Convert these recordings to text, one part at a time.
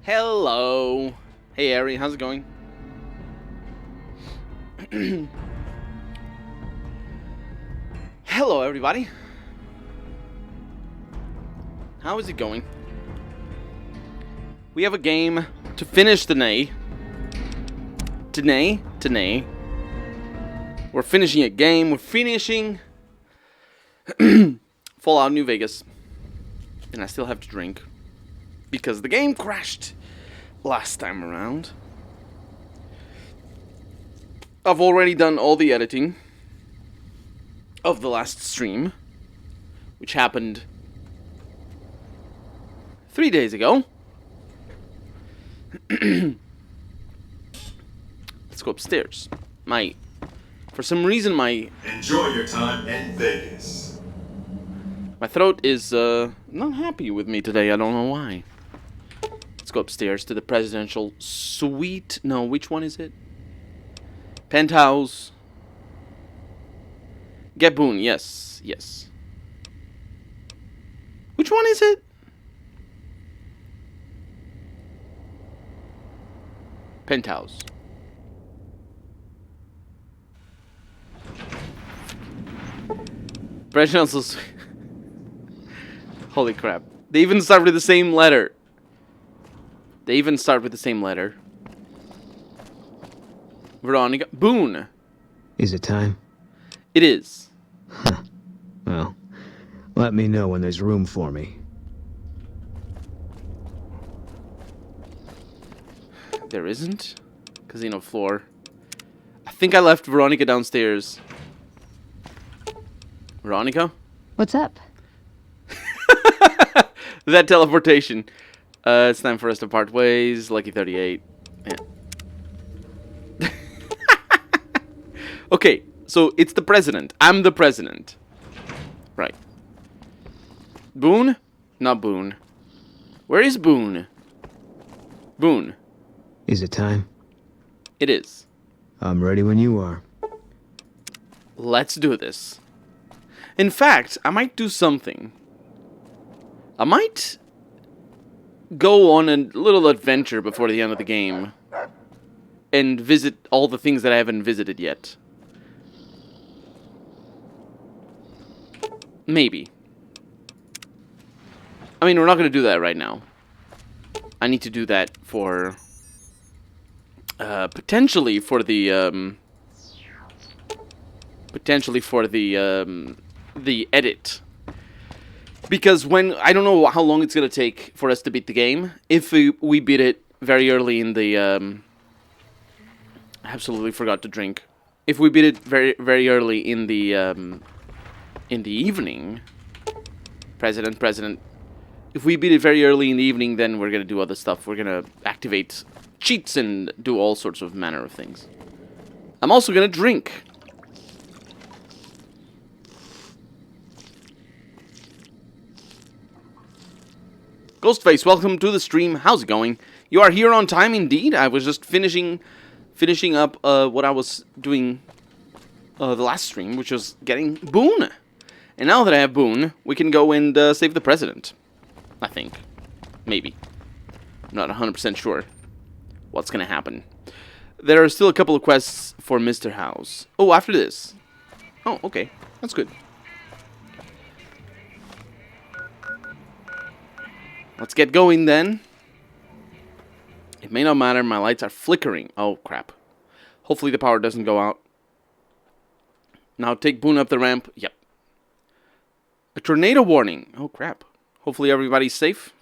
Hello. Hey, Ari, how's it going? Hello, everybody. How is it going? We have a game to finish today. Today. We're finishing a game. We're finishing Fallout New Vegas. And I still have to drink. Because the game crashed last time around. I've already done all the editing of the last stream, which happened 3 days ago. Let's go upstairs. For some reason, Enjoy your time in Vegas. My throat is not happy with me today. I don't know why. Let's go upstairs to the presidential suite. No, which one is it? Penthouse. Get Boone, yes. Which one is it? Penthouse. Presidential suite. Holy crap. They even start with the same letter. Veronica. Boone. Is it time? It is. Well, let me know when there's room for me. There isn't? Casino floor. I think I left Veronica downstairs. Veronica? What's up? That teleportation. It's time for us to part ways. Lucky 38. Yeah. Okay, so it's the president. I'm the president. Right. Boone? Not Boone. Where is Boone? Boone. Is it time? It is. I'm ready when you are. Let's do this. In fact, I might do something. I might go on a little adventure before the end of the game and visit all the things that I haven't visited yet. Maybe. I mean, we're not going to do that right now. I need to do that for potentially for the edit. Because I don't know how long it's going to take for us to beat the game. If we beat it very early in the... I absolutely forgot to drink. If we beat it very, very early in the evening... President. If we beat it very early in the evening, then we're going to do other stuff. We're going to activate cheats and do all sorts of manner of things. I'm also going to drink. Ghostface, welcome to the stream. How's it going? You are here on time indeed. I was just finishing up what I was doing the last stream, which was getting Boone. And now that I have Boone, we can go and save the president. I think. Maybe. I'm not 100% sure what's going to happen. There are still a couple of quests for Mr. House. Oh, after this. Oh, okay. That's good. Let's get going then. It may not matter. My lights are flickering. Oh, crap. Hopefully the power doesn't go out. Now take Boone up the ramp. Yep. A tornado warning. Oh, crap. Hopefully everybody's safe.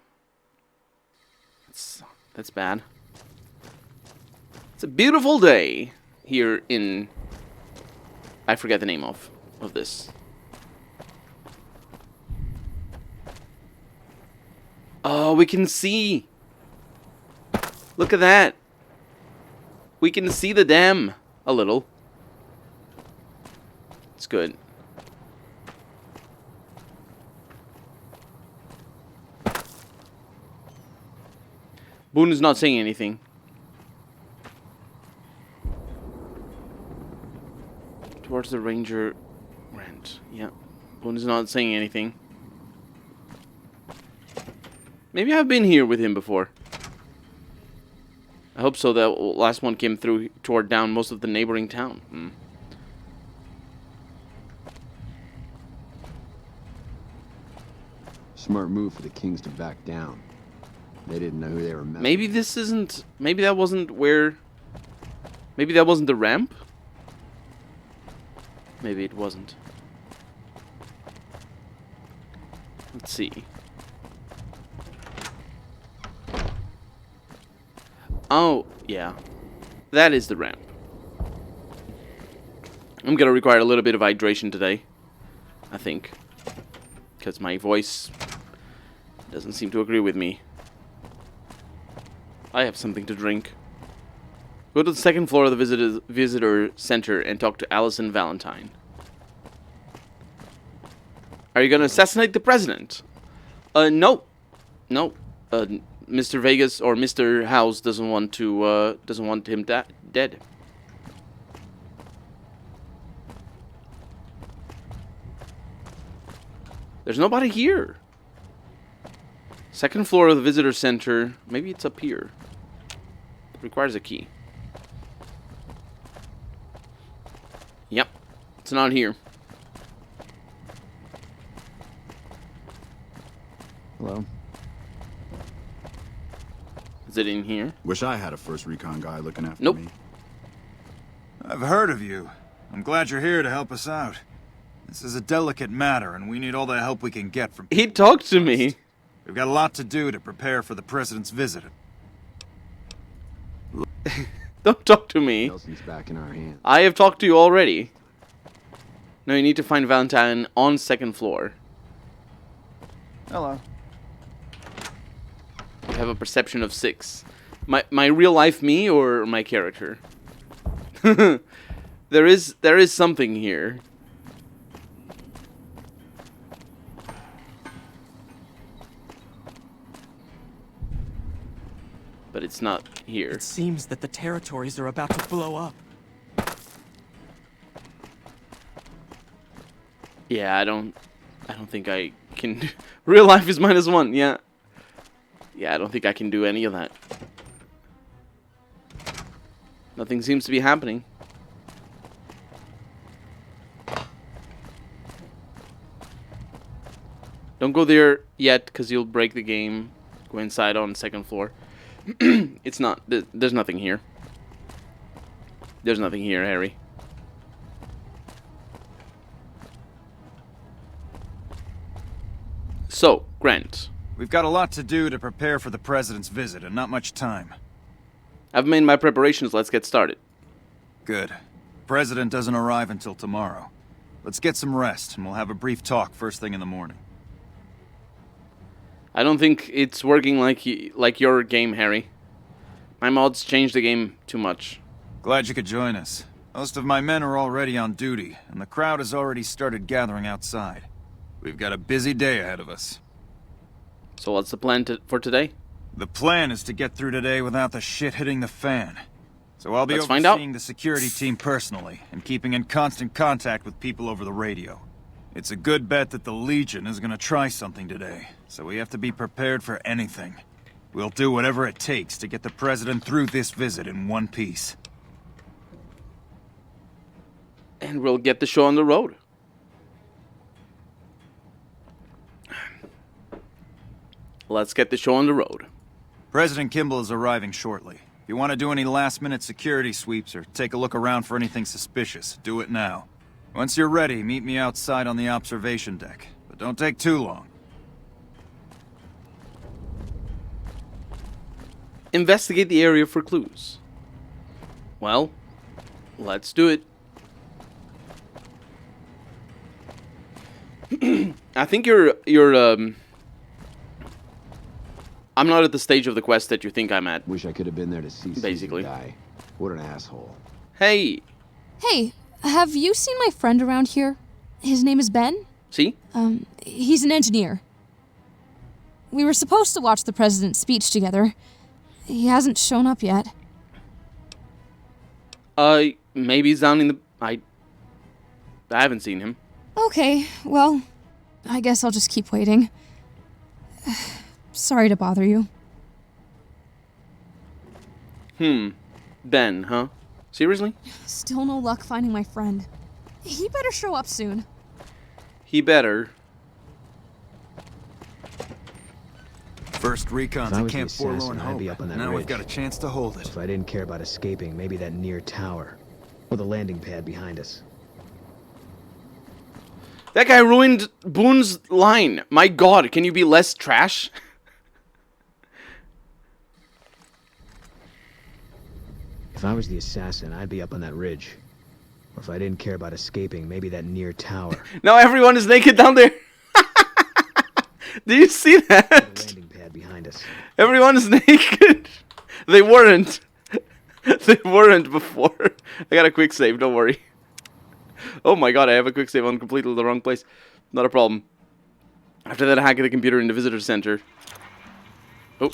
That's bad. It's a beautiful day here in... I forget the name of this. Oh, we can see. Look at that. We can see the dam a little. It's good. Boone is not saying anything. Towards the Ranger Rent. Yeah. Boone is not saying anything. Maybe I've been here with him before. I hope so. That last one came through, tore down most of the neighboring town. Smart move for the Kings to back down. They didn't know who they were messing Maybe this isn't... Maybe that wasn't where... Maybe that wasn't the ramp? Maybe it wasn't. Let's see. Oh, yeah. That is the ramp. I'm gonna require a little bit of hydration today, I think. Because my voice doesn't seem to agree with me. I have something to drink. Go to the second floor of the visitor center and talk to Allison Valentine. Are you gonna assassinate the president? No. No. Mr. Vegas or Mr. House doesn't want him dead. There's nobody here. Second floor of the visitor center. Maybe it's up here. It requires a key. Yep. It's not here. Hello? Is it in here? Wish I had a first recon guy looking after Nope. me. I've heard of you. I'm glad you're here to help us out. This is a delicate matter, and we need all the help we can get from... He talked to me. We've got a lot to do to prepare for the president's visit. Don't talk to me. Nelson's back in our hands. I have talked to you already. No, you need to find Valentine on second floor. Hello. You have a perception of 6. My real life me or my character? There is something here. But it's not here. It seems that the territories are about to blow up. Yeah, I don't think I can. Real life is -1. Yeah. Yeah, I don't think I can do any of that. Nothing seems to be happening. Don't go there yet, because you'll break the game. Go inside on second floor. It's not. There's nothing here. There's nothing here, Harry. So, Grant. We've got a lot to do to prepare for the president's visit, and not much time. I've made my preparations. Let's get started. Good. President doesn't arrive until tomorrow. Let's get some rest, and we'll have a brief talk first thing in the morning. I don't think it's working like your game, Harry. My mods changed the game too much. Glad you could join us. Most of my men are already on duty, and the crowd has already started gathering outside. We've got a busy day ahead of us. So what's the plan for today? The plan is to get through today without the shit hitting the fan. So I'll be Let's find out. overseeing the security team personally, and keeping in constant contact with people over the radio. It's a good bet that the Legion is gonna try something today, so we have to be prepared for anything. We'll do whatever it takes to get the president through this visit in one piece. And we'll get the show on the road. Let's get the show on the road. President Kimball is arriving shortly. If you want to do any last-minute security sweeps or take a look around for anything suspicious, do it now. Once you're ready, meet me outside on the observation deck. But don't take too long. Investigate the area for clues. Well, let's do it. I think I'm not at the stage of the quest that you think I'm at. Wish I could have been there to see Caesar Basically. die. What an asshole. Hey, Hey, have you seen my friend around here? His name is Ben. see? He's an engineer. We were supposed to watch the president's speech together. He hasn't shown up yet. Maybe he's down in the... I haven't seen him. Okay, well, I guess I'll just keep waiting. Sorry to bother you. Ben, huh? Seriously? Still no luck finding my friend. He better show up soon. He better. First recon's If I at was the Camp Forlorn assassin, I'd Hope. be up on that Now we've ridge. got a chance to hold it. If I didn't care about escaping, maybe that near tower. Or the landing pad behind us. That guy ruined Boone's line. My god, can you be less trash? If I was the assassin, I'd be up on that ridge. Or if I didn't care about escaping, maybe that near tower. Now everyone is naked down there. Do you see Or the that? landing pad behind us. Everyone is naked. They weren't. They weren't before. I got a quick save, don't worry. Oh my god, I have a quick save on completely the wrong place. Not a problem. After that hack of the computer in the visitor center. Oh.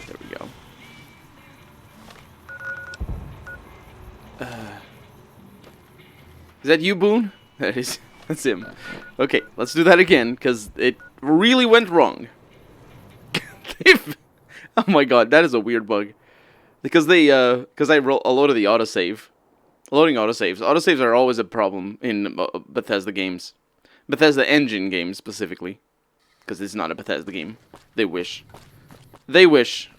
There we go. Is that you, Boone? That is. That's him. Okay, let's do that again, because it really went wrong. Oh my god, that is a weird bug. Because I roll a lot of the autosave. Loading autosaves. Autosaves are always a problem in Bethesda games. Bethesda engine games, specifically. Because it's not a Bethesda game. They wish. They wish.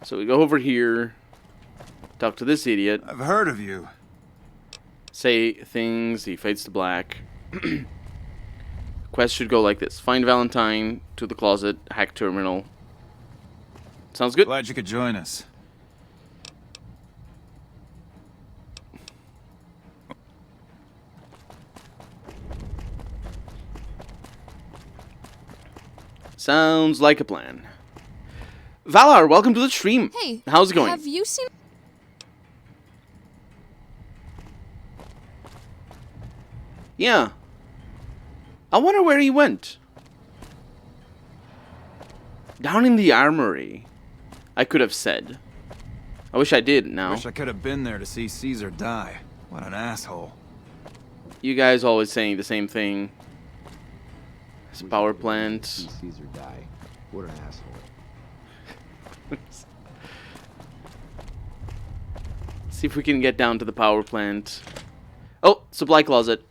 So we go over here. Talk to this idiot. I've heard of you. Say things. He fades to black. Quest should go like this. Find Valentine, to the closet, hack terminal. Sounds good? Glad you could join us. Sounds like a plan. Valar, welcome to the stream. Hey, how's it going? Have you seen... Yeah. I wonder where he went. Down in the armory. I could have said. I wish I did now. Wish I could have been there to see Caesar die. What an asshole. You guys always saying the same thing. It's a power See plant. Caesar die. What an asshole. See if we can get down to the power plant. Oh, supply closet.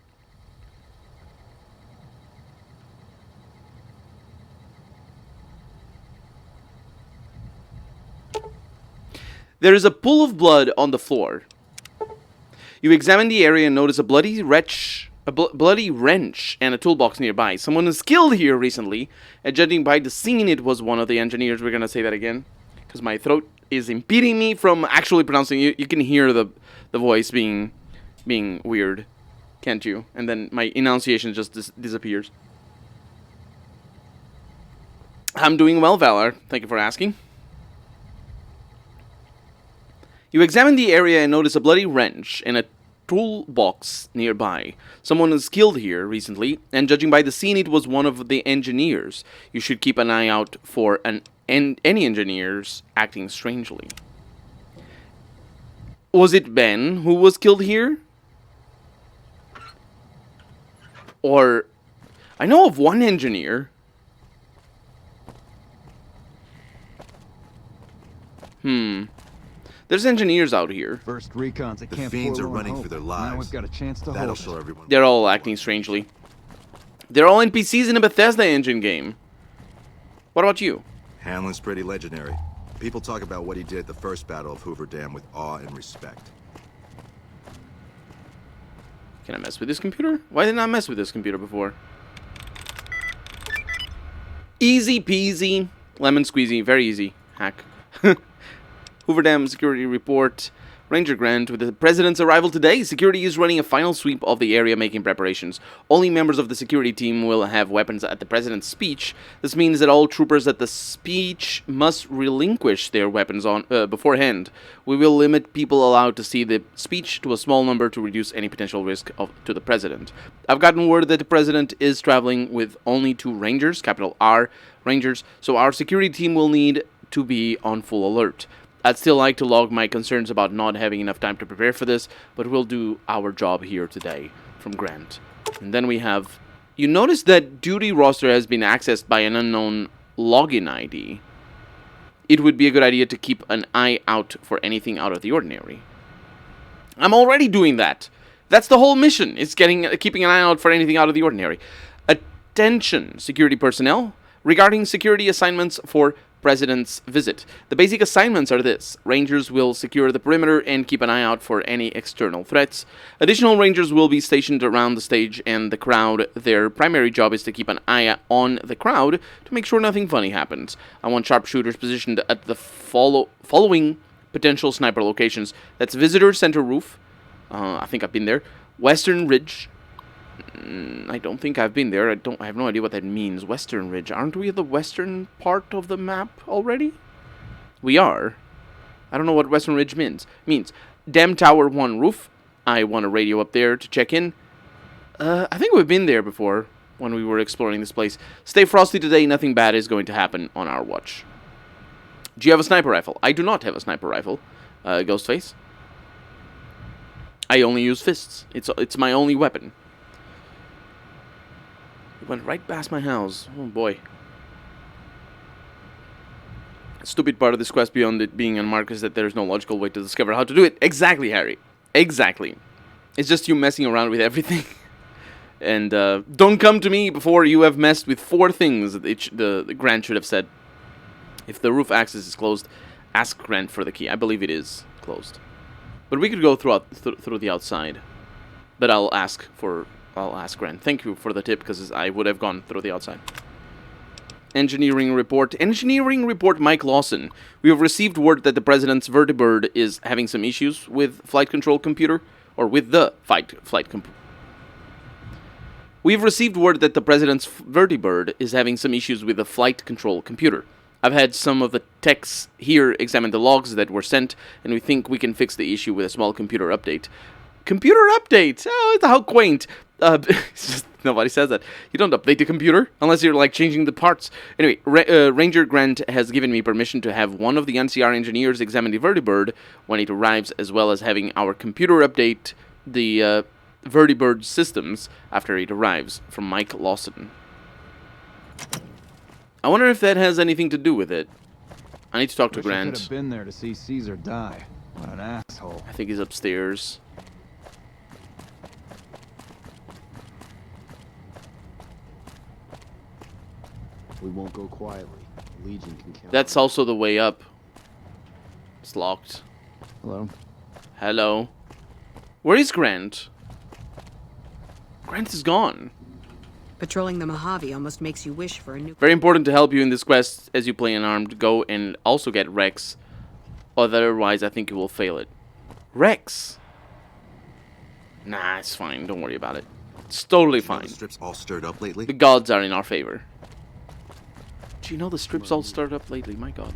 There is a pool of blood on the floor. You examine the area and notice a bloody wrench, and a toolbox nearby. Someone was killed here recently, and judging by the scene, it was one of the engineers. We're gonna say that again, because my throat is impeding me from actually pronouncing it. You can hear the voice being weird, can't you? And then my enunciation just disappears. I'm doing well, Valar. Thank you for asking. You examine the area and notice a bloody wrench and a toolbox nearby. Someone was killed here recently, and judging by the scene, it was one of the engineers. You should keep an eye out for any engineers acting strangely. Was it Ben who was killed here? Or... I know of one engineer. There's engineers out here. First recon's at The Camp fiends are Forlorn running Hope. for their Now lives. we've got a chance to That'll hold show it. everyone. They're all acting strangely. They're all NPCs in a Bethesda engine game. What about you? Hanlon's pretty legendary. People talk about what he did at the first Battle of Hoover Dam with awe and respect. Can I mess with this computer? Why didn't I mess with this computer before? Easy peasy. Lemon squeezy. Very easy. Hack. Hoover Dam security report. Ranger Grant, with the President's arrival today, security is running a final sweep of the area, making preparations. Only members of the security team will have weapons at the President's speech. This means that all troopers at the speech must relinquish their weapons beforehand. We will limit people allowed to see the speech to a small number to reduce any potential risk to the President. I've gotten word that the President is traveling with only 2 Rangers, capital R, Rangers, so our security team will need to be on full alert. I'd still like to log my concerns about not having enough time to prepare for this, but we'll do our job here today. From Grant. And then we have... You notice that duty roster has been accessed by an unknown login ID, it would be a good idea to keep an eye out for anything out of the ordinary. I'm already doing that. That's the whole mission. It's keeping an eye out for anything out of the ordinary. Attention, security personnel, regarding security assignments for President's visit. The basic assignments are this. Rangers will secure the perimeter and keep an eye out for any external threats. Additional Rangers will be stationed around the stage and the crowd. Their primary job is to keep an eye on the crowd to make sure nothing funny happens. I want sharpshooters positioned at the following potential sniper locations. That's Visitor Center Roof. I think I've been there. Western Ridge. I don't think I've been there. I have no idea what that means. Western Ridge. Aren't we at the western part of the map already? We are. I don't know what Western Ridge means. Dam Tower 1 roof. I want a radio up there to check in. I think we've been there before when we were exploring this place. Stay frosty today. Nothing bad is going to happen on our watch. Do you have a sniper rifle? I do not have a sniper rifle. Ghostface. I only use fists. It's my only weapon. It went right past my house. Oh boy. Stupid part of this quest beyond it being unmarked is that there's no logical way to discover how to do it. Exactly, Harry. Exactly. It's just you messing around with everything. And don't come to me before you have messed with 4 things that the Grant should have said. If the roof access is closed, ask Grant for the key. I believe it is closed. But we could go through the outside. But I'll ask Grant. Thank you for the tip, because I would have gone through the outside. Engineering report. Engineering report, Mike Lawson. We have received word that the President's Vertibird is having some issues with flight control computer, or with the flight computer. We've received word that the President's Vertibird is having some issues with the flight control computer. I've had some of the techs here examine the logs that were sent, and we think we can fix the issue with a small computer update. Computer update! Oh, how quaint. Nobody says that. You don't update the computer unless you're like changing the parts. Anyway, Ranger Grant has given me permission to have one of the NCR engineers examine the Vertibird when it arrives, as well as having our computer update the Vertibird systems after it arrives. From Mike Lawson. I wonder if that has anything to do with it. I need to talk to Grant. Could have been there to see Caesar die. What an asshole. I think he's upstairs. We won't go quietly. Legion can count. That's also the way up. It's locked. Hello? Hello. Where is Grant? Grant is gone. Patrolling the Mojave almost makes you wish for a new... Very important to help you in this quest as you play unarmed. Go and also get Rex. Otherwise, I think you will fail it. Rex? Nah, it's fine. Don't worry about it. It's totally fine. The strip's all stirred up lately? The gods are in our favor. Do you know the strip's all stirred up lately? My god.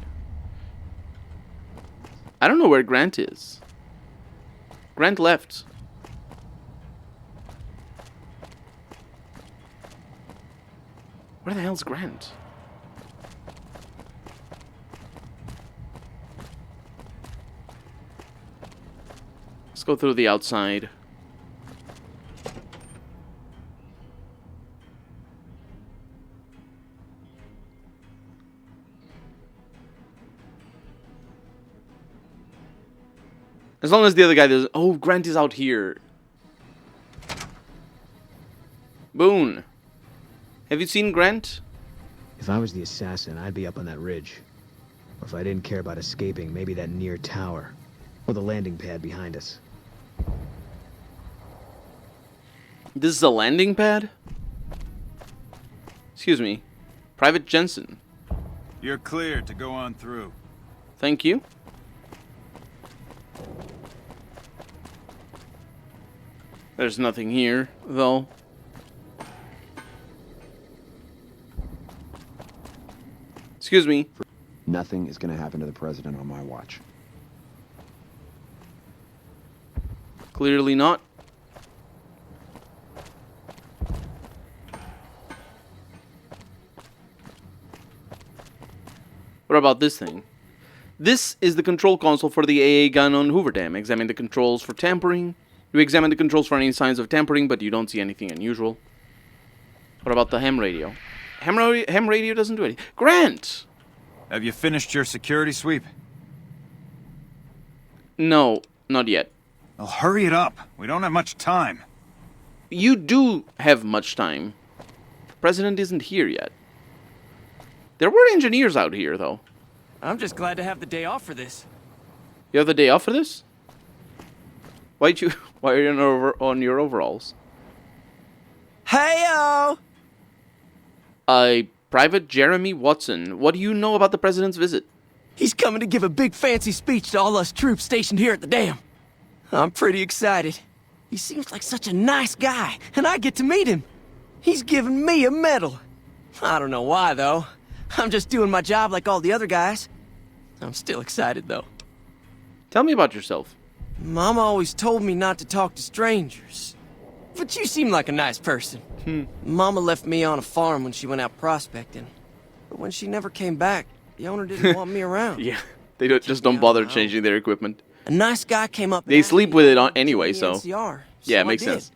I don't know where Grant is. Grant left. Where the hell's Grant? Let's go through the outside. As long as the other guy doesn't... Oh, Grant is out here. Boone. Have you seen Grant? If I was the assassin, I'd be up on that ridge. Or if I didn't care about escaping, maybe that near tower. Or the landing pad behind us. This is a landing pad? Excuse me. Private Jensen. You're cleared to go on through. Thank you. There's nothing here, though. Excuse me. Nothing is going to happen to the president on my watch. Clearly not. What about this thing? This is the control console for the AA gun on Hoover Dam. Examine the controls for tampering. You examine the controls for any signs of tampering, but you don't see anything unusual. What about the ham radio? Ham radio doesn't do anything. Grant! Have you finished your security sweep? No, not yet. Well, hurry it up. We don't have much time. You do have much time. President isn't here yet. There were engineers out here, though. I'm just glad to have the day off for this. You have the day off for this? Why are you on your overalls? Hey-o! Private Jeremy Watson, what do you know about the president's visit? He's coming to give a big fancy speech to all us troops stationed here at the dam. I'm pretty excited. He seems like such a nice guy, and I get to meet him. He's giving me a medal. I don't know why, though. I'm just doing my job like all the other guys. I'm still excited, though. Tell me about yourself. Mama always told me not to talk to strangers. But you seem like a nice person. Mama left me on a farm when she went out prospecting. But when she never came back, the owner didn't want me around. Yeah, they don't bother changing their equipment. A nice guy came up and They asked sleep me with if it I on would anyway, join the so... NCR, Yeah, it I makes did. sense.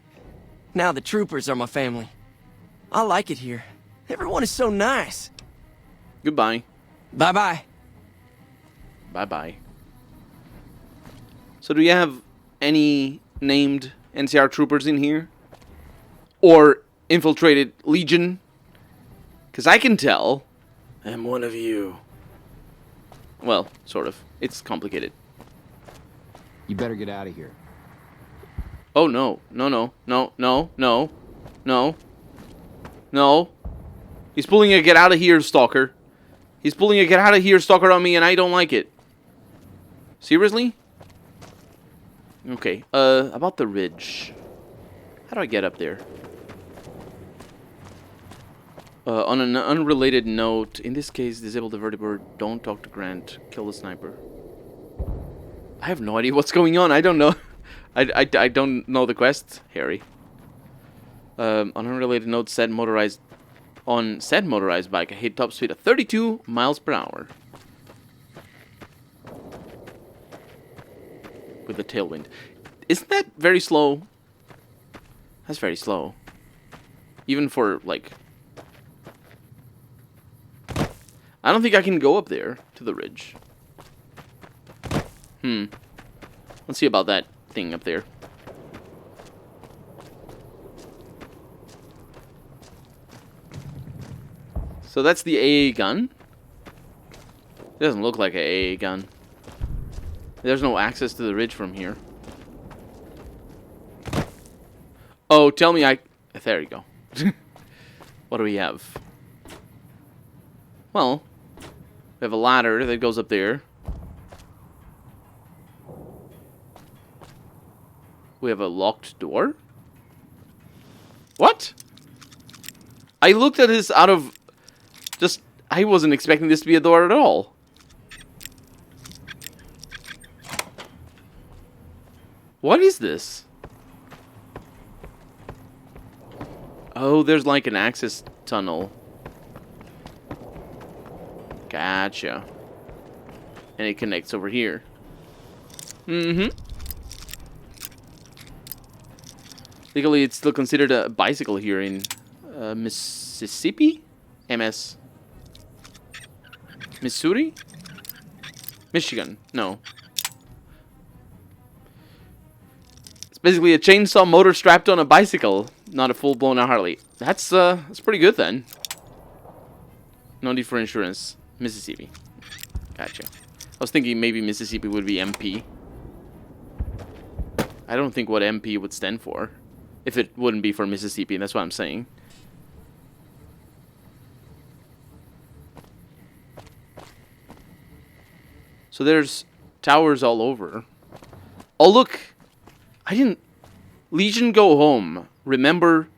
Now the troopers are my family. I like it here. Everyone is so nice. Goodbye. Bye-bye. Bye-bye. So do you have any named NCR troopers in here? Or infiltrated Legion? Because I can tell I'm one of you. Well, sort of. It's complicated. You better get out of here. Oh, no. No. He's pulling a get out of here, stalker. He's pulling a get out of here, stalker on me, and I don't like it. Seriously? Okay, about the ridge. How do I get up there? On an unrelated note, in this case, disable the vertibird, don't talk to Grant, kill the sniper. I have no idea what's going on, I don't know. I don't know the quest, Harry. On an unrelated note, said motorized bike, I hit top speed of 32 miles per hour. With the tailwind. Isn't that very slow? That's very slow. Even for, like... I don't think I can go up there to the ridge. Let's see about that thing up there. So that's the AA gun. It doesn't look like an AA gun. There's no access to the ridge from here. Oh, tell me there you go. What do we have? Well, we have a ladder that goes up there. We have a locked door? What? I looked at this out of... Just... I wasn't expecting this to be a door at all. What is this? Oh, there's like an access tunnel. Gotcha. And it connects over here. Legally, it's still considered a bicycle here in Mississippi? Missouri? Michigan. No. It's basically a chainsaw motor strapped on a bicycle, not a full-blown Harley. That's pretty good then. No need for insurance. Mississippi. Gotcha. I was thinking maybe Mississippi would be MP. I don't think what MP would stand for. If it wouldn't be for Mississippi, that's what I'm saying. So there's towers all over. Oh, look! I didn't... Legion go home. Remember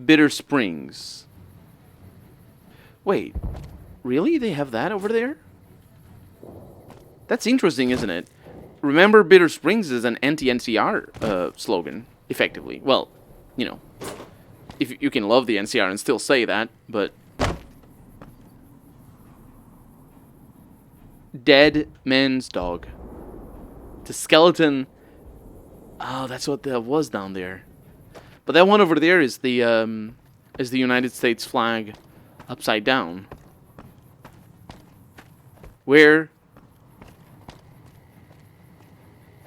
Bitter Springs. Wait. Really? They have that over there? That's interesting, isn't it? Remember Bitter Springs is an anti-NCR slogan, effectively. Well, you know, if you can love the NCR and still say that, but... Dead man's dog. The skeleton... Oh, that's what that was down there. But that one over there is the United States flag upside down. Where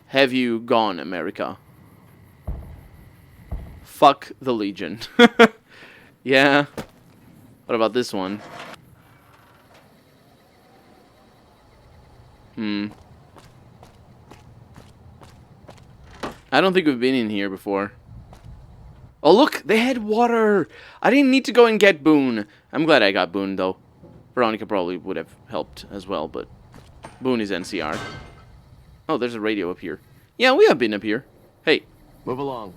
have you gone, America? Fuck the Legion. Yeah. What about this one? I don't think we've been in here before. Oh, look! They had water! I didn't need to go and get Boone. I'm glad I got Boone, though. Veronica probably would have helped as well, but Boone is NCR. Oh, there's a radio up here. Yeah, we have been up here. Hey. Move along.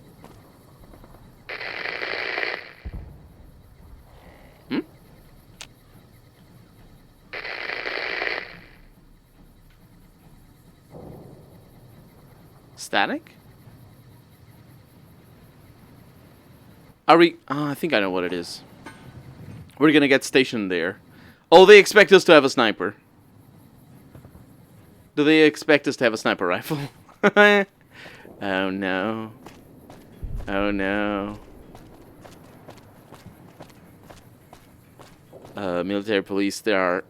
Static? Are we... I think I know what it is. We're gonna get stationed there. Oh, they expect us to have a sniper. Do they expect us to have a sniper rifle? Oh no. Oh no. Military police, there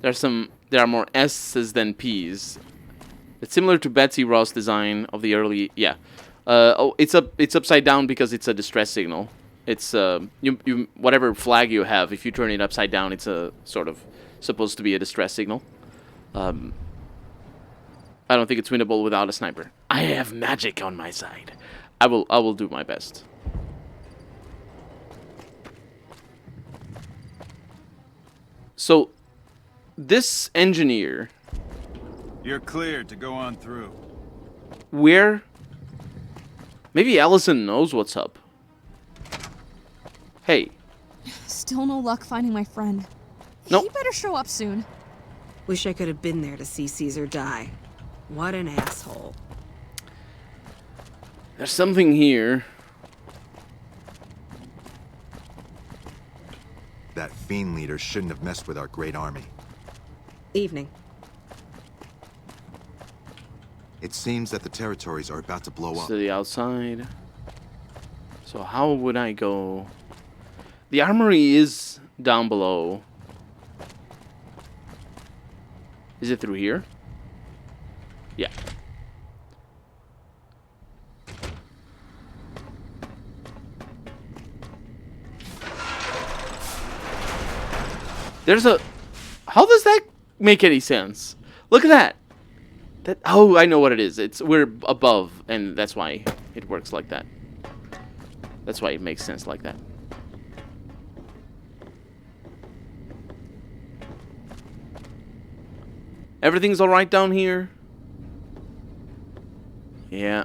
are more S's than P's. It's similar to Betsy Ross' design of the early... Yeah. It's upside down because it's a distress signal. It's whatever flag you have, if you turn it upside down, it's a sort of supposed to be a distress signal. I don't think it's winnable without a sniper. I have magic on my side. I will do my best. So, this engineer... You're cleared to go on through. Where? Maybe Allison knows what's up. Hey. Still no luck finding my friend. Nope. He better show up soon. Wish I could have been there to see Caesar die. What an asshole. There's something here. That fiend leader shouldn't have messed with our great army. Evening. It seems that the territories are about to blow up. To the outside. So how would I go? The armory is down below. Is it through here? Yeah. There's a... How does that make any sense? Look at that. Oh, I know what it is. We're above, and that's why it works like that. That's why it makes sense like that. Everything's alright down here? Yeah.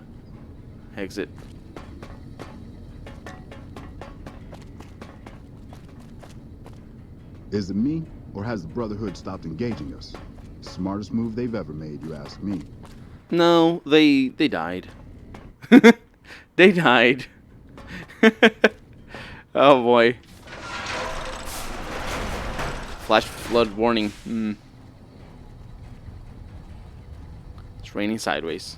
Exit. Is it me, or has the Brotherhood stopped engaging us? Smartest move they've ever made, you ask me. No, they died. They died. Oh boy. Flash flood warning. It's raining sideways.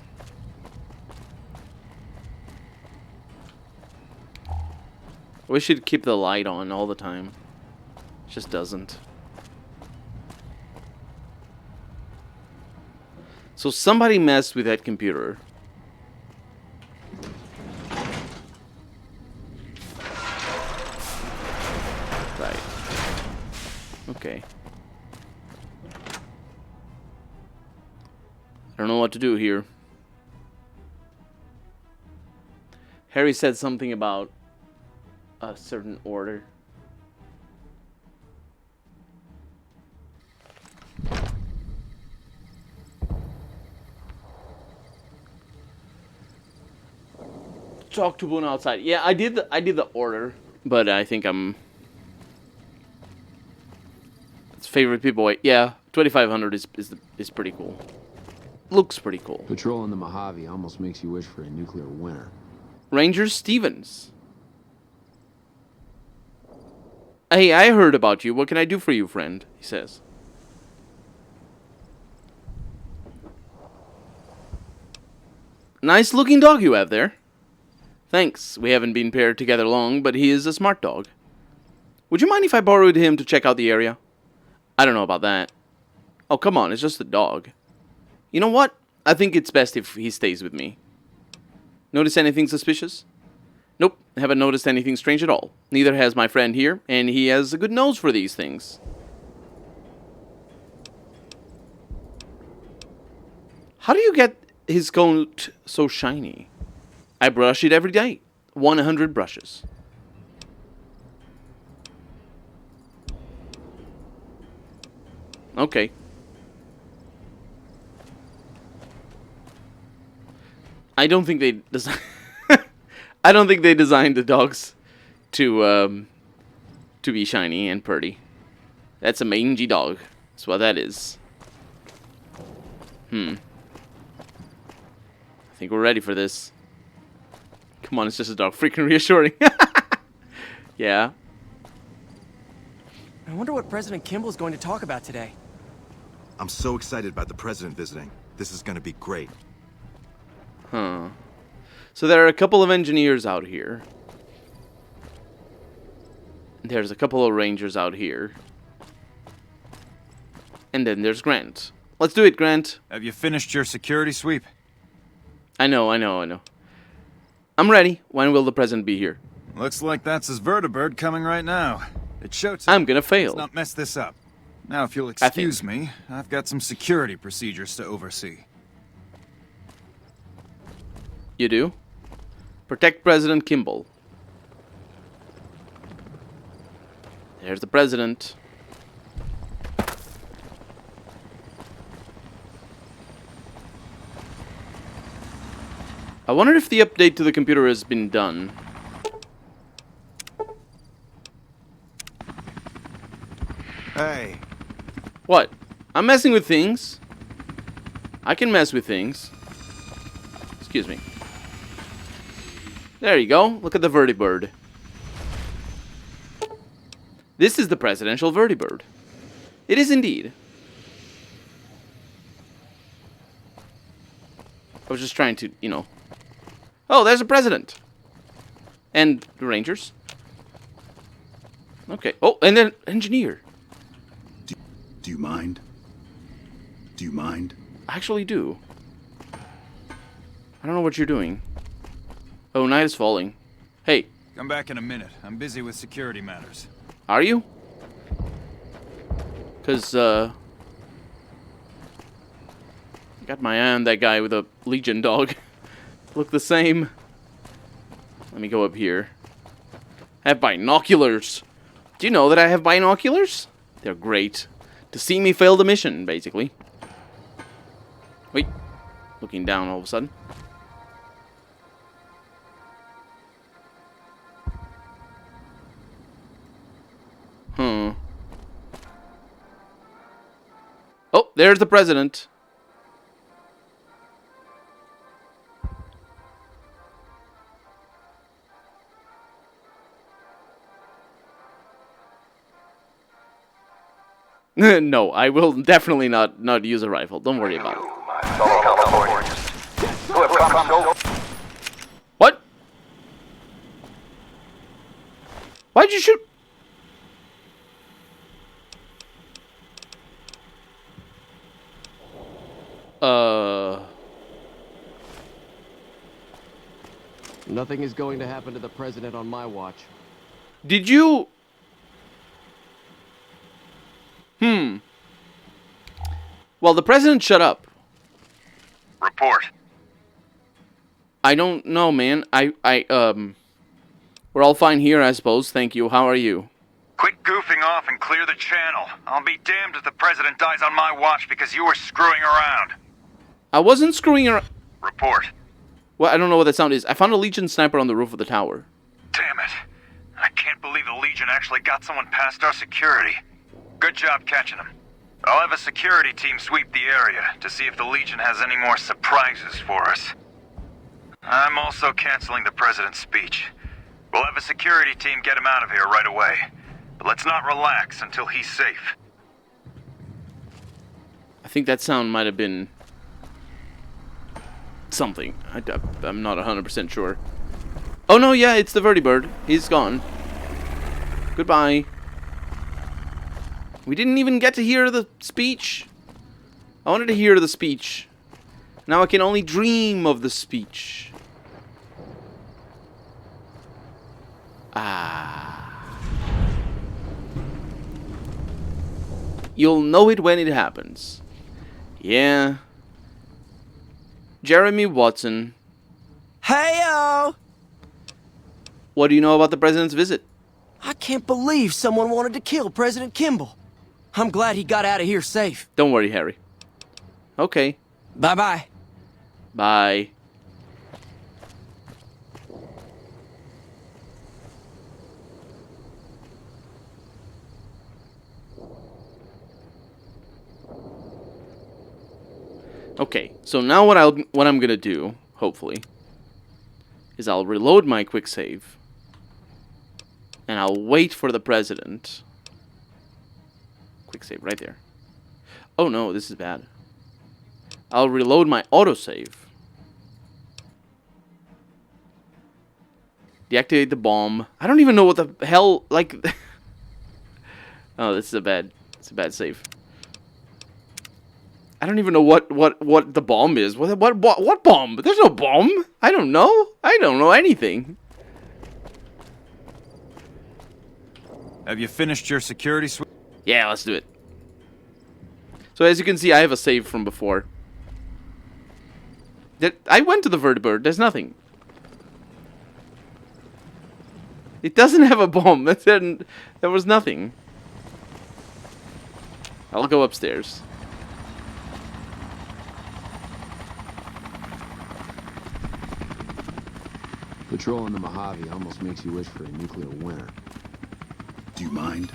I wish it'd keep the light on all the time. It just doesn't. So somebody messed with that computer. Right. Okay. I don't know what to do here. Harry said something about a certain order. Talk to Boone outside. Yeah, I did the order, but I think I'm... It's favorite people. Yeah, 2500 is pretty cool. Looks pretty cool. Patrolling the Mojave almost makes you wish for a nuclear winter. Ranger Stevens. Hey, I heard about you. What can I do for you, friend? He says. Nice looking dog you have there. Thanks. We haven't been paired together long, but he is a smart dog. Would you mind if I borrowed him to check out the area? I don't know about that. Oh, come on, it's just a dog. You know what? I think it's best if he stays with me. Notice anything suspicious? Nope, haven't noticed anything strange at all. Neither has my friend here, and he has a good nose for these things. How do you get his coat so shiny? I brush it every day. 100 brushes. Okay. I don't think they design. I don't think they designed the dogs to be shiny and pretty. That's a mangy dog. That's what that is. I think we're ready for this. Come on, it's just a dog. Freaking reassuring. Yeah. I wonder what President Kimball's going to talk about today. I'm so excited about the president visiting. This is gonna be great. Huh. So there are a couple of engineers out here. There's a couple of rangers out here. And then there's Grant. Let's do it, Grant. Have you finished your security sweep? I know. I'm ready. When will the president be here? Looks like that's his vertibird coming right now. It's showtime. I'm gonna fail. Let's not mess this up. Now, if you'll excuse me, I've got some security procedures to oversee. You do? Protect President Kimball. There's the president. I wonder if the update to the computer has been done. Hey. What? I'm messing with things. I can mess with things. Excuse me. There you go. Look at the vertibird. This is the presidential vertibird. It is indeed. I was just trying to, you know. Oh, there's a president. And the rangers. Okay. Oh, and then engineer. Do you mind? Do you mind? I actually do. I don't know what you're doing. Oh, night is falling. Hey. Come back in a minute. I'm busy with security matters. Are you? Because, I got my eye on that guy with a Legion dog. Look the same. Let me go up here. I have binoculars. Do you know that I have binoculars? They're great. To see me fail the mission, basically. Wait. Looking down all of a sudden. Oh, there's the president. No, I will definitely not use a rifle. Don't worry about it. What? Why'd you shoot? Nothing is going to happen to the president on my watch. Did you... Well, the president shut up. Report. I don't know, man. We're all fine here, I suppose. Thank you. How are you? Quit goofing off and clear the channel. I'll be damned if the president dies on my watch because you were screwing around. I wasn't screwing around. Report. Well, I don't know what that sound is. I found a Legion sniper on the roof of the tower. Damn it. I can't believe the Legion actually got someone past our security. Good job catching them. I'll have a security team sweep the area to see if the Legion has any more surprises for us. I'm also canceling the president's speech. We'll have a security team get him out of here right away. But let's not relax until he's safe. I think that sound might have been... something. I'm not 100% sure. Oh no, yeah, it's the vertibird. He's gone. Goodbye. We didn't even get to hear the speech. I wanted to hear the speech. Now I can only dream of the speech. You'll know it when it happens. Yeah. Jeremy Watson. Hey-o! What do you know about the president's visit? I can't believe someone wanted to kill President Kimball. I'm glad he got out of here safe. Don't worry, Harry. Okay. Bye-bye. Bye. Okay, so now what I'm gonna do, hopefully, is I'll reload my quick save, and I'll wait for the president. Quick save right there. Oh no, this is bad. I'll reload my autosave. Deactivate the bomb. I don't even know what the hell, like... Oh, this is a bad save. I don't even know what the bomb is. What bomb? There's no bomb. I don't know. I don't know anything. Have you finished your security suite? Yeah, let's do it. So as you can see, I have a save from before. I went to the vertibird. There's nothing. It doesn't have a bomb. There was nothing. I'll go upstairs. Patrolling the Mojave almost makes you wish for a nuclear winter. Do you mind?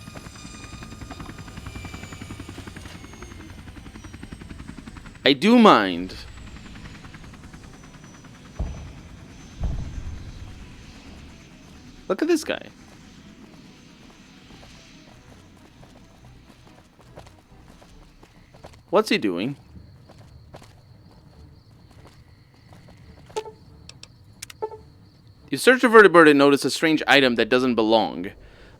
I do mind. Look at this guy. What's he doing? You search the vertibird and notice a strange item that doesn't belong.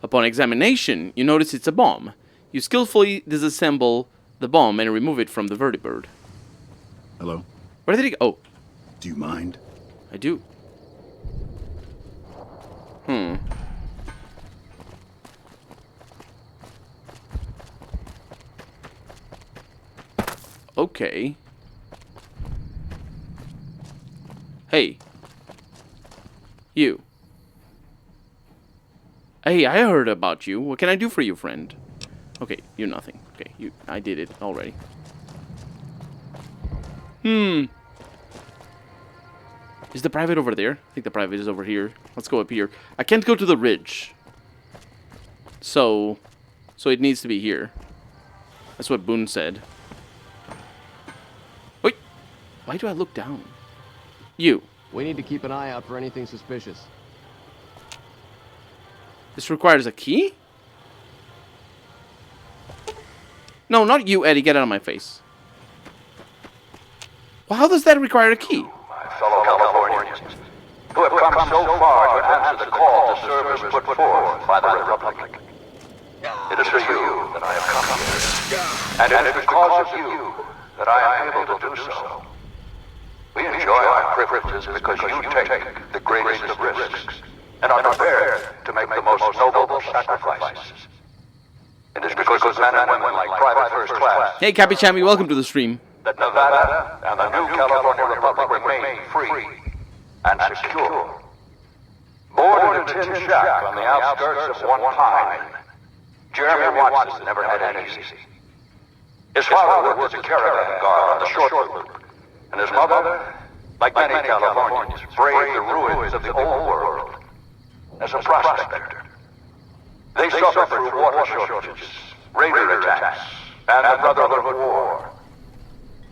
Upon examination, you notice it's a bomb. You skillfully disassemble the bomb and remove it from the vertibird. Hello? Where did he go? Oh. Do you mind? I do. Okay. Hey. You. Hey, I heard about you. What can I do for you, friend? Okay, you're nothing. Okay, I did it already. Is the private over there? I think the private is over here. Let's go up here. I can't go to the ridge. So it needs to be here. That's what Boone said. Wait. Why do I look down? You. We need to keep an eye out for anything suspicious. This requires a key? No, not you, Eddie. Get out of my face. Well, how does that require a key? Fellow Californians, who have come so far to answer the call to service put forth by the Republic. It is for you that I have come here, and it is because of you that I am able to do so. We enjoy our privileges because you take the greatest of risks and are prepared to make the most noble sacrifices. It is because of men and women like Private First Class. Hey, Cappy Chammy, welcome to the stream. That Nevada and the new California Republic remain free and secure. Born in a tin shack on the outskirts of One Pine, Jeremy Watson never had it easy. His father worked as a caravan guard on the short loop, and his mother, like many Californians, braved the ruins of the old world as a prospector. They suffered through water shortages, raider attacks, and the Brotherhood War.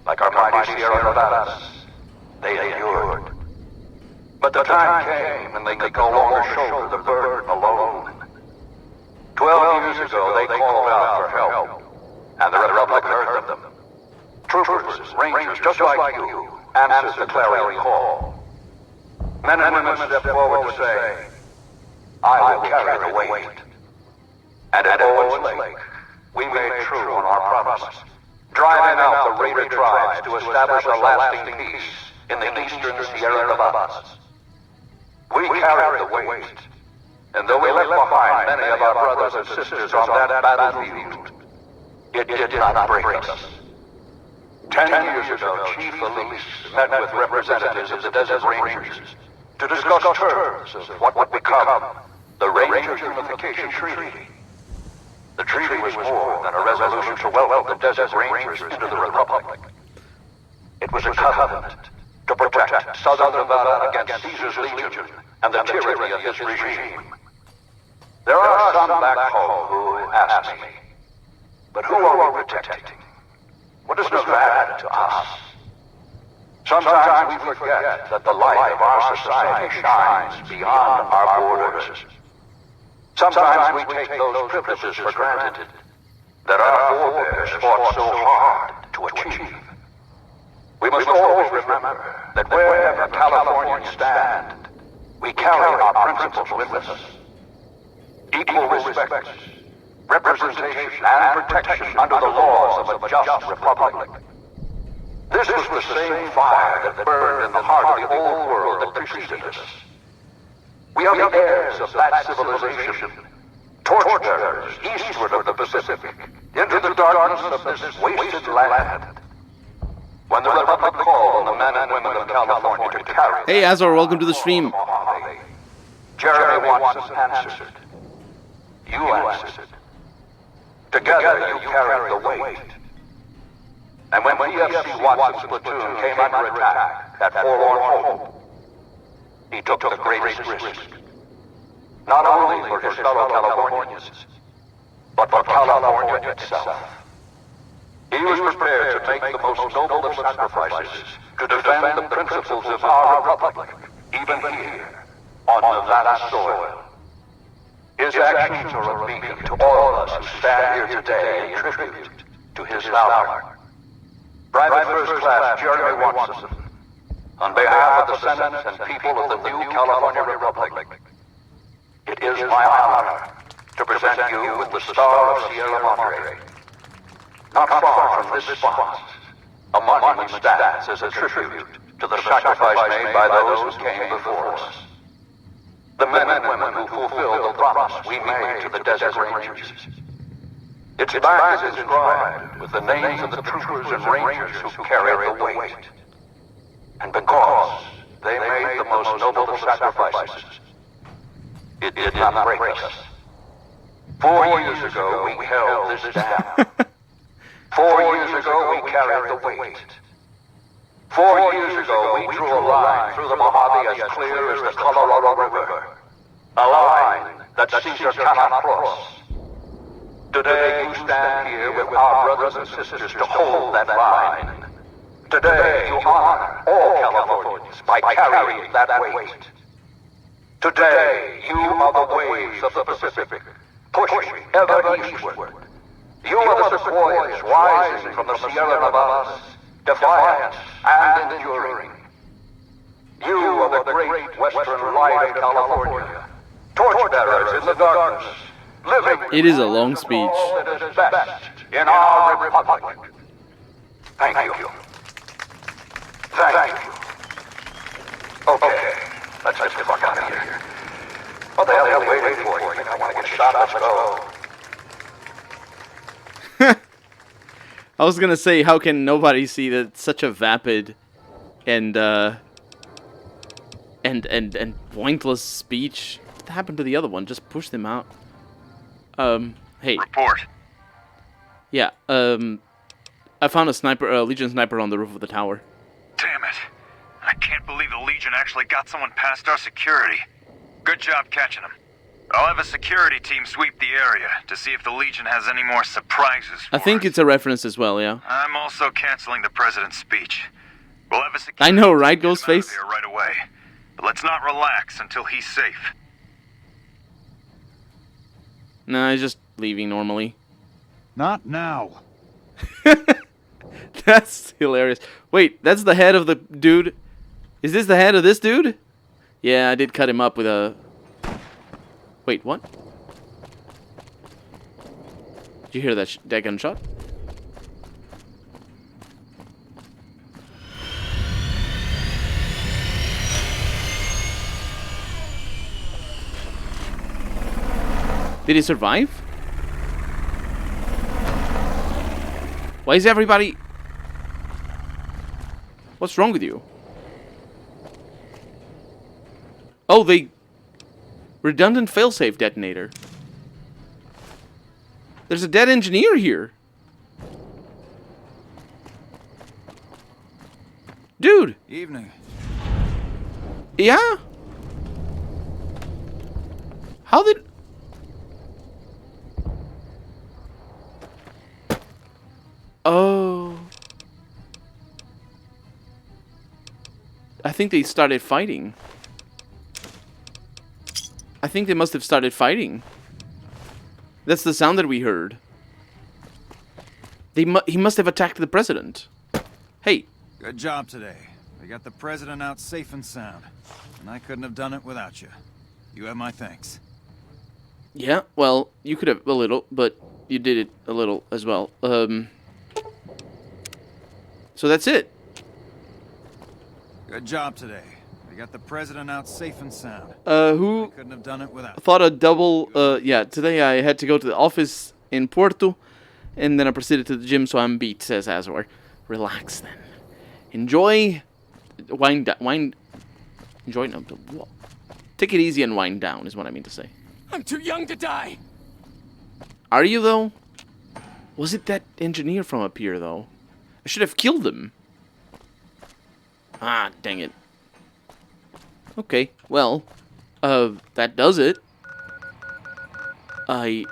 Like our mighty Sierra Nevadas, they endured. But the time came when they could no longer shoulder the burden alone. 12 years ago, they called out for help, and the Republic heard them. Troopers, rangers, just like you, answered the clarion call. Men and women stepped forward to say, I will carry the weight. And at Owens Lake, we made true on our promise, driving out the raider tribes to establish a lasting peace in the eastern Sierra Nevadas. We carried the weight, and though we left behind many of our brothers and sisters on that battlefield, it did not break us. 10 years ago, Chief Elise met with representatives of the Desert Rangers to discuss terms of what would become the Ranger Unification Treaty. The treaty was more than a resolution to welcome the Desert Rangers into the Republic. It was a covenant to protect Southern Nevada against Caesar's Legion and the tyranny of his regime. There are some back home who ask me, but who are we protecting? What is Nevada to us? Sometimes we forget that the light of our society shines beyond our borders. Sometimes we take those privileges for granted that our forebears fought so hard to achieve. We must always remember that wherever Californians stand, we carry our principles with us. Equal respect, representation, and protection under the laws of a just republic. This was the same fire that burned in the heart of the old world that preceded us. We are the heirs of that civilization, torchbearers eastward of the Pacific, into the darkness of this wasted land. When the Republic called on the men and women of California to carry... Hey, Azor, welcome to the stream. Jeremy Watson answered. You answered. Together you carried the weight. And when PFC Watson's platoon came under attack at Forlorn Hope, he took the greatest risk. Not only for his fellow Californians, but for California itself. He was prepared to make the most noble of sacrifices to defend the principles of our republic, even here, on Nevada soil. His actions are a beacon to all of us who stand here today in tribute to his valor. Private First Class Jeremy Watson, on behalf of the Senate and people of the new California Republic, it is my honor to present you with the Star of Sierra Madre. Not far from this spot, a monument stands as a tribute to the sacrifice made by those who came before us. The men and women who fulfilled the promise we made to the Desert Rangers. Its back is inscribed with the names of the troopers and rangers who carried the weight. And because they made the most noble of sacrifices, it did not break us. 4 years ago, we held this dam. 4 years ago, we carried the weight. 4 years ago, we drew a line through the Mojave as clear as the Colorado River. A line that Caesar cannot cross. Today, you stand here with our brothers and sisters to hold that line. Today, you honor all Californians by carrying that weight. Today, you are the waves of the Pacific, pushing ever eastward. You are the sequoias rising from the Sierra Nevadas, defiant and enduring. You are the great western light of California, torchbearers in the darkness, living... It is a long speech. ...all that is best in our republic. Thank you. Thank you. Okay, let's get the fuck out of here. What the hell are you waiting for? You think I want to get shot? Let's go. I was gonna say, how can nobody see that such a vapid and pointless speech? What happened to the other one? Just push them out. Hey. Report. Yeah, I found a sniper, Legion sniper on the roof of the tower. Damn it. I can't believe the Legion actually got someone past our security. Good job catching him. I'll have a security team sweep the area to see if the Legion has any more surprises for I think us. it's a reference as well, yeah. I'm also canceling the president's speech. We'll have a security I know, right, team get him out of Ghostface? here right away. But let's not relax until he's safe. Nah, he's just leaving normally. Not now. That's hilarious. Wait, that's the head of the dude. Is this the head of this dude? Yeah, I did cut him up with a... Wait, what? Did you you hear that that gunshot? Did he survive? Why is everybody... What's wrong with you? Oh, they... Redundant failsafe detonator. There's a dead engineer here. Dude. Evening. Yeah? How did... Oh. I think they started fighting. I think they must have started fighting. That's the sound that we heard. He must have attacked the president. Hey. Good job today. We got the president out safe and sound. And I couldn't have done it without you. You have my thanks. Yeah, well, you could have a little, but you did it a little as well. So that's it. Good job today. We got the president out safe and sound. Who couldn't have done it without thought a double, yeah, today I had to go to the office in Porto, and then I proceeded to the gym, so I'm beat, says Azor. Relax then. Enjoy, enjoy, no, take it easy and wind down is what I mean to say. I'm too young to die. Are you, though? Was it that engineer from up here, though? I should have killed him. Ah, dang it. Okay, well, that does it. Let's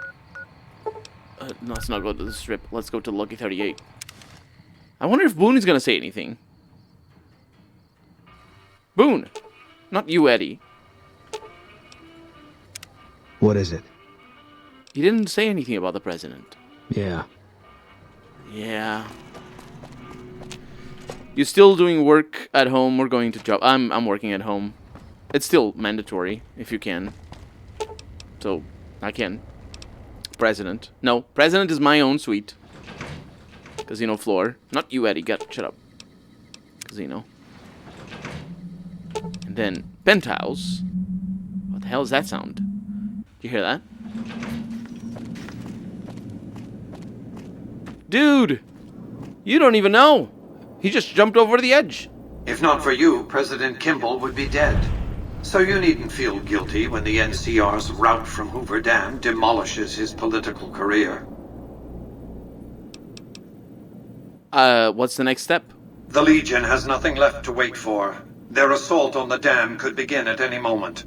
not go to the strip. Let's go to Lucky 38. I wonder if Boone is gonna say anything. Boone! Not you, Eddie. What is it? He didn't say anything about the president. Yeah. Yeah. You still doing work at home or going to job? I'm working at home. It's still mandatory if you can. So I can. President. No, president is my own suite. Casino floor. Not you, Eddie. Shut up. Casino. And then penthouse. What the hell is that sound? Did you hear that? Dude! You don't even know! He just jumped over the edge. If not for you, President Kimball would be dead. So you needn't feel guilty when the NCR's rout from Hoover Dam demolishes his political career. What's the next step? The Legion has nothing left to wait for. Their assault on the dam could begin at any moment.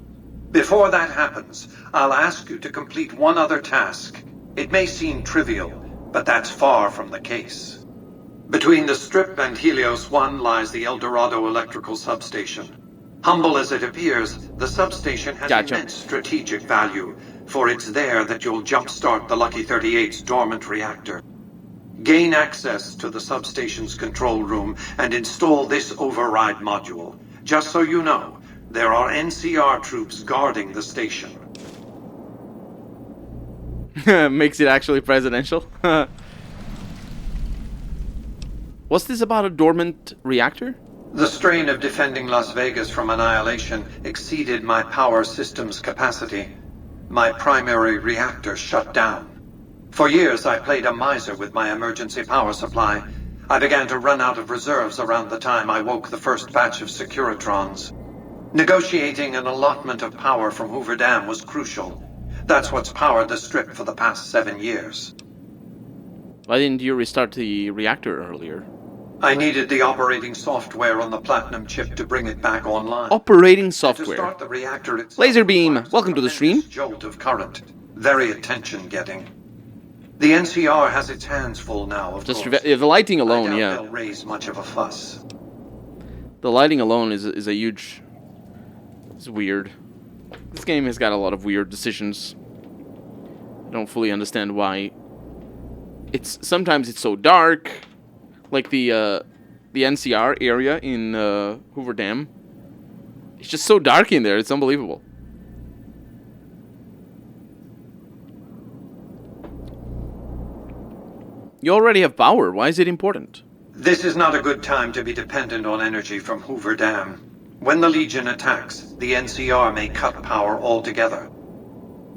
Before that happens, I'll ask you to complete one other task. It may seem trivial, but that's far from the case. Between the Strip and Helios 1 lies the El Dorado electrical substation. Humble as it appears, the substation has immense strategic value, for it's there that you'll jumpstart the Lucky 38's dormant reactor. Gain access to the substation's control room and install this override module. Just so you know, there are NCR troops guarding the station. Makes it actually presidential. What's this about a dormant reactor? The strain of defending Las Vegas from annihilation exceeded my power system's capacity. My primary reactor shut down. For years, I played a miser with my emergency power supply. I began to run out of reserves around the time I woke the first batch of Securitrons. Negotiating an allotment of power from Hoover Dam was crucial. That's what's powered the Strip for the past 7 years. Why didn't you restart the reactor earlier? I needed the operating software on the Platinum chip to bring it back online. Operating software. To start the reactor itself, Laser beam, welcome to the stream. Jolt of current. Very attention-getting. The NCR has its hands full now, of course. The lighting alone, I doubt yeah. they'll raise much of a fuss. The lighting alone is a huge... It's weird. This game has got a lot of weird decisions. I don't fully understand why. Sometimes it's so dark. Like the NCR area in Hoover Dam. It's just so dark in there. It's unbelievable. You already have power. Why is it important? This is not a good time to be dependent on energy from Hoover Dam. When the Legion attacks, the NCR may cut power altogether.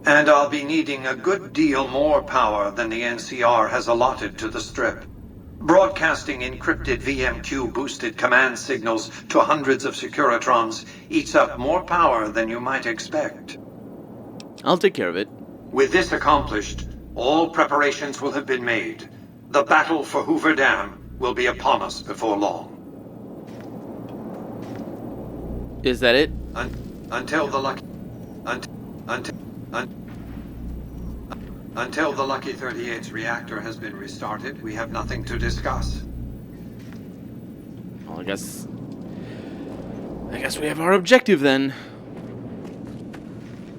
And I'll be needing a good deal more power than the NCR has allotted to the Strip. Broadcasting encrypted VMQ-boosted command signals to hundreds of Securitrons eats up more power than you might expect. I'll take care of it. With this accomplished, all preparations will have been made. The battle for Hoover Dam will be upon us before long. Is that it? Until the lucky... Until the Lucky 38's reactor has been restarted, we have nothing to discuss. Well, I guess we have our objective then.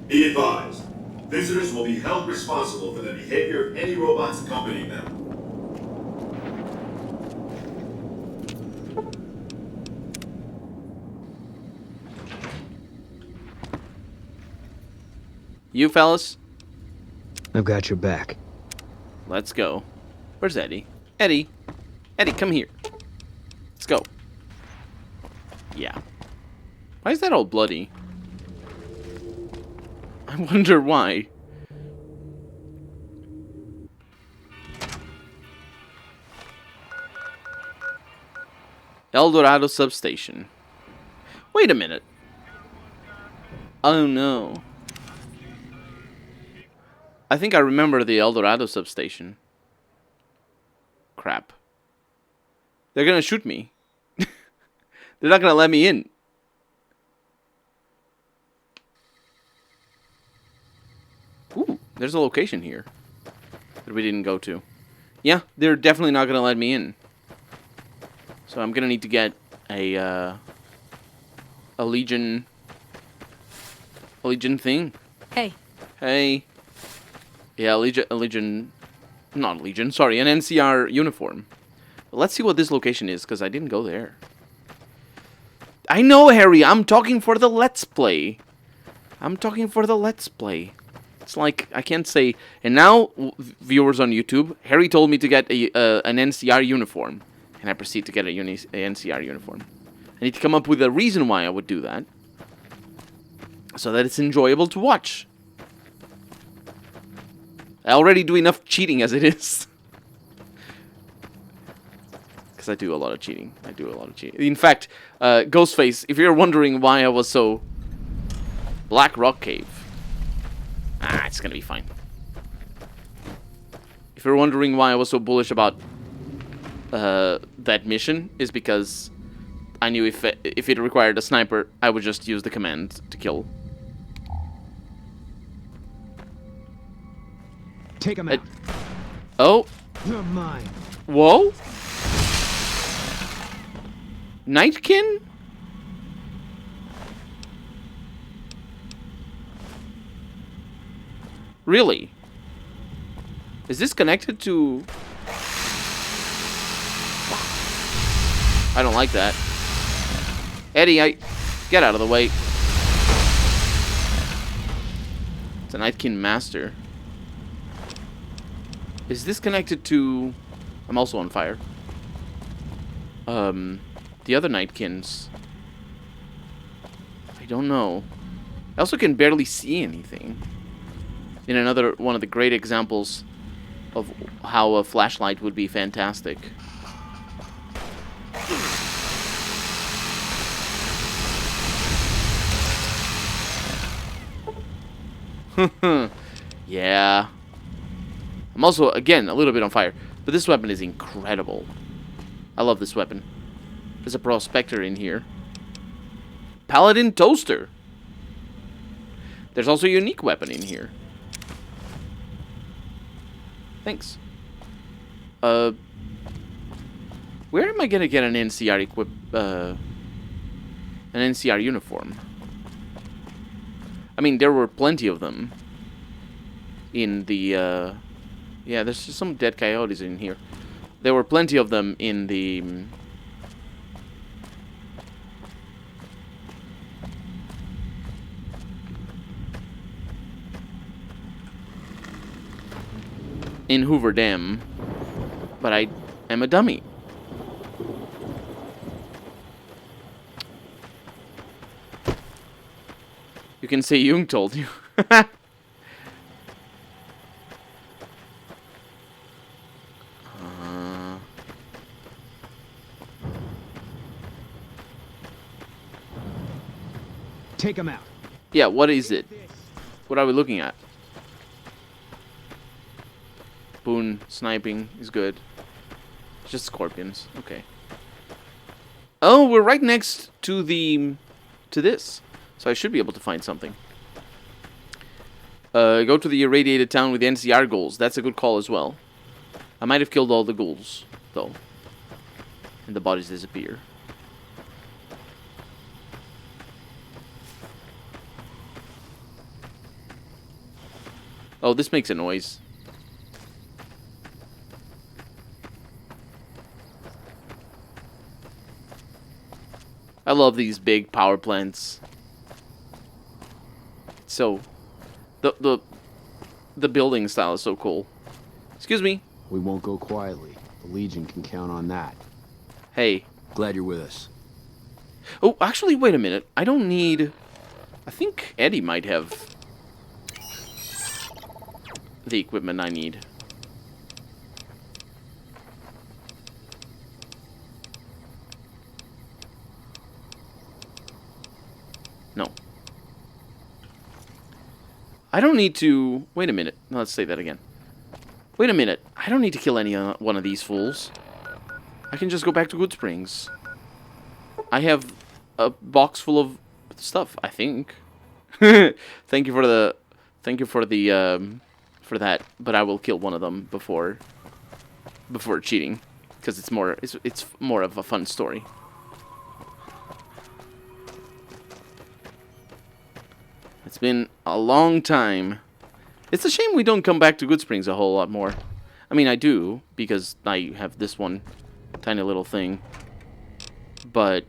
Be advised, visitors will be held responsible for the behavior of any robots accompanying them. You fellas? I've got your back. Let's go. Where's Eddie? Eddie! Eddie, come here. Let's go. Yeah. Why is that all bloody? I wonder why. El Dorado substation. Wait a minute. Oh no. I think I remember the El Dorado substation. Crap. They're gonna shoot me. They're not gonna let me in. Ooh, there's a location here that we didn't go to. Yeah, they're definitely not gonna let me in. So I'm gonna need to get a Legion thing. Hey. Hey. Yeah, an NCR uniform. But let's see what this location is, because I didn't go there. I know, Harry, I'm talking for the Let's Play. It's like, I can't say, and now, viewers on YouTube, Harry told me to get an NCR uniform. And I proceed to get a NCR uniform. I need to come up with a reason why I would do that. So that it's enjoyable to watch. I already do enough cheating as it is. Because I do a lot of cheating. In fact, Ghostface, if you're wondering why I was so... Black Rock Cave. It's gonna be fine. If you're wondering why I was so bullish about that mission, is because I knew if it required a sniper, I would just use the command to kill. Take him out. Oh. You're mine. Whoa. Nightkin? Really? Is this connected to... I don't like that. Eddie, get out of the way. It's a Nightkin Master. Is this connected to... I'm also on fire. The other Nightkins. I don't know. I also can barely see anything. In another one of the great examples of how a flashlight would be fantastic. Yeah. I'm also, again, a little bit on fire. But this weapon is incredible. I love this weapon. There's a Prospector in here. Paladin Toaster. There's also a unique weapon in here. Thanks. Where am I gonna get an NCR an NCR uniform? I mean, there were plenty of them in the, yeah, there's just some dead coyotes in here. There were plenty of them in the... in Hoover Dam. But I am a dummy. You can say Jung told you. Take him out. Yeah, what is it? What are we looking at? Boone sniping is good. It's just scorpions. Okay. Oh, we're right next to this. So I should be able to find something. Go to the irradiated town with the NCR ghouls. That's a good call as well. I might have killed all the ghouls, though. And the bodies disappear. Oh, this makes a noise. I love these big power plants. So, the building style is so cool. Excuse me. We won't go quietly. The Legion can count on that. Hey. Glad you're with us. Oh, actually, wait a minute. I don't need... I think Eddie might have the equipment I need. No. I don't need to... Wait a minute. Let's say that again. Wait a minute. I don't need to kill any one of these fools. I can just go back to Goodsprings. I have a box full of stuff, I think. Thank you for the... Thank you for the... for that, but I will kill one of them before cheating, because it's more of a fun story. It's been a long time. It's a shame we don't come back to Goodsprings a whole lot more. I mean, I do, because I have this one tiny little thing. But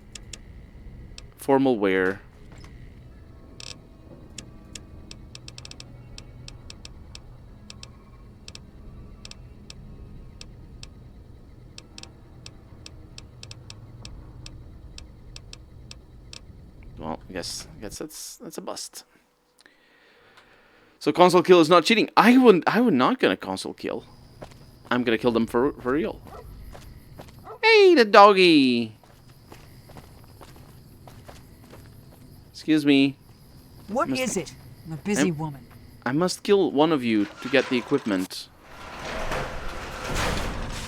formal wear. Well, I guess that's a bust. So console kill is not cheating. I would not gonna console kill. I'm gonna kill them for real. Hey, the doggy. Excuse me. What is it? I'm a busy woman. I must kill one of you to get the equipment.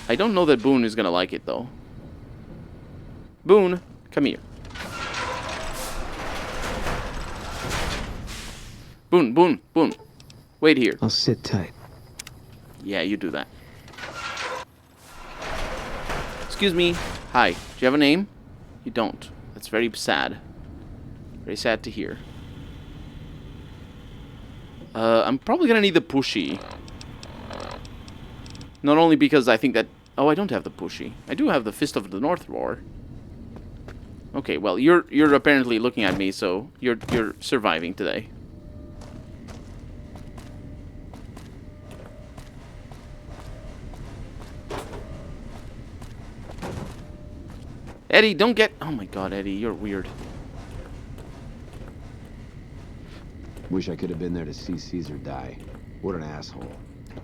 I don't know that Boone is gonna like it though. Boone, come here. Boone, Boone, Boone. Wait here. I'll sit tight. Yeah, you do that. Excuse me. Hi. Do you have a name? You don't. That's very sad. Very sad to hear. I'm probably gonna need the pushy. Not only because I think that... Oh, I don't have the pushy. I do have the Fist of the North Roar. Okay, well, you're apparently looking at me, so you're surviving today. Eddie, don't get... Oh my god, Eddie, you're weird. Wish I could have been there to see Caesar die. What an asshole.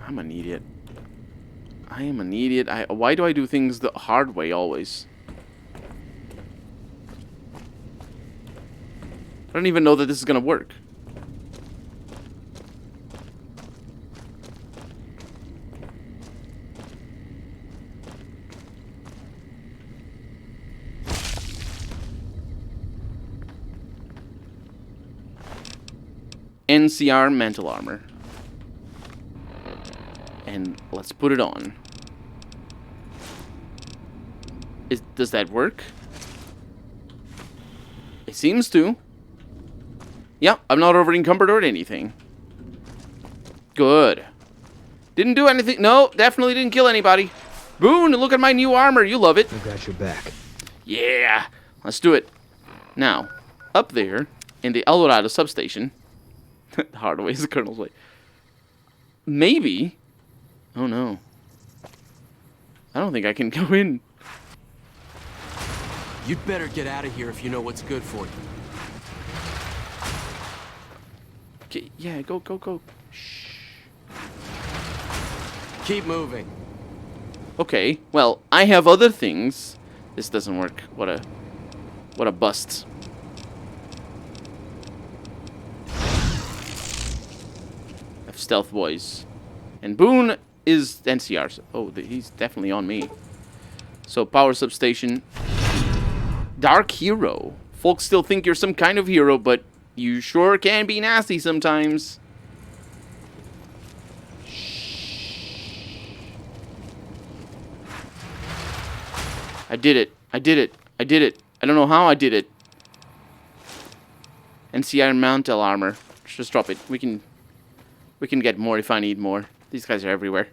I'm an idiot. I am an idiot. Why do I do things the hard way always? I don't even know that this is gonna work. NCR mantle armor. And let's put it on. Does that work? It seems to. Yeah, I'm not over encumbered or anything. Good. Didn't do anything. No, definitely didn't kill anybody. Boone, look at my new armor. You love it. I got your back. Yeah, let's do it. Now, up there in the El Dorado substation. The hard way is the Colonel's way. Maybe. Oh no. I don't think I can go in. You'd better get out of here if you know what's good for you. Okay, yeah, go. Shh. Keep moving. Okay, well, I have other things. This doesn't work. What a bust. Of stealth boys. And Boone is NCR. Oh, he's definitely on me. So, power substation. Dark hero. Folks still think you're some kind of hero, but you sure can be nasty sometimes. I did it. I don't know how I did it. NCR Mantle armor. Just drop it. We can get more if I need more. These guys are everywhere.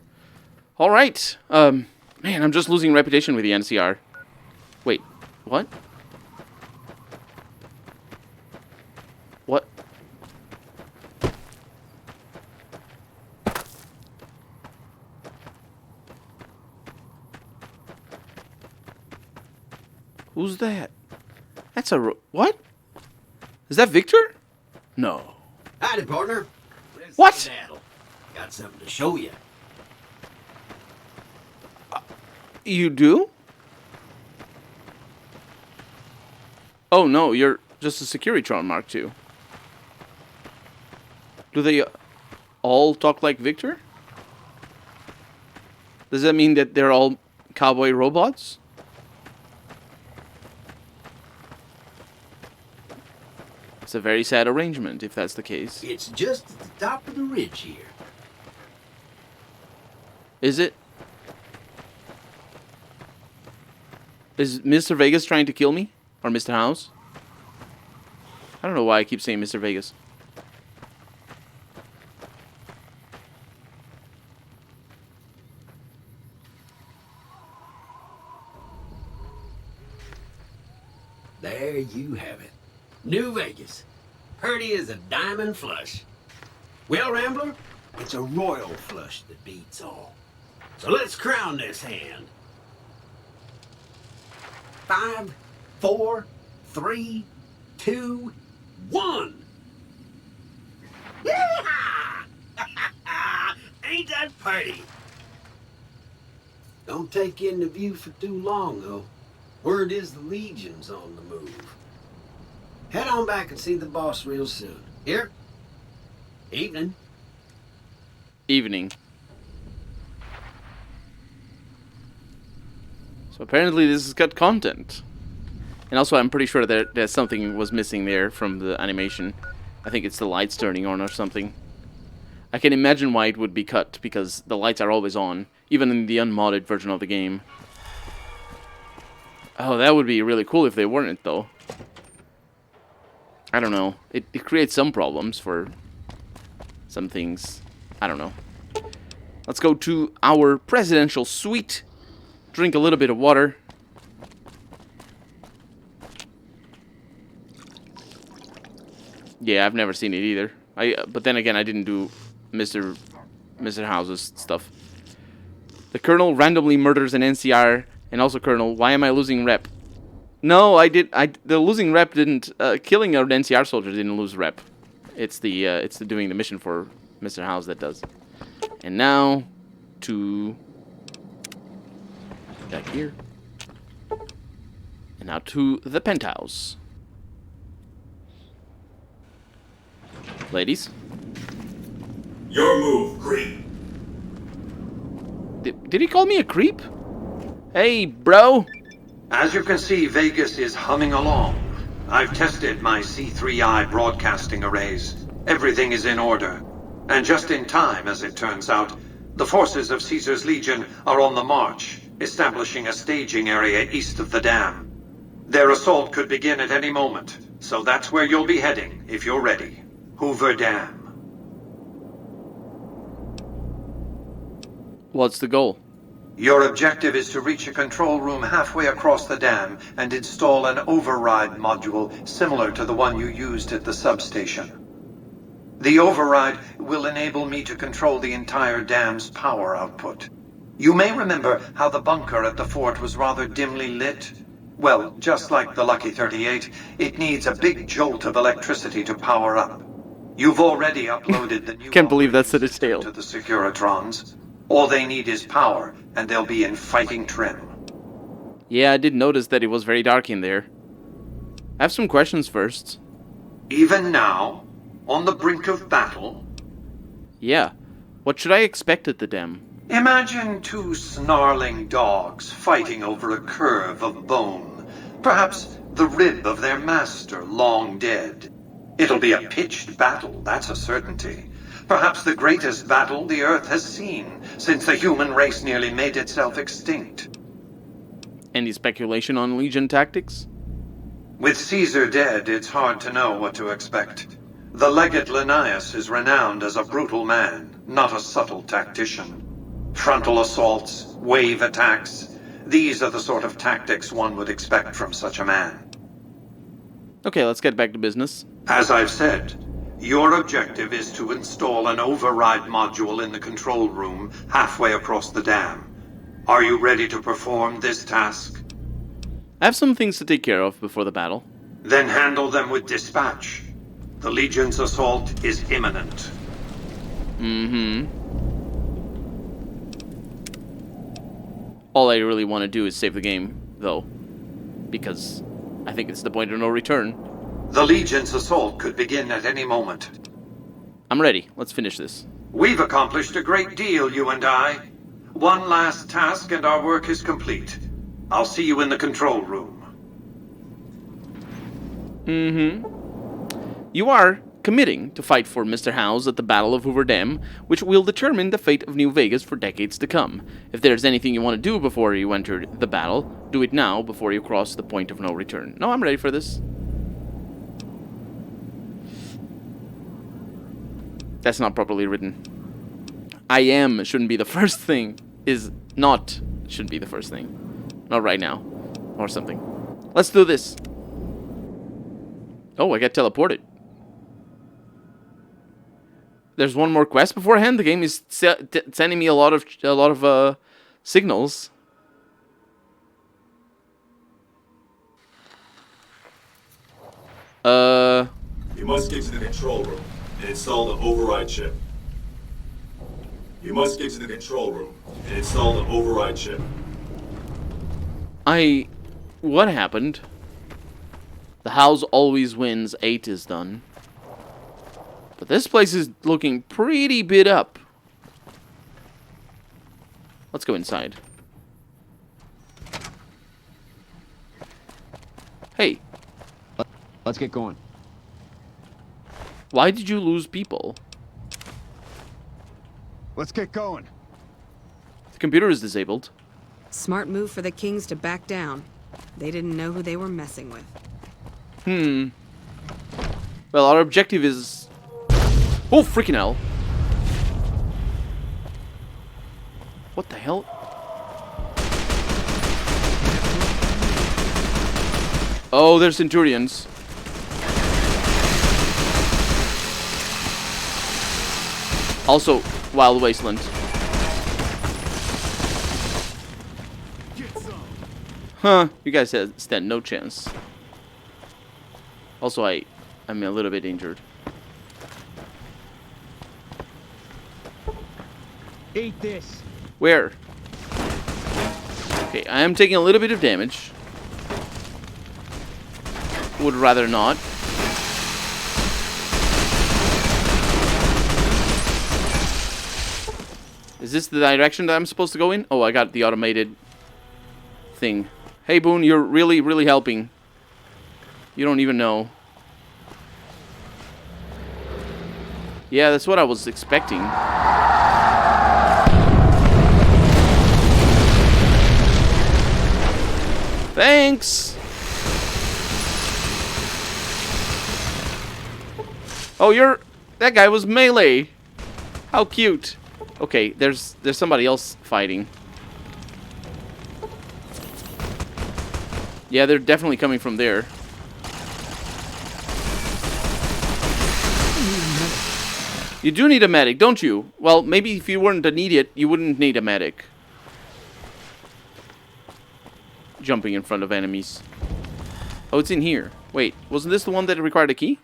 All right. Man, I'm just losing reputation with the NCR. Wait, what? What? Who's that? That's a... What? Is that Victor? No. Howdy, partner. What? Skedaddle. Got something to show you. You do? Oh no, you're just a Securitron Mark II. Do they all talk like Victor? Does that mean that they're all cowboy robots? It's a very sad arrangement, if that's the case. It's just at the top of the ridge here. Is it? Is Mr. Vegas trying to kill me? Or Mr. House? I don't know why I keep saying Mr. Vegas. There you have it. New Vegas. Purty as a diamond flush. Well, Rambler, it's a royal flush that beats all. So let's crown this hand. 5, 4, 3, 2, 1. Yeah! Ain't that pretty? Don't take in the view for too long, though. Word is the Legion's on the move. Head on back and see the boss real soon. Here? Evening. Evening. So apparently this has got content. And also I'm pretty sure that something was missing there from the animation. I think it's the lights turning on or something. I can imagine why it would be cut, because the lights are always on, even in the unmodded version of the game. Oh, that would be really cool if they weren't, though. I don't know. It creates some problems for some things. I don't know. Let's go to our presidential suite. Drink a little bit of water. Yeah, I've never seen it either. But then again, I didn't do Mr. House's stuff. The Colonel randomly murders an NCR, and also Colonel. Why am I losing rep? No, the losing rep didn't. Killing an NCR soldier didn't lose rep. It's the doing the mission for Mr. House that does. And now to back here. And now to the penthouse. Ladies. Your move, creep. Did he call me a creep? Hey, bro. As you can see, Vegas is humming along. I've tested my C3I broadcasting arrays. Everything is in order. And just in time, as it turns out, the forces of Caesar's Legion are on the march, establishing a staging area east of the dam. Their assault could begin at any moment, so that's where you'll be heading, if you're ready. Hoover Dam. What's the goal? Your objective is to reach a control room halfway across the dam and install an override module similar to the one you used at the substation. The override will enable me to control the entire dam's power output. You may remember how the bunker at the fort was rather dimly lit. Well, just like the Lucky 38, it needs a big jolt of electricity to power up. You've already uploaded the new Can't believe that's at its tail. to the Securitrons. All they need is power, and they'll be in fighting trim. Yeah, I did notice that it was very dark in there. I have some questions first. Even now, on the brink of battle, Yeah. What should I expect at the dam? imagine two snarling dogs fighting over a curve of bone. Perhaps the rib of their master long dead. It'll be a pitched battle, that's a certainty. Perhaps the greatest battle the Earth has seen since the human race nearly made itself extinct. Any speculation on Legion tactics? With Caesar dead, it's hard to know what to expect. The legate Linnaeus is renowned as a brutal man, not a subtle tactician. Frontal assaults, wave attacks, these are the sort of tactics one would expect from such a man. Okay, let's get back to business. As I've said, your objective is to install an override module in the control room halfway across the dam. Are you ready to perform this task? I have some things to take care of before the battle. Then handle them with dispatch. The Legion's assault is imminent. All I really want to do is save the game, though. Because I think it's the point of no return. The Legion's assault could begin at any moment. I'm ready. Let's finish this. We've accomplished a great deal, you and I. One last task and our work is complete. I'll see you in the control room. You are committing to fight for Mr. House at the Battle of Hoover Dam, which will determine the fate of New Vegas for decades to come. If there's anything you want to do before you enter the battle, do it now before you cross the point of no return. No, I'm ready for this. That's not properly written. I am shouldn't be the first thing. Is not should be the first thing. Not right now. Or something. Let's do this. Oh, I got teleported. There's one more quest beforehand. The game is sending me a lot of signals. You must get to the control room and install the override chip. You must get to the control room and install the override chip. What happened? The house always wins. 8 is done. But this place is looking pretty beat up. Let's go inside. Hey. Let's get going. Why did you lose people? Let's get going. The computer is disabled. Smart move for the Kings to back down. They didn't know who they were messing with. Well, our objective is... Oh, freaking hell. What the hell? Oh, there's Centurions. Also, Wild Wasteland. Huh, you guys stand no chance. Also, I'm a little bit injured. Eat this. Where? Okay, I am taking a little bit of damage. Would rather not. Is this the direction that I'm supposed to go in? Oh, I got the automated thing. Hey, Boone, you're really, really helping. You don't even know. Yeah, that's what I was expecting. Thanks! Oh, that guy was melee. How cute. Okay, there's somebody else fighting. Yeah, they're definitely coming from there. You do need a medic, don't you? Well, maybe if you weren't an idiot, you wouldn't need a medic. jumping in front of enemies. Oh, it's in here. Wait, wasn't this the one that required a key?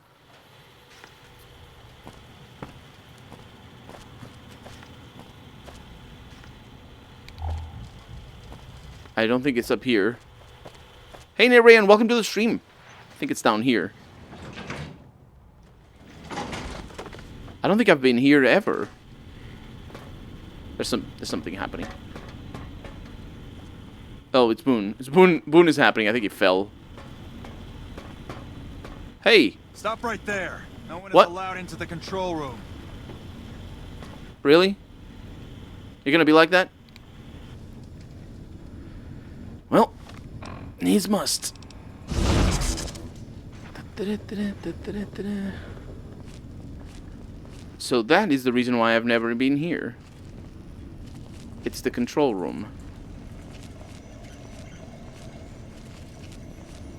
I don't think it's up here. Hey, Neray, and welcome to the stream. I think it's down here. I don't think I've been here ever. There's something happening. Oh, it's Boone. Boone is happening. I think he fell. Hey! Stop right there. No one is What? allowed into the control room. Really? You're gonna be like that? Well, needs must. So that is the reason why I've never been here. It's the control room.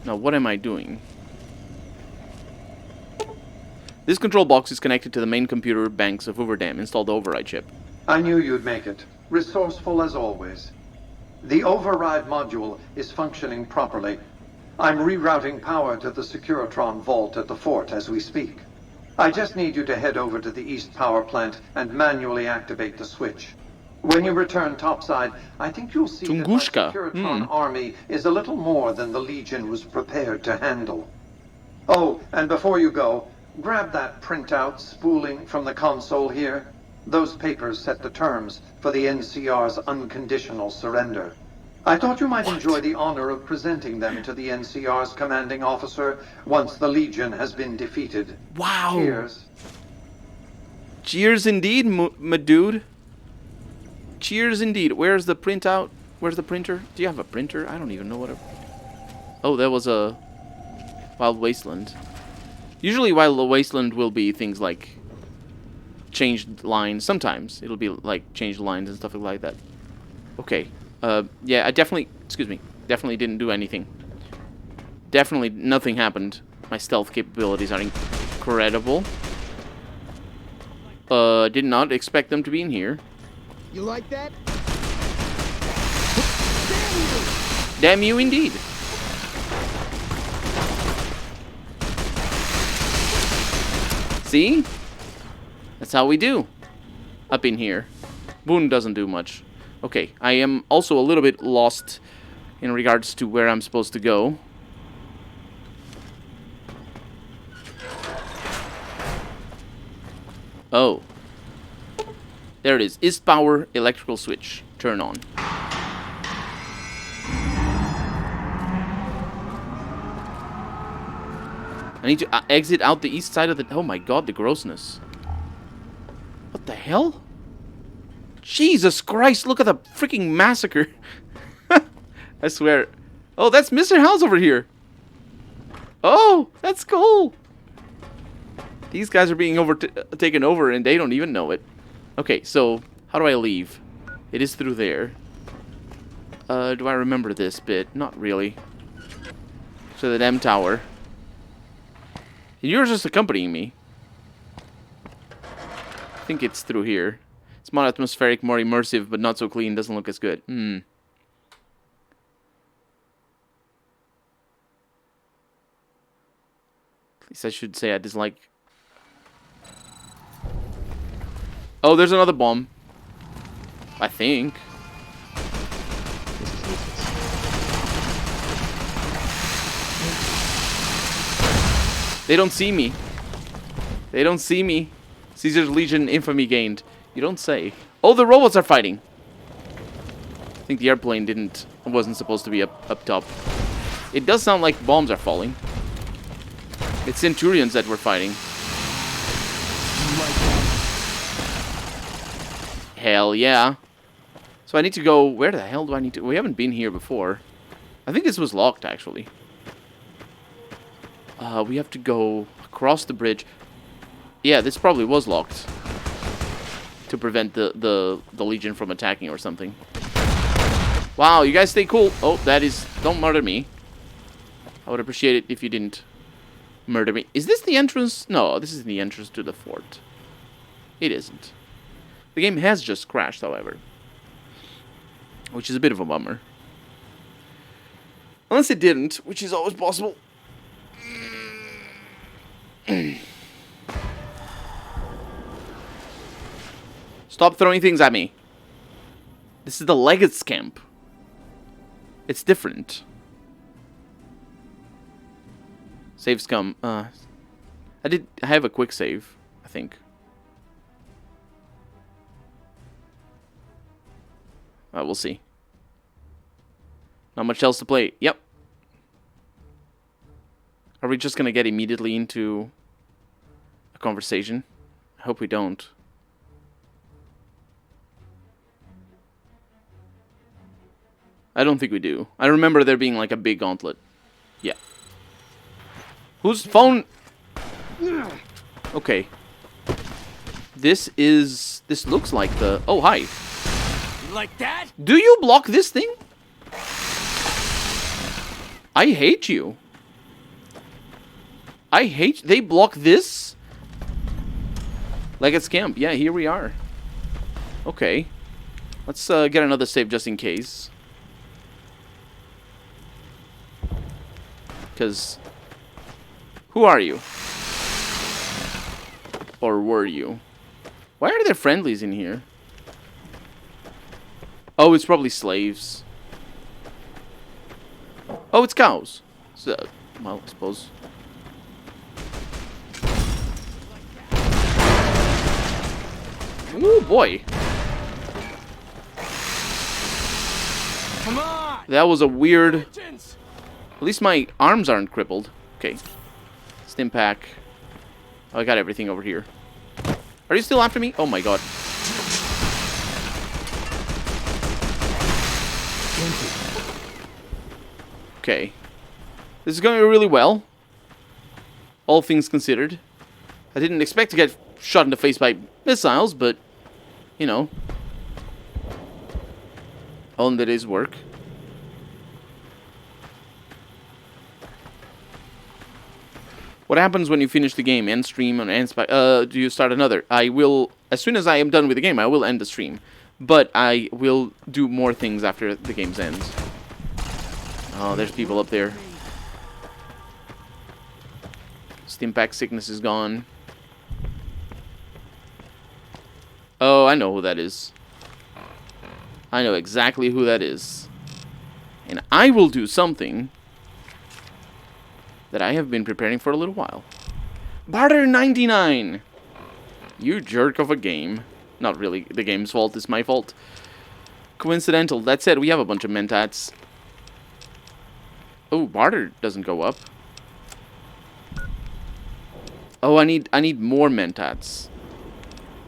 Now, what am I doing? This control box is connected to the main computer banks of Hoover Dam. Install the override chip. I knew you'd make it. Resourceful as always. The override module is functioning properly. I'm rerouting power to the Securitron vault at the fort as we speak. I just need you to head over to the East Power Plant and manually activate the switch. When you return topside, I think you'll see that my Tunguska. Securitron army is a little more than the Legion was prepared to handle. Oh, and before you go, grab that printout spooling from the console here. Those papers set the terms for the NCR's unconditional surrender. I thought you might enjoy the honor of presenting them to the NCR's commanding officer once the Legion has been defeated. Wow. Cheers. Cheers indeed, my dude. Cheers indeed. Where's the printout? Where's the printer? Do you have a printer? I don't even know what a... Oh, that was a Wild Wasteland. Usually Wild Wasteland will be things like changed lines. Sometimes it'll be like changed lines and stuff like that. Okay. Yeah, I definitely... Excuse me. Definitely didn't do anything. Definitely nothing happened. My stealth capabilities are incredible. Did not expect them to be in here. You like that? Damn you indeed. See? That's how we do. Up in here. Boone doesn't do much. Okay, I am also a little bit lost in regards to where I'm supposed to go. Oh. There it is. East power electrical switch. Turn on. I need to exit out the east side of the... Oh my god, the grossness. What the hell? Jesus Christ, look at the freaking massacre. I swear. Oh, that's Mr. House over here. Oh, that's cool. These guys are being taken over and they don't even know it. Okay, so how do I leave? It is through there. Do I remember this bit? Not really. So the damn tower. You're just accompanying me. I think it's through here. It's more atmospheric, more immersive, but not so clean. Doesn't look as good. At least I should say I dislike... Oh, there's another bomb. I think. They don't see me. They don't see me. Caesar's Legion infamy gained. You don't say. Oh, the robots are fighting. I think the airplane wasn't supposed to be up top. It does sound like bombs are falling. It's Centurions that were fighting. Hell yeah. So I need to go... Where the hell do I need to... We haven't been here before. I think this was locked, actually. We have to go across the bridge. Yeah, this probably was locked. To prevent the Legion from attacking or something. Wow, you guys stay cool. Oh, that is... Don't murder me. I would appreciate it if you didn't murder me. Is this the entrance? No, this is the entrance to the fort. It isn't. The game has just crashed, however. Which is a bit of a bummer. Unless it didn't, which is always possible. Stop throwing things at me. This is the Legates camp. It's different. Saves come. I have a quick save, I think. We'll see. Not much else to play. Yep. Are we just gonna get immediately into a conversation? I hope we don't. I don't think we do. I remember there being like a big gauntlet. Yeah. Whose phone? Okay. This looks like the... Oh, hi. You like that? Do you block this thing? I hate you. They block this? Legates camp. Yeah, here we are. Okay. Let's get another save just in case. Because... Who are you? Or were you? Why are there friendlies in here? Oh, it's probably slaves. Oh, it's cows. So, well, I suppose. Ooh, boy. Come on! That was a weird... At least my arms aren't crippled. Okay. Stim pack. Oh, I got everything over here. Are you still after me? Oh my god. Okay. This is going really well. All things considered. I didn't expect to get shot in the face by missiles, but, you know. All in the day's work. What happens when you finish the game? End stream or end spy? Do you start another? I will, as soon as I am done with the game, I will end the stream. But I will do more things after the game's ends. Oh, there's people up there. Stimpack sickness is gone. Oh, I know who that is. I know exactly who that is. And I will do something that I have been preparing for a little while. Barter 99! You jerk of a game. Not really the game's fault, it's my fault. Coincidental. That said, we have a bunch of mentats. Oh, barter doesn't go up. Oh, I need more mentats.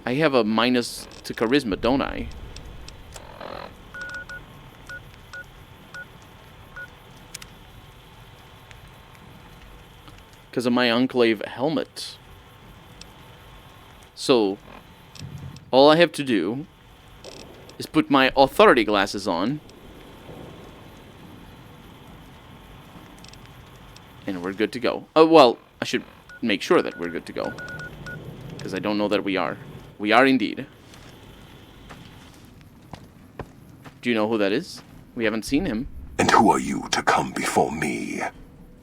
I have a minus to charisma, don't I? Because of my Enclave helmet. So, all I have to do is put my authority glasses on. And we're good to go. Oh, well, I should make sure that we're good to go. Because I don't know that we are. We are indeed. Do you know who that is? We haven't seen him. And who are you to come before me?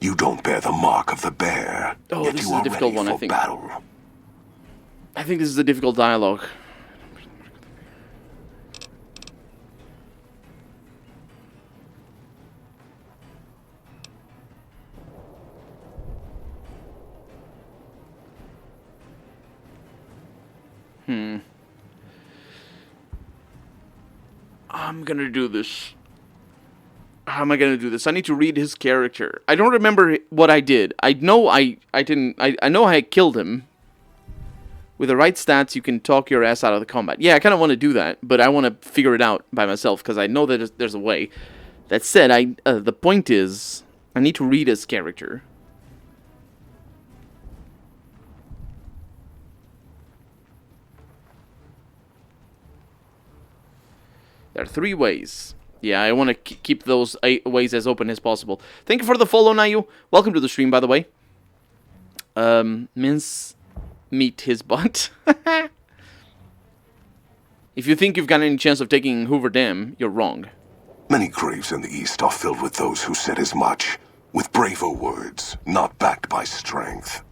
You don't bear the mark of the bear. Oh, yet this you is a are difficult ready one, I for think. battle. I think this is a difficult dialogue. I'm gonna do this. How am I gonna do this? I need to read his character. I don't remember what I did. I know I didn't. I know I killed him. With the right stats, you can talk your ass out of the combat. Yeah, I kind of want to do that, but I want to figure it out by myself because I know that there's a way. That said, the point is, I need to read his character. There are 3 ways. Yeah, I want to keep those ways as open as possible. Thank you for the follow, Nayu. Welcome to the stream, by the way. Mince meet his butt. If you think you've got any chance of taking Hoover Dam, you're wrong. Many graves in the East are filled with those who said as much, with braver words, not backed by strength.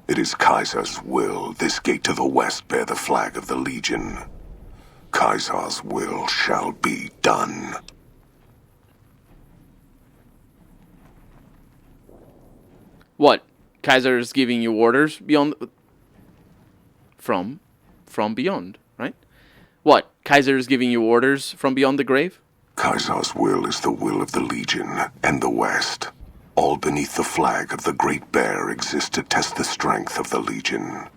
It is Kaiser's will this gate to the west bear the flag of the Legion. Kaiser's will shall be done. What? Kaiser is giving you orders beyond... From beyond, right? What? Kaiser is giving you orders from beyond the grave? Kaiser's will is the will of the Legion and the West. All beneath the flag of the Great Bear exist to test the strength of the Legion.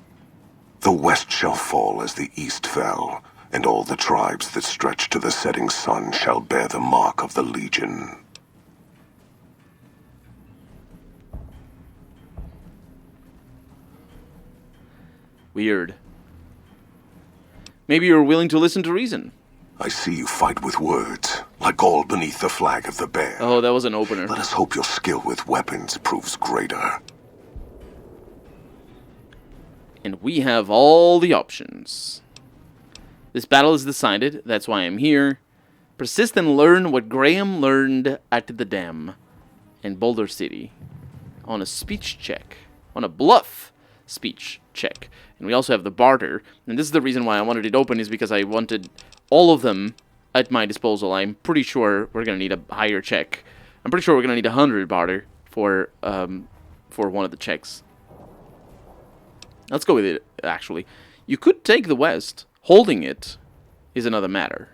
The West shall fall as the East fell, and all the tribes that stretch to the setting sun shall bear the mark of the Legion. Weird. Maybe you're willing to listen to reason. I see you fight with words, like all beneath the flag of the bear. Oh, that was an opener. Let us hope your skill with weapons proves greater. And we have all the options. This battle is decided, that's why I'm here. Persist and learn what Graham learned at the dam in Boulder City. On a speech check. On a bluff speech check. And we also have the barter. And this is the reason why I wanted it open, is because I wanted all of them at my disposal. I'm pretty sure we're going to need a higher check. I'm pretty sure we're going to need 100 barter for one of the checks. Let's go with it, actually. You could take the West. Holding it is another matter.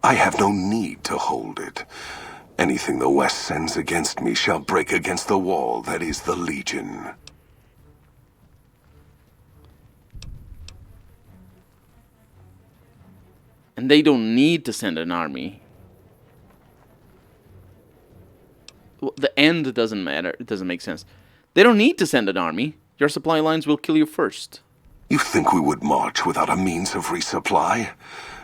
I have no need to hold it. Anything the West sends against me shall break against the wall that is the Legion. And they don't need to send an army. Well, the end doesn't matter. It doesn't make sense. They don't need to send an army. Your supply lines will kill you first. You think we would march without a means of resupply?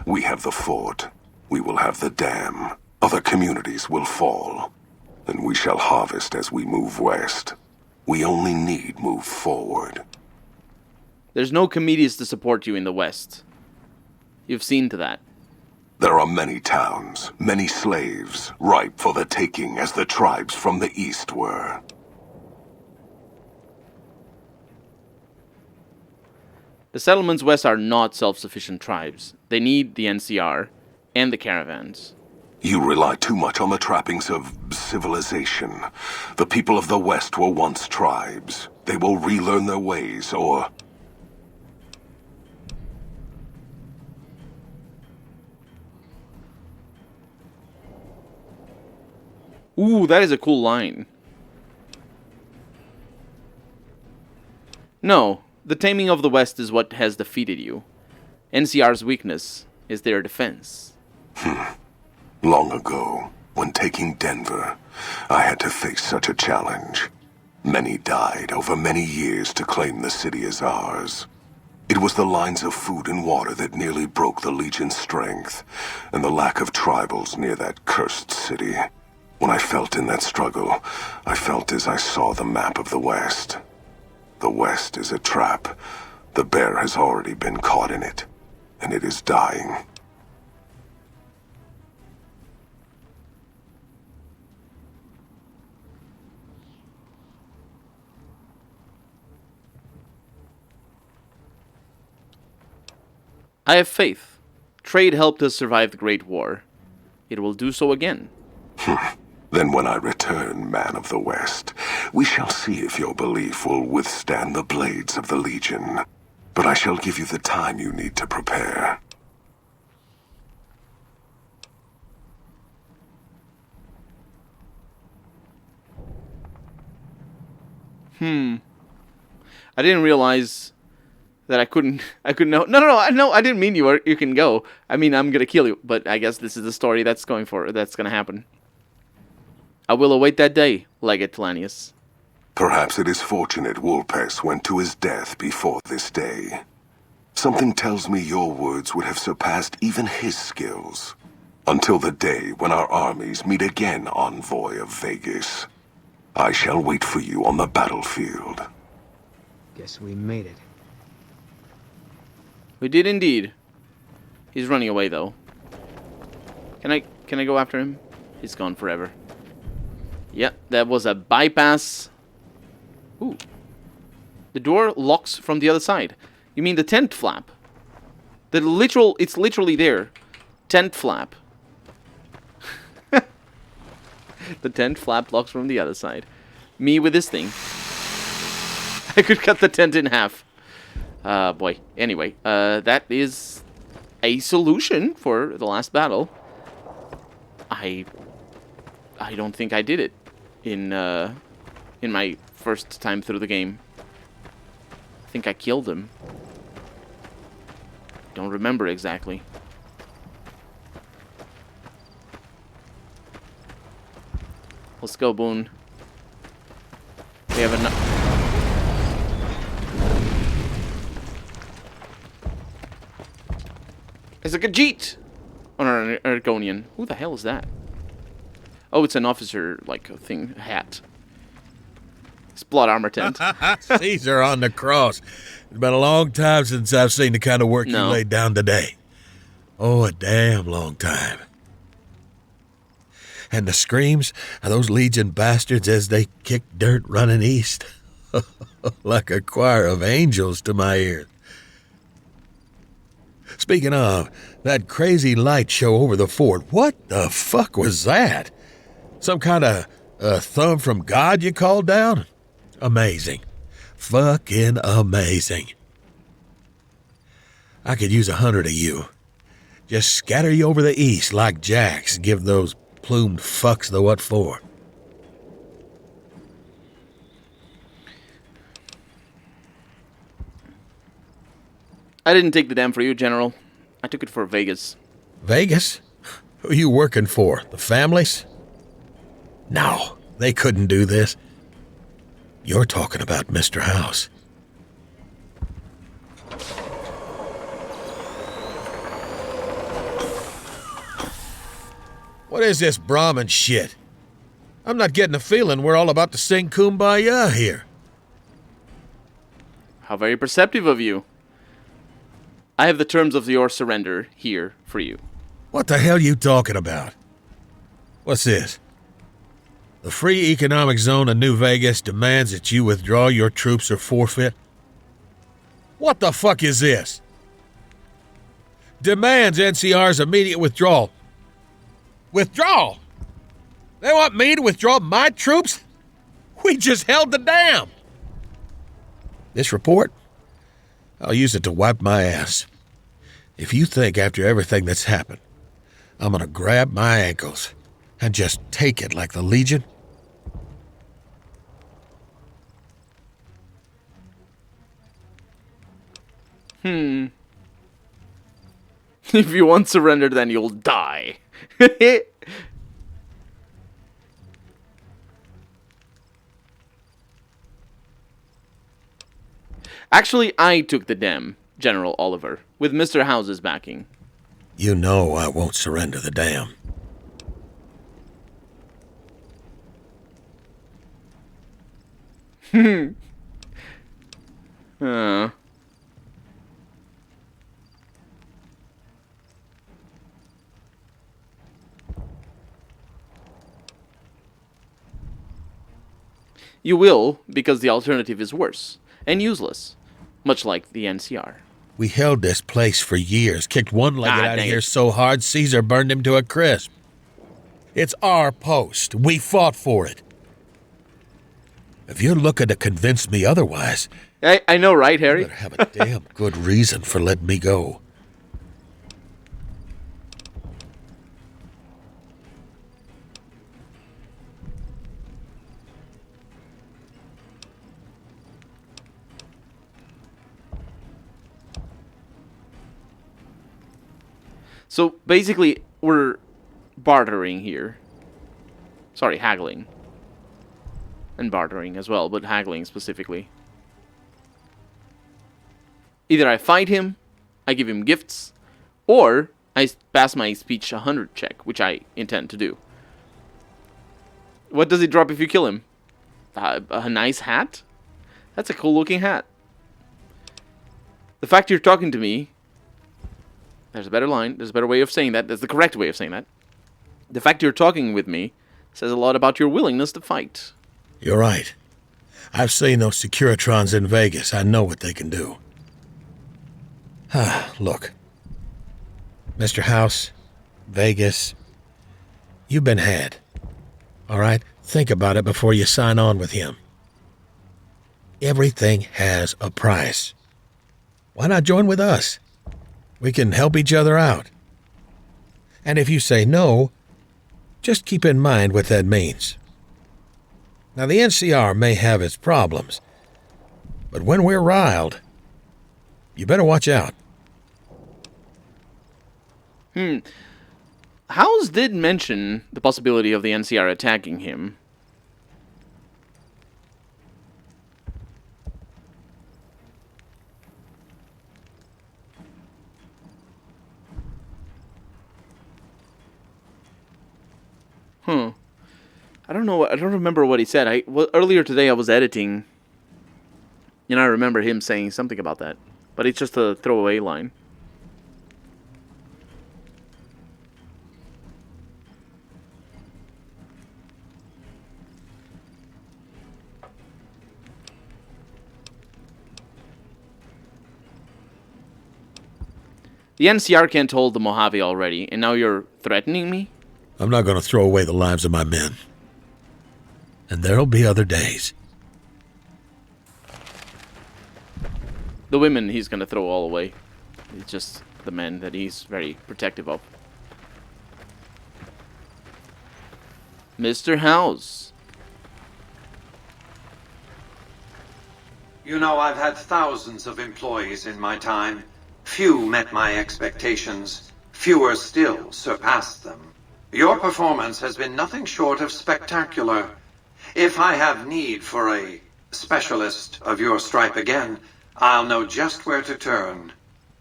We have the fort. We will have the dam. Other communities will fall. And we shall harvest as we move west. We only need move forward. There's no committees to support you in the West. You've seen to that. There are many towns, many slaves, ripe for the taking as the tribes from the East were. The settlements west are not self-sufficient tribes. They need the NCR and the caravans. You rely too much on the trappings of civilization. The people of the West were once tribes. They will relearn their ways, or... Ooh, that is a cool line. No, the taming of the West is what has defeated you. NCR's weakness is their defense. Long ago, when taking Denver, I had to face such a challenge. Many died over many years to claim the city as ours. It was the lines of food and water that nearly broke the Legion's strength, and the lack of tribals near that cursed city. When I felt in that struggle, I felt as I saw the map of the West. The West is a trap. The bear has already been caught in it, and it is dying. I have faith. Trade helped us survive the Great War. It will do so again. Then when I return, man of the West, we shall see if your belief will withstand the blades of the Legion. But I shall give you the time you need to prepare. I didn't realize that I couldn't know. No, I didn't mean you can go. I mean, I'm gonna kill you, but I guess this is the story that's gonna happen. I will await that day, Legate Telanius. Perhaps it is fortunate Vulpes went to his death before this day. Something tells me your words would have surpassed even his skills. Until the day when our armies meet again, envoy of Vegas. I shall wait for you on the battlefield. Guess we made it. We did indeed. He's running away though. Can I go after him? He's gone forever. Yeah, that was a bypass. Ooh. The door locks from the other side. You mean the tent flap? It's literally there. Tent flap. The tent flap locks from the other side. Me with this thing. I could cut the tent in half. Boy. Anyway, that is a solution for the last battle. I don't think I did it in my first time through the game. I think I killed him. Don't remember exactly. Let's go, Boone. We have enough. It's a Khajiit on our Argonian. Who the hell is that? Oh, it's an officer, like, thing, hat. It's blood armor tent. Caesar on the cross. It's been a long time since I've seen the kind of work you laid down today. Oh, a damn long time. And the screams of those Legion bastards as they kick dirt running east. Like a choir of angels to my ears. Speaking of, that crazy light show over the fort, what the fuck was that? Some kind of thumb from God you called down? Amazing. Fucking amazing. I could use 100 of you. Just scatter you over the east like jacks and give those plumed fucks the what for. I didn't take the dam for you, General. I took it for Vegas. Vegas? Who are you working for? The families? No, they couldn't do this. You're talking about Mr. House. What is this Brahmin shit? I'm not getting the feeling we're all about to sing Kumbaya here. How very perceptive of you. I have the terms of your surrender here for you. What the hell you talking about? What's this? The Free Economic Zone of New Vegas demands that you withdraw your troops or forfeit? What the fuck is this? Demands NCR's immediate withdrawal. Withdrawal? They want me to withdraw my troops? We just held the dam. This report? I'll use it to wipe my ass. If you think after everything that's happened, I'm gonna grab my ankles and just take it like the Legion? If you won't surrender, then you'll die. Actually, I took the dam, General Oliver, with Mr. House's backing. You know I won't surrender the dam. You will, because the alternative is worse and useless, much like the NCR. We held this place for years, kicked one-legged out of here so hard Caesar burned him to a crisp. It's our post. We fought for it. If you're looking to convince me otherwise... I know, right, Harry? You better have a damn good reason for letting me go. So basically, we're bartering here. Sorry, haggling. And bartering as well, but haggling specifically. Either I fight him, I give him gifts, or I pass my speech 100 check, which I intend to do. What does it drop if you kill him? A nice hat? That's a cool looking hat. The fact you're talking to me... There's a better line. There's a better way of saying that. That's the correct way of saying that. The fact you're talking with me says a lot about your willingness to fight. You're right. I've seen those Securitrons in Vegas. I know what they can do. Look. Mr. House, Vegas, you've been had. All right? Think about it before you sign on with him. Everything has a price. Why not join with us? We can help each other out. And if you say no, just keep in mind what that means. Now, the NCR may have its problems, but when we're riled, you better watch out. House did mention the possibility of the NCR attacking him. I don't know. I don't remember what he said. Earlier today I was editing, and I remember him saying something about that. But it's just a throwaway line. The NCR can't hold the Mojave already, and now you're threatening me? I'm not going to throw away the lives of my men. And there'll be other days. The women he's going to throw all away. It's just the men that he's very protective of. Mr. House. You know, I've had thousands of employees in my time. Few met my expectations. Fewer still surpassed them. Your performance has been nothing short of spectacular. If I have need for a specialist of your stripe again, I'll know just where to turn.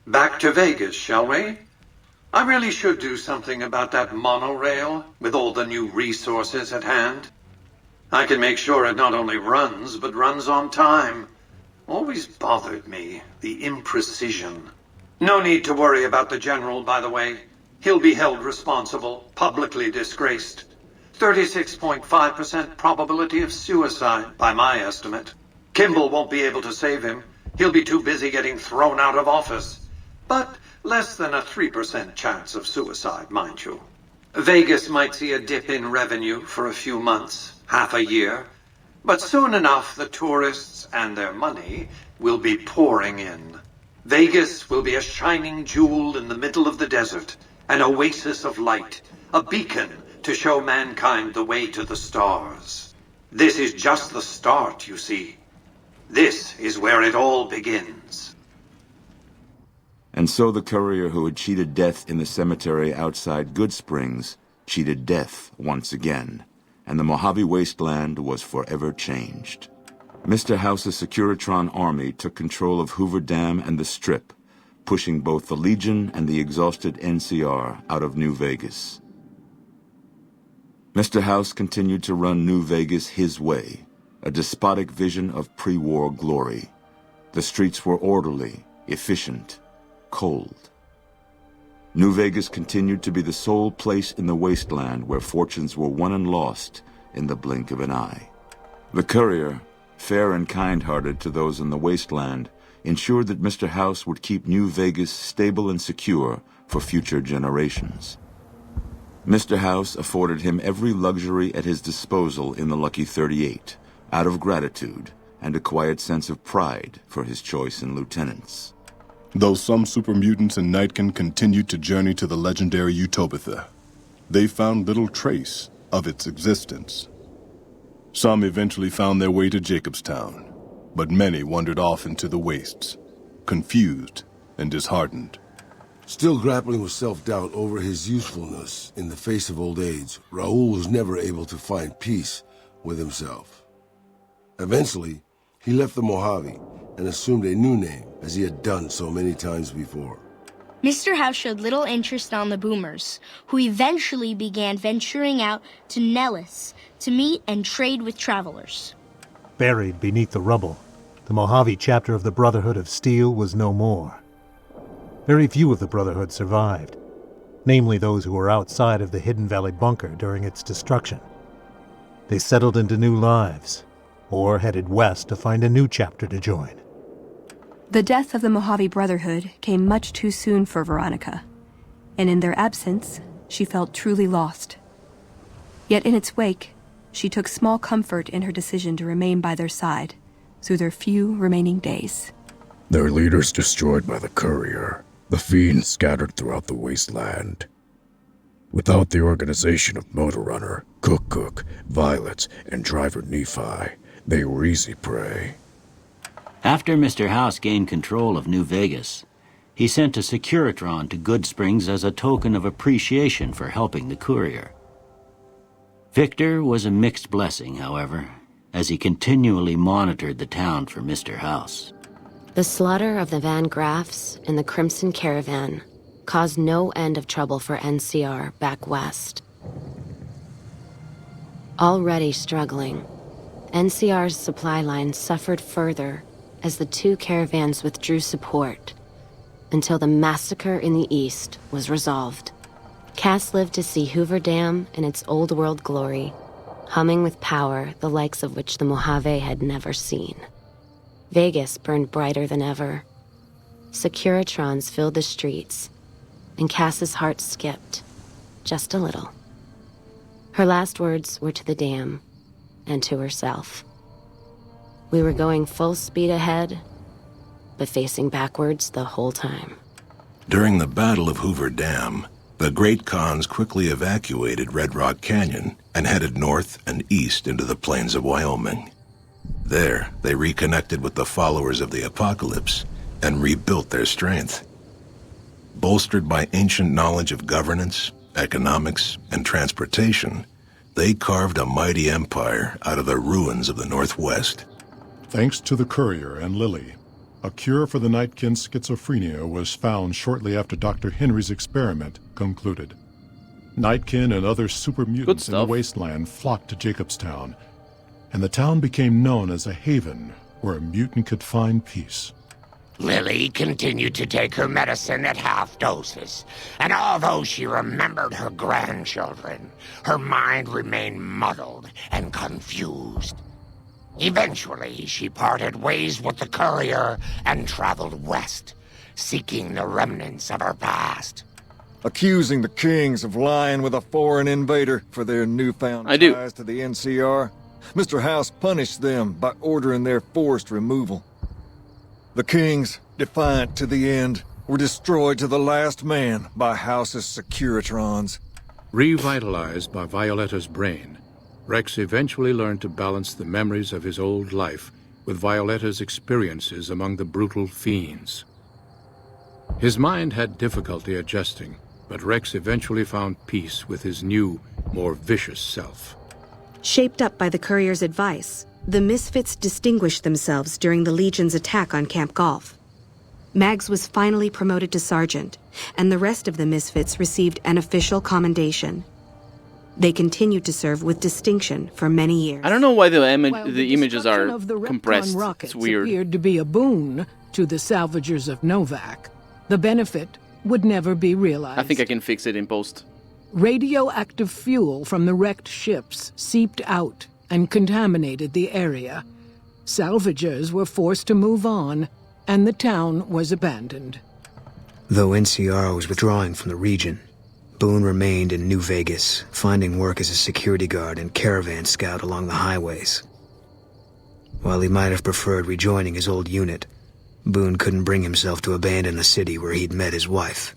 Back to Vegas, shall we? I really should do something about that monorail with all the new resources at hand. I can make sure it not only runs, but runs on time. Always bothered me, the imprecision. No need to worry about the General, by the way. He'll be held responsible, publicly disgraced. 36.5% probability of suicide, by my estimate. Kimball won't be able to save him. He'll be too busy getting thrown out of office. But less than a 3% chance of suicide, mind you. Vegas might see a dip in revenue for a few months, half a year. But soon enough, the tourists and their money will be pouring in. Vegas will be a shining jewel in the middle of the desert, an oasis of light, a beacon to show mankind the way to the stars. This is just the start, you see. This is where it all begins. And so the courier who had cheated death in the cemetery outside Goodsprings cheated death once again, and the Mojave Wasteland was forever changed. Mr. House's Securitron army took control of Hoover Dam and the Strip, pushing both the Legion and the exhausted NCR out of New Vegas. Mr. House continued to run New Vegas his way, a despotic vision of pre-war glory. The streets were orderly, efficient, cold. New Vegas continued to be the sole place in the wasteland where fortunes were won and lost in the blink of an eye. The courier, fair and kind-hearted to those in the wasteland, ensured that Mr. House would keep New Vegas stable and secure for future generations. Mr. House afforded him every luxury at his disposal in the Lucky 38, out of gratitude and a quiet sense of pride for his choice in lieutenants. Though some super mutants in Nightkin continued to journey to the legendary Utopia, they found little trace of its existence. Some eventually found their way to Jacobstown, but many wandered off into the wastes, confused and disheartened. Still grappling with self-doubt over his usefulness in the face of old age, Raoul was never able to find peace with himself. Eventually, he left the Mojave and assumed a new name, as he had done so many times before. Mr. House showed little interest on the Boomers, who eventually began venturing out to Nellis to meet and trade with travelers. Buried beneath the rubble, the Mojave chapter of the Brotherhood of Steel was no more. Very few of the Brotherhood survived. namely those who were outside of the Hidden Valley bunker during its destruction. They settled into new lives, or headed west to find a new chapter to join. The death of the Mojave Brotherhood came much too soon for Veronica, and in their absence, she felt truly lost. Yet in its wake, she took small comfort in her decision to remain by their side through their few remaining days. Their leaders destroyed by the courier, the fiends scattered throughout the wasteland. Without the organization of Motor Runner, Cook, Violet, and Driver Nephi, they were easy prey. After Mr. House gained control of New Vegas, he sent a Securitron to Goodsprings as a token of appreciation for helping the courier. Victor was a mixed blessing, however, as he continually monitored the town for Mr. House. The slaughter of the Van Graffs and the Crimson Caravan caused no end of trouble for NCR back west. Already struggling, NCR's supply line suffered further as the two caravans withdrew support until the massacre in the east was resolved. Cass lived to see Hoover Dam in its old world glory, humming with power the likes of which the Mojave had never seen. Vegas burned brighter than ever. Securitrons filled the streets, and Cass's heart skipped, just a little. Her last words were to the dam, and to herself. We were going full speed ahead, but facing backwards the whole time. During the Battle of Hoover Dam, the Great Khans quickly evacuated Red Rock Canyon and headed north and east into the plains of Wyoming. There, they reconnected with the followers of the Apocalypse and rebuilt their strength. Bolstered by ancient knowledge of governance, economics, and transportation, they carved a mighty empire out of the ruins of the Northwest. Thanks to the courier and Lily, a cure for the Nightkin's schizophrenia was found shortly after Dr. Henry's experiment concluded. Nightkin and other super mutants in the wasteland flocked to Jacobstown, and the town became known as a haven where a mutant could find peace. Lily continued to take her medicine at half doses, and although she remembered her grandchildren, her mind remained muddled and confused. Eventually, she parted ways with the courier and traveled west, seeking the remnants of her past. Accusing the Kings of lying with a foreign invader for their newfound ties to the NCR, Mr. House punished them by ordering their forced removal. The Kings, defiant to the end, were destroyed to the last man by House's Securitrons. Revitalized by Violetta's brain, Rex eventually learned to balance the memories of his old life with Violetta's experiences among the brutal fiends. His mind had difficulty adjusting, but Rex eventually found peace with his new, more vicious self. Shaped up by the courier's advice, the Misfits distinguished themselves during the Legion's attack on Camp Golf. Mags was finally promoted to sergeant, and the rest of the Misfits received an official commendation. They continued to serve with distinction for many years. I don't know why the destruction images are of the compressed. Repcon rockets It's weird. appeared to be a boon to the salvagers of Novak. The benefit would never be realized. I think I can fix it in post. Radioactive fuel from the wrecked ships seeped out and contaminated the area. Salvagers were forced to move on, and the town was abandoned. Though NCR was withdrawing from the region, Boone remained in New Vegas, finding work as a security guard and caravan scout along the highways. While he might have preferred rejoining his old unit, Boone couldn't bring himself to abandon the city where he'd met his wife.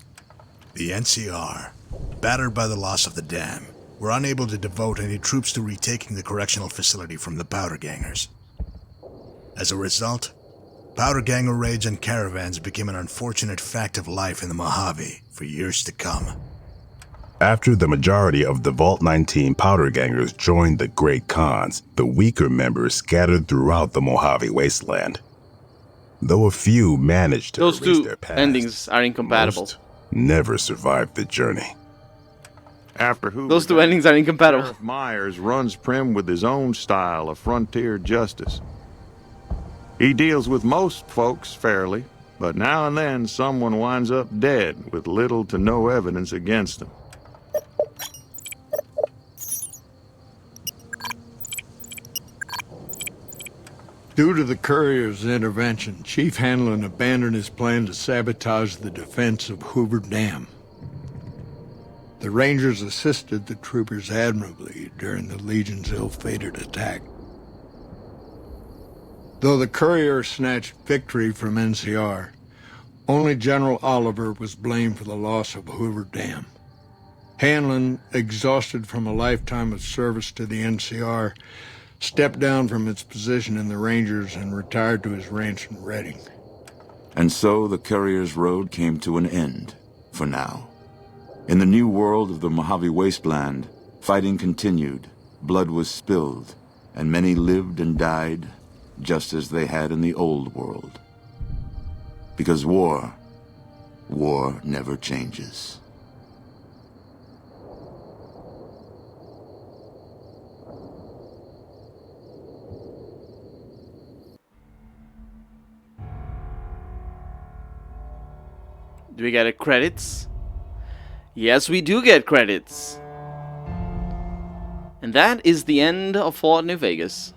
The NCR, battered by the loss of the dam, were unable to devote any troops to retaking the correctional facility from the Powder Gangers. As a result, Powder Ganger raids and caravans became an unfortunate fact of life in the Mojave for years to come. After the majority of the Vault 19 Powder Gangers joined the Great Khans, the weaker members scattered throughout the Mojave wasteland. Though a few managed to Those erase two their past, endings are incompatible. most never survived the journey. After Hoover, Those two endings are incompatible. Sheriff Myers runs Prim with his own style of frontier justice. He deals with most folks fairly, But now and then, someone winds up dead with little to no evidence against them. Due to the courier's intervention, Chief Hanlon abandoned his plan to sabotage the defense of Hoover Dam. The Rangers assisted the troopers admirably during the Legion's ill-fated attack. Though the courier snatched victory from NCR, only General Oliver was blamed for the loss of Hoover Dam. Hanlon, exhausted from a lifetime of service to the NCR, stepped down from its position in the Rangers and retired to his ranch in Reading. And so the courier's road came to an end, for now. In the new world of the Mojave Wasteland, fighting continued, blood was spilled, and many lived and died just as they had in the old world. Because war never changes. Do we get credits? Yes, we do get credits. And that is the end of Fallout New Vegas.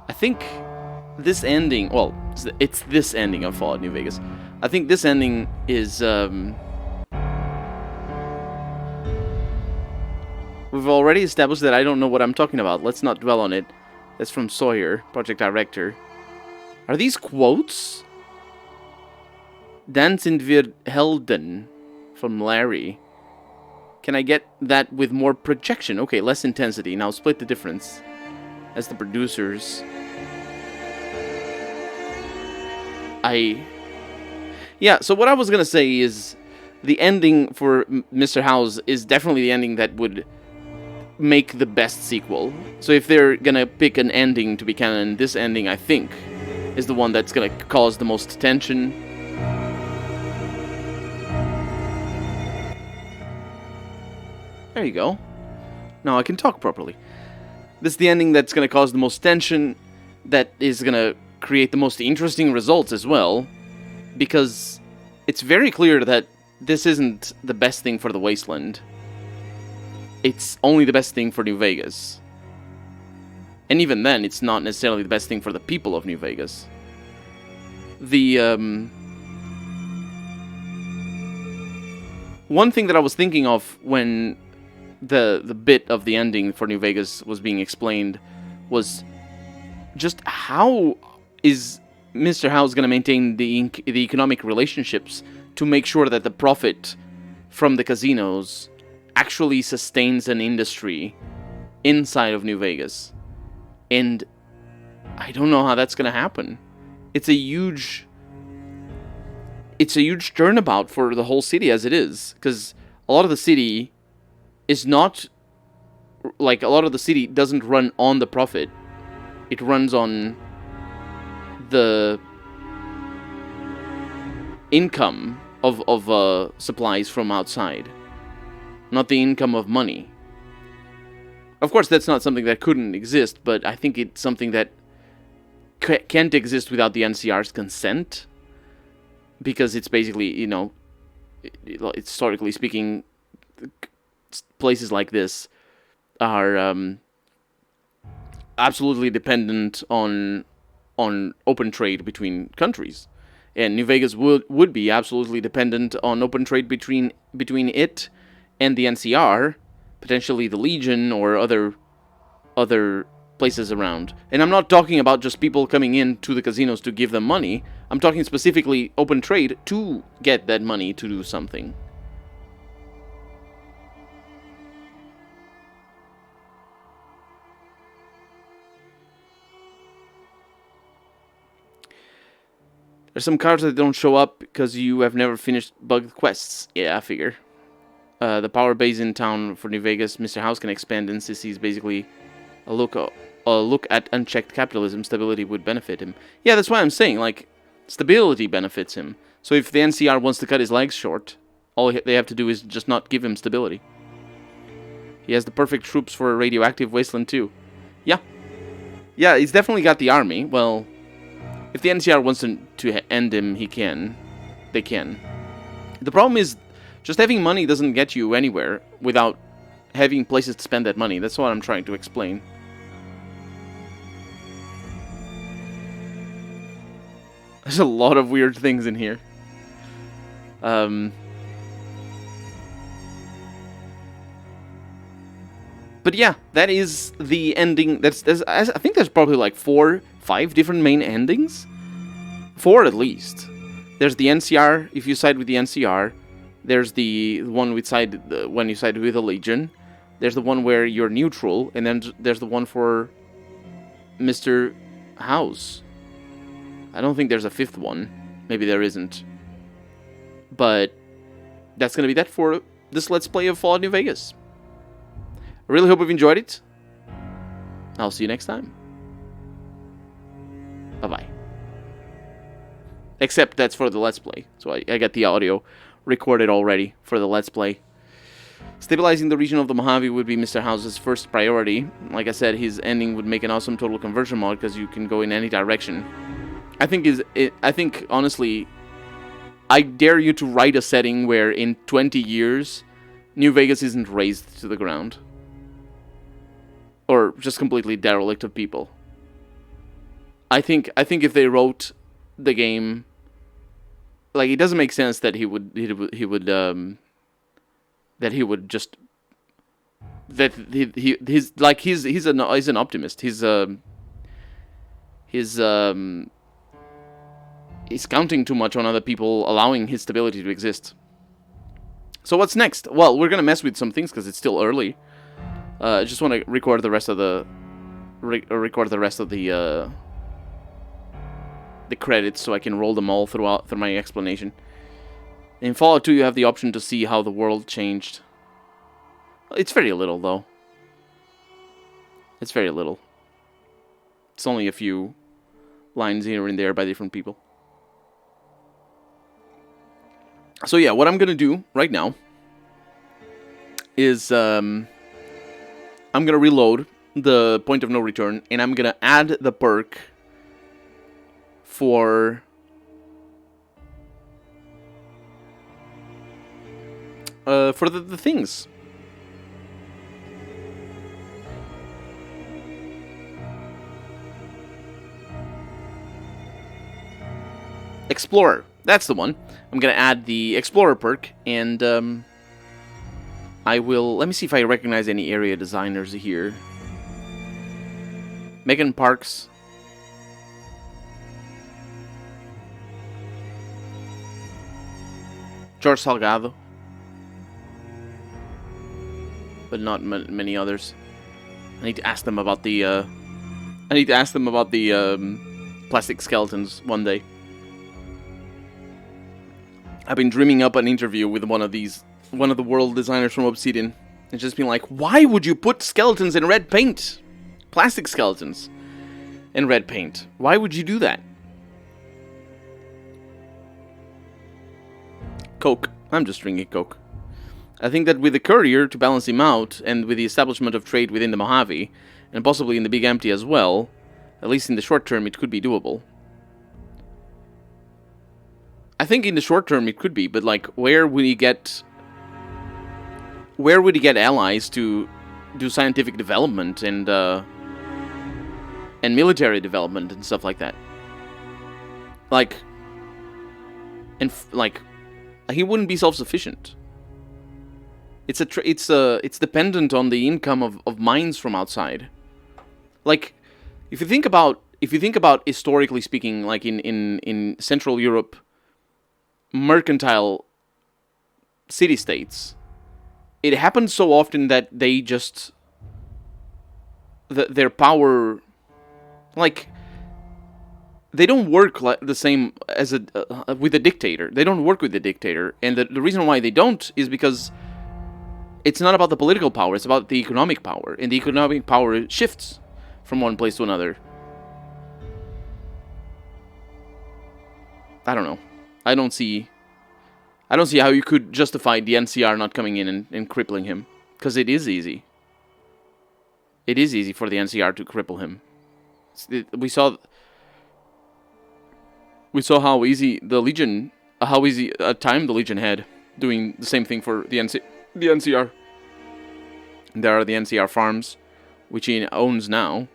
I think this ending, well, it's this ending of Fallout New Vegas. I think this ending is, we've already established that I don't know what I'm talking about. Let's not dwell on it. That's from Sawyer, project director. Are these quotes? Dansen wir Helden from Larry. Can I get that with more projection? Okay, less intensity. Now split the difference. As the producers. Yeah, so what I was gonna say is the ending for Mr. House is definitely the ending that would make the best sequel. So if they're gonna pick an ending to be canon, this ending, I think, is the one that's gonna cause the most tension. There you go. Now I can talk properly. This is the ending that's going to cause the most tension, that is going to create the most interesting results as well, because it's very clear that this isn't the best thing for the Wasteland. It's only the best thing for New Vegas. And even then, it's not necessarily the best thing for the people of New Vegas. One thing that I was thinking of when the bit of the ending for New Vegas was being explained was just how is Mr. House going to maintain the economic relationships to make sure that the profit from the casinos actually sustains an industry inside of New Vegas. And I don't know how that's going to happen. It's a huge turnabout for the whole city as it is, because a lot of the city is not, like, a lot of the city doesn't run on the profit. It runs on the income of supplies from outside, not the income of money. Of course, that's not something that couldn't exist, but I think it's something that can't exist without the NCR's consent, because it's basically, you know, historically speaking, places like this are absolutely dependent on open trade between countries, and New Vegas would be absolutely dependent on open trade between it and the NCR, potentially the Legion or other places around. And I'm not talking about just people coming in to the casinos to give them money. I'm talking specifically open trade to get that money to do something. There's some cards that don't show up because you have never finished bugged quests. Yeah, I figure. The power base in town for New Vegas, Mr. House can expand NCC is basically a look at unchecked capitalism. Stability would benefit him. Yeah, that's why I'm saying, like, stability benefits him. So if the NCR wants to cut his legs short, all they have to do is just not give him stability. He has the perfect troops for a radioactive wasteland too. Yeah. Yeah, he's definitely got the army. Well, If the NCR wants to end him, he can. They can. The problem is, just having money doesn't get you anywhere without having places to spend that money. That's what I'm trying to explain. There's a lot of weird things in here. But yeah, that is the ending. I think there's probably like 4, 5 different main endings. 4 at least. There's the NCR, if you side with the NCR. There's the one when you side with the Legion. There's the one where you're neutral. And then there's the one for Mr. House. I don't think there's a 5th one. Maybe there isn't. But that's going to be that for this Let's Play of Fallout New Vegas. I really hope you've enjoyed it. I'll see you next time. Bye-bye. Except that's for the Let's Play. So I got the audio recorded already for the Let's Play. Stabilizing the region of the Mojave would be Mr. House's first priority. Like I said, his ending would make an awesome total conversion mod because you can go in any direction. I think honestly, I dare you to write a setting where in 20 years, New Vegas isn't razed to the ground. Or just completely derelict of people. I think if they wrote the game, like, it doesn't make sense that he's an optimist. He's counting too much on other people allowing his stability to exist. So what's next? Well, we're gonna mess with some things because it's still early. I just want to record the rest of the credits so I can roll them all through my explanation. In Fallout 2, you have the option to see how the world changed. It's very little, though. It's very little. It's only a few lines here and there by different people. So yeah, what I'm gonna do right now is I'm gonna reload the point of no return, and I'm gonna add the perk for the things. Explorer. That's the one. I'm gonna add the Explorer perk, and I will... Let me see if I recognize any area designers here. Megan Parks. George Salgado. But not many others. I need to ask them about the plastic skeletons one day. I've been dreaming up an interview with one of the world designers from Obsidian, and just being like, why would you put skeletons in red paint? Plastic skeletons in red paint. Why would you do that? Coke. I'm just drinking Coke. I think that with the Courier to balance him out, and with the establishment of trade within the Mojave, and possibly in the Big Empty as well, at least in the short term, it could be doable. I think in the short term it could be, but like, where would he get allies to do scientific development and military development and stuff like that? Like, he wouldn't be self-sufficient. It's dependent on the income of mines from outside. Like, if you think about historically speaking, like in Central Europe, mercantile city-states, it happens so often that they just... their power... like, they don't work like the same as with a dictator. They don't work with the dictator. And the reason why they don't is because it's not about the political power, it's about the economic power. And the economic power shifts from one place to another. I don't know. I don't see how you could justify the NCR not coming in and crippling him. Because it is easy. It is easy for the NCR to cripple him. We saw... we saw how easy the Legion, how easy a time the Legion had doing the same thing for the NCR. There are the NCR farms, which he owns now,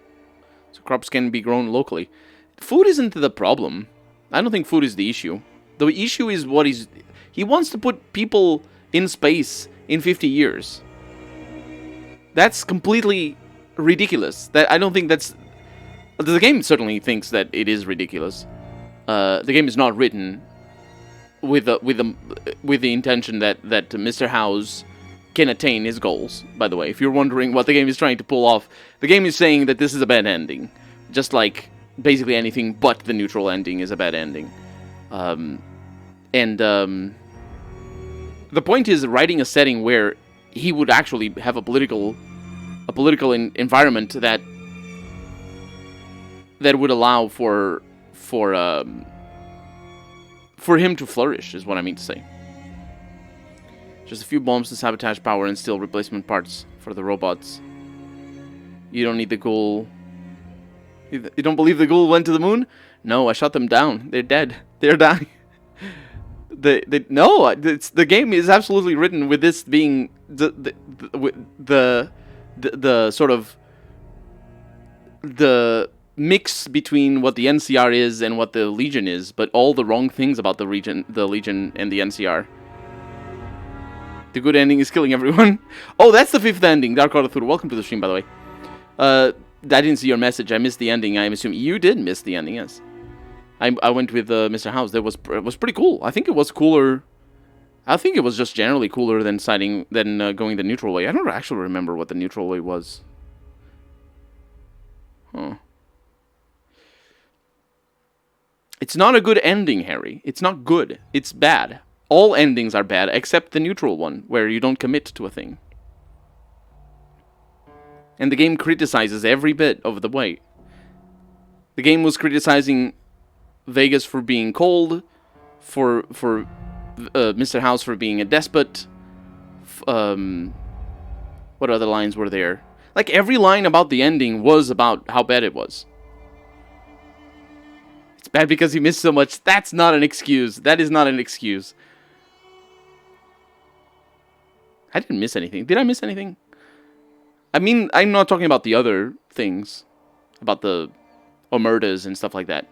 so crops can be grown locally. Food isn't the problem. I don't think food is the issue. The issue is what he wants to put people in space in 50 years. That's completely ridiculous. That I don't think that's... The game certainly thinks that it is ridiculous. The game is not written with the intention that Mr. House can attain his goals. By the way, if you're wondering what the game is trying to pull off, the game is saying that this is a bad ending, just like basically anything but the neutral ending is a bad ending. The point is writing a setting where he would actually have a political environment that would allow for him to flourish, is what I mean to say. Just a few bombs to sabotage power and steal replacement parts for the robots. You don't need the ghoul. You don't believe the ghoul went to the moon? No, I shot them down. They're dead. They're dying. No, the game is absolutely written with this being the sort of the mix between what the NCR is and what the Legion is, but all the wrong things about the Legion and the NCR. The good ending is killing everyone. Oh, that's the 5th ending. Dark Order Thur, welcome to the stream, by the way. I didn't see your message. I missed the ending. I'm assuming you did miss the ending, yes. I went with Mr. House. It was pretty cool. I think it was cooler. I think it was just generally cooler than going the neutral way. I don't actually remember what the neutral way was. Huh. It's not a good ending, Harry. It's not good. It's bad. All endings are bad except the neutral one, where you don't commit to a thing. And the game criticizes every bit of the way. The game was criticizing Vegas for being cold, for Mr. House for being a despot. What other lines were there? Like, every line about the ending was about how bad it was. It's bad because he missed so much. That's not an excuse. That is not an excuse. I didn't miss anything. Did I miss anything? I mean, I'm not talking about the other things. About the Omertas and stuff like that.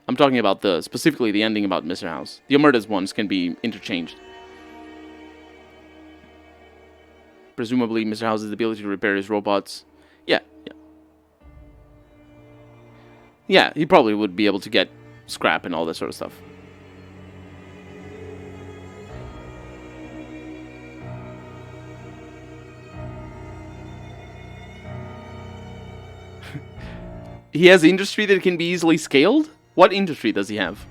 I'm talking about specifically the ending about Mr. House. The Omertas ones can be interchanged. Presumably, Mr. House's ability to repair his robots. Yeah. Yeah, he probably would be able to get scrap and all that sort of stuff. He has industry that can be easily scaled? What industry does he have?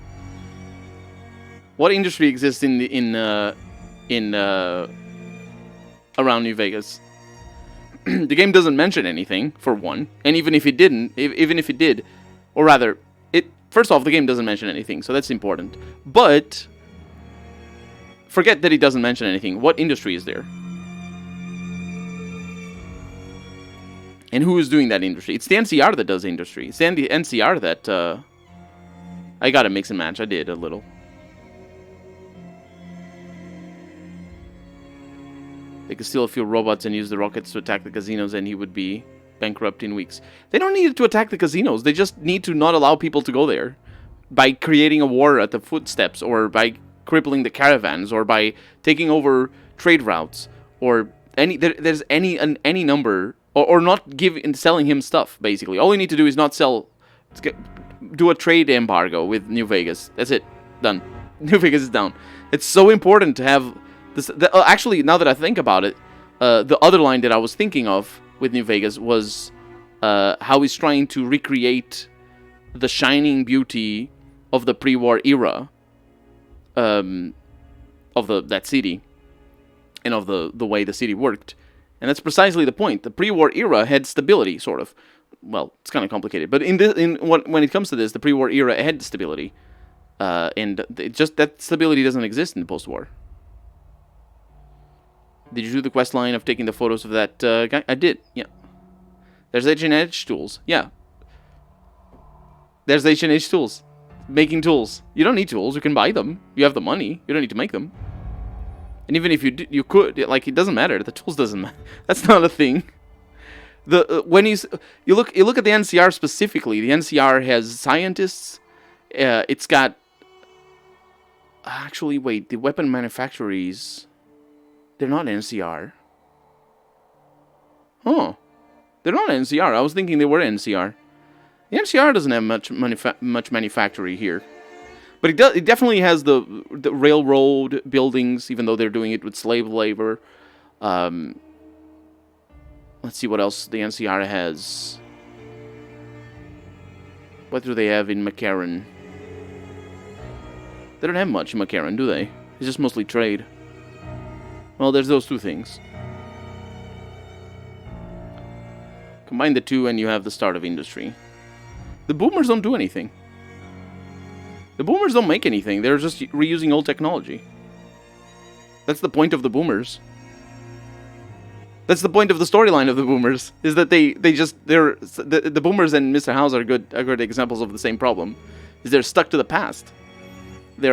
What industry exists around New Vegas? The game doesn't mention anything, for one. And even if it did, or rather, first off, the game doesn't mention anything, so that's important. But forget that it doesn't mention anything. What industry is there? And who is doing that industry? It's the NCR that does industry. It's the NCR that, I gotta mix and match. I did, a little. They could steal a few robots and use the rockets to attack the casinos, and he would be bankrupt in weeks. They don't need to attack the casinos. They just need to not allow people to go there. By creating a war at the footsteps, or by crippling the caravans, or by taking over trade routes, or there's any number... Or not selling him stuff, basically. All you need to do is not sell... Do a trade embargo with New Vegas. That's it. Done. New Vegas is down. It's so important to have... this. Actually, now that I think about it, the other line that I was thinking of with New Vegas was how he's trying to recreate the shining beauty of the pre-war era of that city. And of the way the city worked. And that's precisely the point. The pre-war era had stability, sort of. Well, it's kind of complicated, but when it comes to this, the pre-war era had stability, and that stability doesn't exist in the post-war. Did you do the quest line of taking the photos of that guy? I did. Yeah. There's H&H tools. Yeah. There's H&H tools. making tools. You don't need tools. You can buy them. You have the money. You don't need to make them. And even if you could, like, it doesn't matter. The tools doesn't matter. That's not a thing. When you look at the NCR specifically, the NCR has scientists. It's got. Actually, wait. The weapon manufacturers. They're not NCR. Huh. They're not NCR. I was thinking they were NCR. The NCR doesn't have much manufacturing here. But it definitely has the railroad buildings, even though they're doing it with slave labor. Let's see what else the NCR has. What do they have in McCarran? They don't have much in McCarran, do they? It's just mostly trade. Well, there's those two things. Combine the two and you have the start of industry. The boomers don't do anything. The boomers don't make anything. They're just reusing old technology. That's the point of the boomers. That's the point of the storyline of the boomers. Is that the boomers and Mr. House are good examples of the same problem. Is they're stuck to the past. They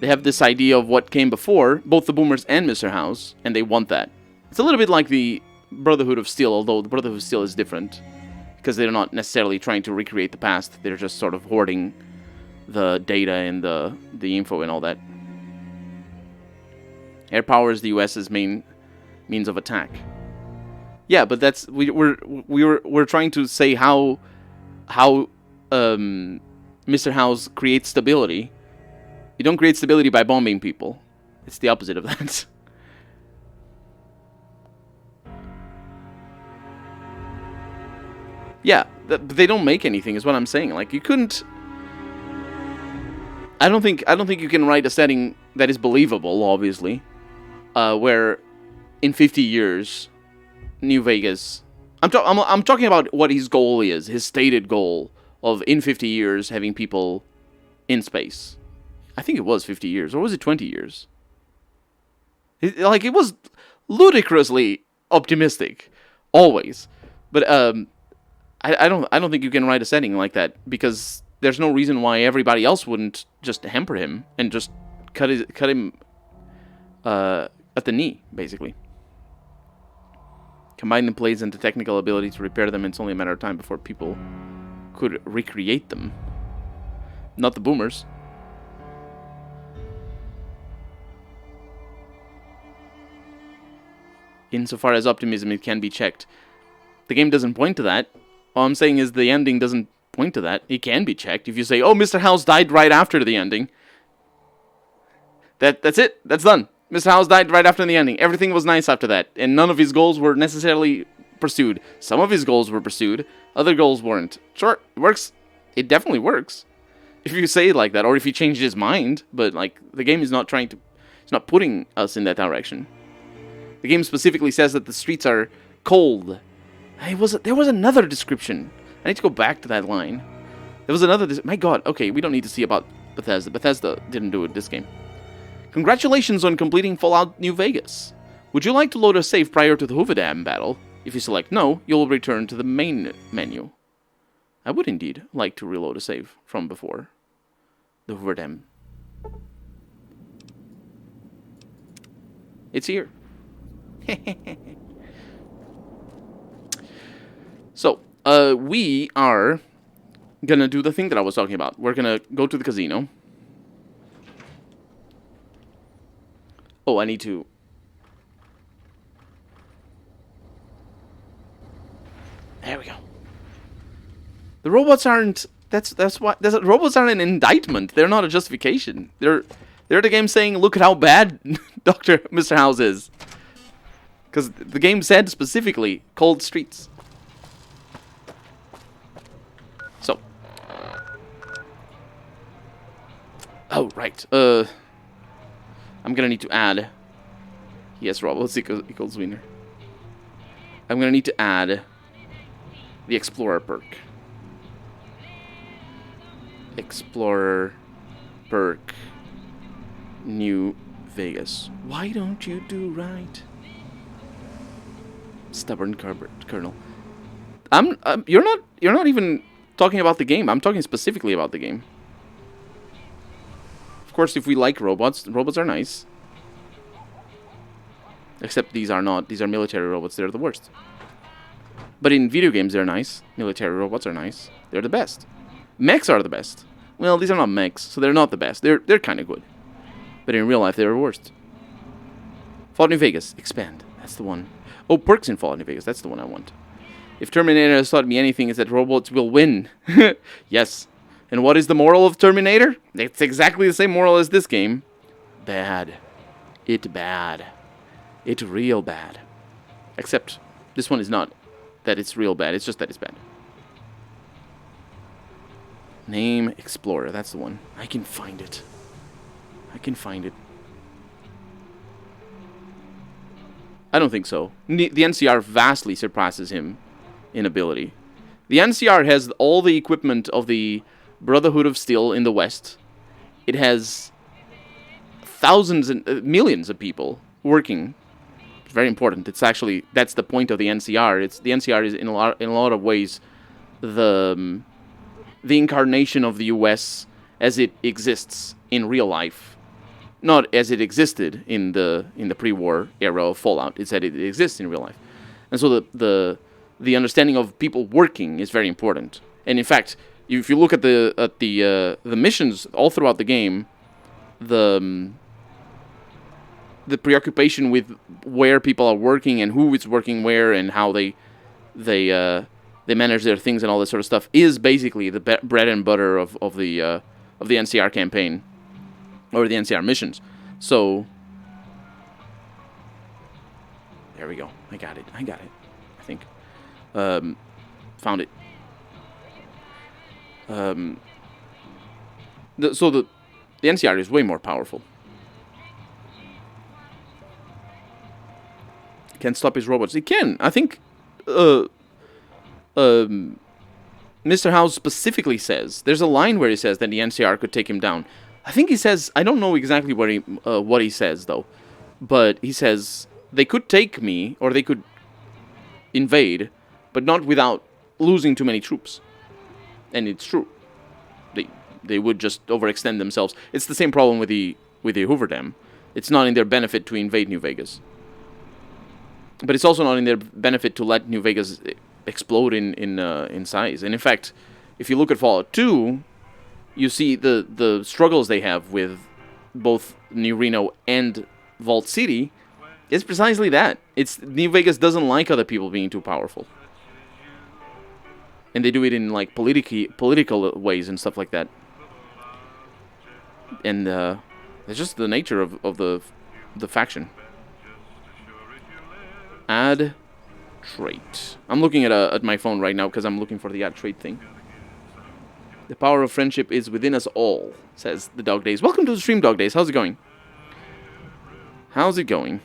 have this idea of what came before, both the boomers and Mr. House, and they want that. It's a little bit like the Brotherhood of Steel, although the Brotherhood of Steel is different. Because they're not necessarily trying to recreate the past. They're just sort of hoarding the data and the info and all that. Air power is the U.S.'s main means of attack. Yeah, but that's we're trying to say how Mr. House creates stability. You don't create stability by bombing people. It's the opposite of that. Yeah, they don't make anything is what I'm saying. Like, you couldn't... I don't think you can write a setting that is believable, obviously, where in 50 years, New Vegas... I'm talking about what his goal is, his stated goal of in 50 years having people in space. I think it was 50 years, or was it 20 years? It was ludicrously optimistic, always. But I don't think you can write a setting like that, because there's no reason why everybody else wouldn't just hamper him and just cut him at the knee, basically. Combine the plays and the technical ability to repair them, it's only a matter of time before people could recreate them. Not the boomers. Insofar as optimism, it can be checked. The game doesn't point to that. All I'm saying is the ending doesn't point to that. It can be checked. If you say, oh, Mr. House died right after the ending. That's it. That's done. Mr. House died right after the ending. Everything was nice after that. And none of his goals were necessarily pursued. Some of his goals were pursued. Other goals weren't. Sure, it works. It definitely works. If you say it like that. Or if he changed his mind. But, like, the game is not trying to... It's not putting us in that direction. The game specifically says that the streets are cold. There was another description. I need to go back to that line. There was another... My god, okay, we don't need to see about Bethesda. Bethesda didn't do it this game. Congratulations on completing Fallout New Vegas. Would you like to load a save prior to the Hoover Dam battle? If you select no, you'll return to the main menu. I would indeed like to reload a save from before the Hoover Dam. It's here. So, we are gonna do the thing that I was talking about. We're gonna go to the casino. Oh, I need to... There we go. The robots aren't... That's why... robots aren't an indictment. They're not a justification. They're the game saying, look at how bad Mr. House is. Because the game said specifically, cold streets. So. Oh, right. I'm gonna need to add... Yes, robots equals winner. I'm gonna need to add the Explorer perk. Explorer perk. New Vegas. Why don't you do right? Stubborn Colonel. You're not even talking about the game. I'm talking specifically about the game. Of course, if we like robots, robots are nice. Except these are not. These are military robots. They're the worst. But in video games, they're nice. Military robots are nice. They're the best. Mechs are the best. Well, these are not mechs, so they're not the best. They're kind of good. But in real life, they're the worst. Fallout New Vegas. Expand. That's the one. Oh, perks in Fallout New Vegas. That's the one I want. If Terminator has taught me anything, it's that robots will win. Yes. And what is the moral of Terminator? It's exactly the same moral as this game. Bad. It bad. It real bad. Except this one is not that it's real bad. It's just that it's bad. Name Explorer. That's the one. I can find it. I can find it. I don't think so. The NCR vastly surpasses him in ability. The NCR has all the equipment of the Brotherhood of Steel in the West. It has thousands and millions of people working. It's very important. It's actually, that's the point of the NCR. The NCR is in a lot of ways the incarnation of the US as it exists in real life. Not as it existed in the pre-war era of Fallout. It's that it exists in real life. And so the understanding of people working is very important. And in fact, if you look at the missions all throughout the game, the preoccupation with where people are working and who is working where and how they manage their things and all this sort of stuff is basically the bread and butter of the NCR campaign or the NCR missions. So there we go. I got it. I think. Found it. So the NCR is way more powerful. Can stop his robots. It can. I think Mr. House specifically says, there's a line where he says that the NCR could take him down. I think he says, I don't know exactly what he says though, but he says they could take me or they could invade, but not without losing too many troops. And it's true. They would just overextend themselves. It's the same problem with the Hoover Dam. It's not in their benefit to invade New Vegas. But it's also not in their benefit to let New Vegas explode in size. And in fact, if you look at Fallout 2, you see the struggles they have with both New Reno and Vault City. It's precisely that. It's New Vegas doesn't like other people being too powerful. And they do it in like political ways and stuff like that. And it's just the nature of the faction. Add trait. I'm looking at my phone right now because I'm looking for the add trait thing. The power of friendship is within us all, says the Dog Days. Welcome to the stream, Dog Days. How's it going? How's it going?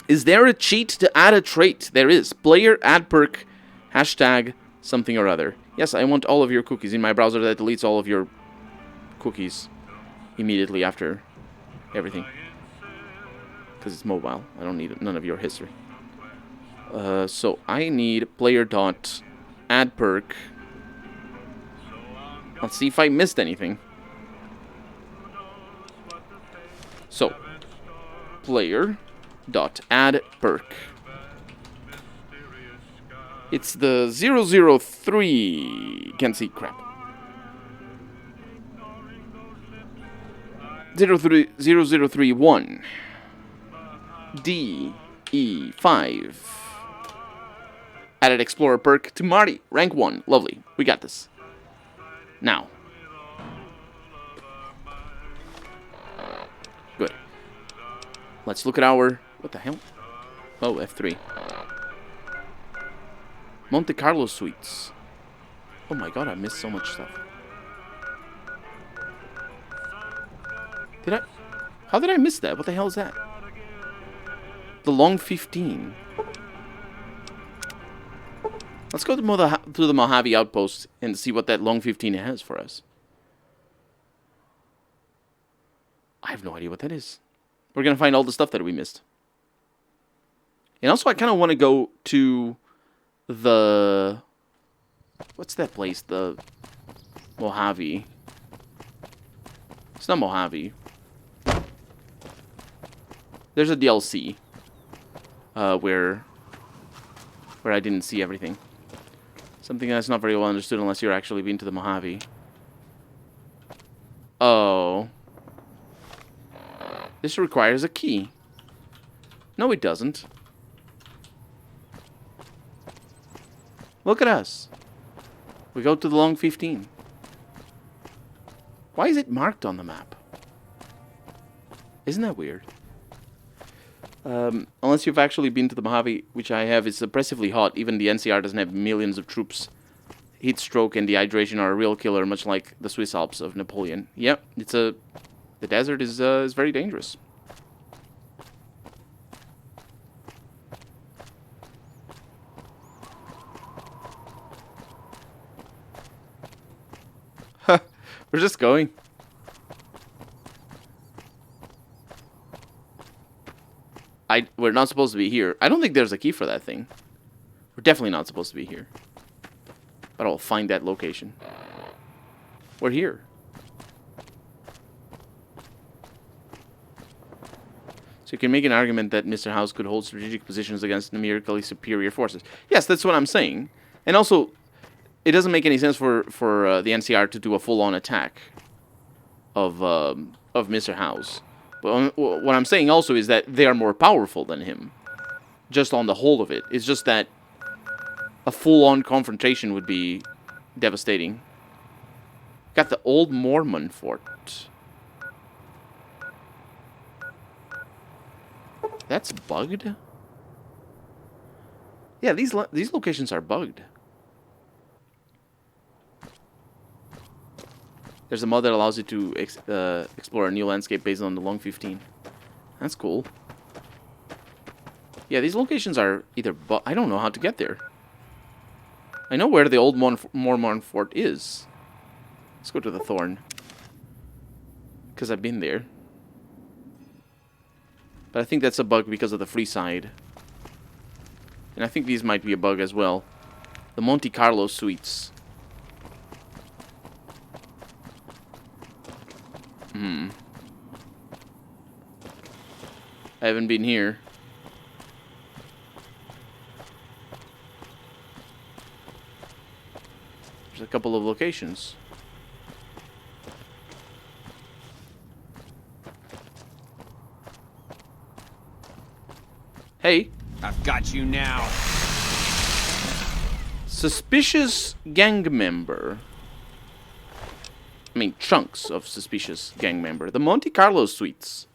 Is there a cheat to add a trait? There is. Player add perk hashtag something or other. Yes, I want all of your cookies in my browser that deletes all of your cookies immediately after everything. Because it's mobile. I don't need none of your history. So I need player dot add perk. Let's see if I missed anything. So player dot add perk. It's the 003. Can't see crap. 0031 DE5. Added Explorer perk to Marty. Rank 1. Lovely. We got this. Now. Good. Let's look at our... What the hell? Oh, F3. Monte Carlo Suites. Oh my god, I missed so much stuff. Did I... How did I miss that? What the hell is that? The Long 15. Let's go to the Mojave Outpost and see what that Long 15 has for us. I have no idea what that is. We're going to find all the stuff that we missed. And also, I kind of want to go to the What's that place? The Mojave. It's not Mojave. There's a DLC where I didn't see everything. Something that's not very well understood unless you're actually been to the Mojave. Oh. This requires a key. No, it doesn't. Look at us. We go to the Long 15. Why is it marked on the map? Isn't that weird? Unless you've actually been to the Mojave, which I have, it's oppressively hot. Even the NCR doesn't have millions of troops. Heat stroke and dehydration are a real killer, much like the Swiss Alps of Napoleon. Yep, the desert is very dangerous. We're just going. We're not supposed to be here. I don't think there's a key for that thing. We're definitely not supposed to be here. But I'll find that location. We're here. So you can make an argument that Mr. House could hold strategic positions against numerically superior forces. Yes, that's what I'm saying. And also, it doesn't make any sense for the NCR to do a full-on attack of Mr. House. But what I'm saying also is that they are more powerful than him. Just on the whole of it. It's just that a full-on confrontation would be devastating. Got the old Mormon fort. That's bugged? Yeah, these locations are bugged. There's a mod that allows you to explore a new landscape based on the Long 15. That's cool. Yeah, these locations are either... I don't know how to get there. I know where the old Mormon fort is. Let's go to the Thorn. Because I've been there. But I think that's a bug because of the free side. And I think these might be a bug as well. The Monte Carlo suites. I haven't been here. There's a couple of locations. Hey. I've got you now. Suspicious gang member. I mean, chunks of suspicious gang member. The Monte Carlo suites.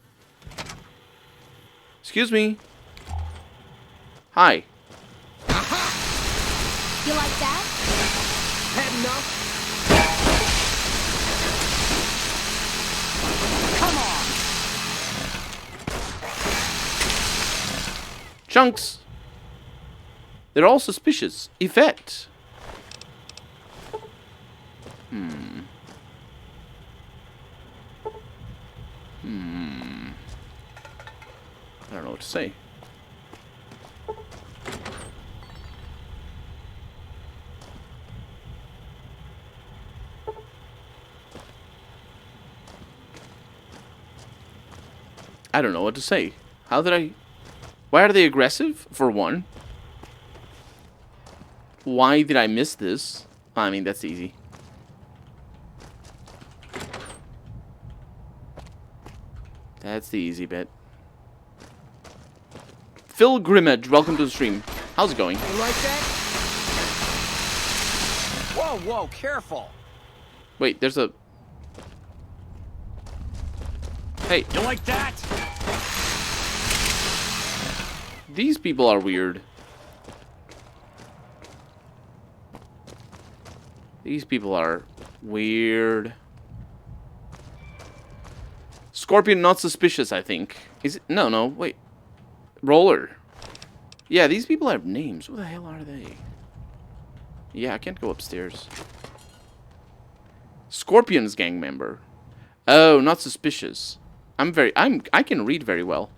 Excuse me. Hi. You like that? Had enough? Come on. Chunks. They're all suspicious. Yvette. I don't know what to say. I don't know what to say. How did I... Why are they aggressive, for one? Why did I miss this? I mean, that's easy. That's the easy bit. Phil Grimmage, welcome to the stream. How's it going? You like that? Whoa, whoa, careful. Wait, there's a... Hey. You like that? These people are weird. These people are weird. Scorpion not suspicious, I think. Is it? No, wait. Roller. Yeah, these people have names. Who the hell are they? Yeah, I can't go upstairs. Scorpion's gang member. Oh, not suspicious. I can read very well.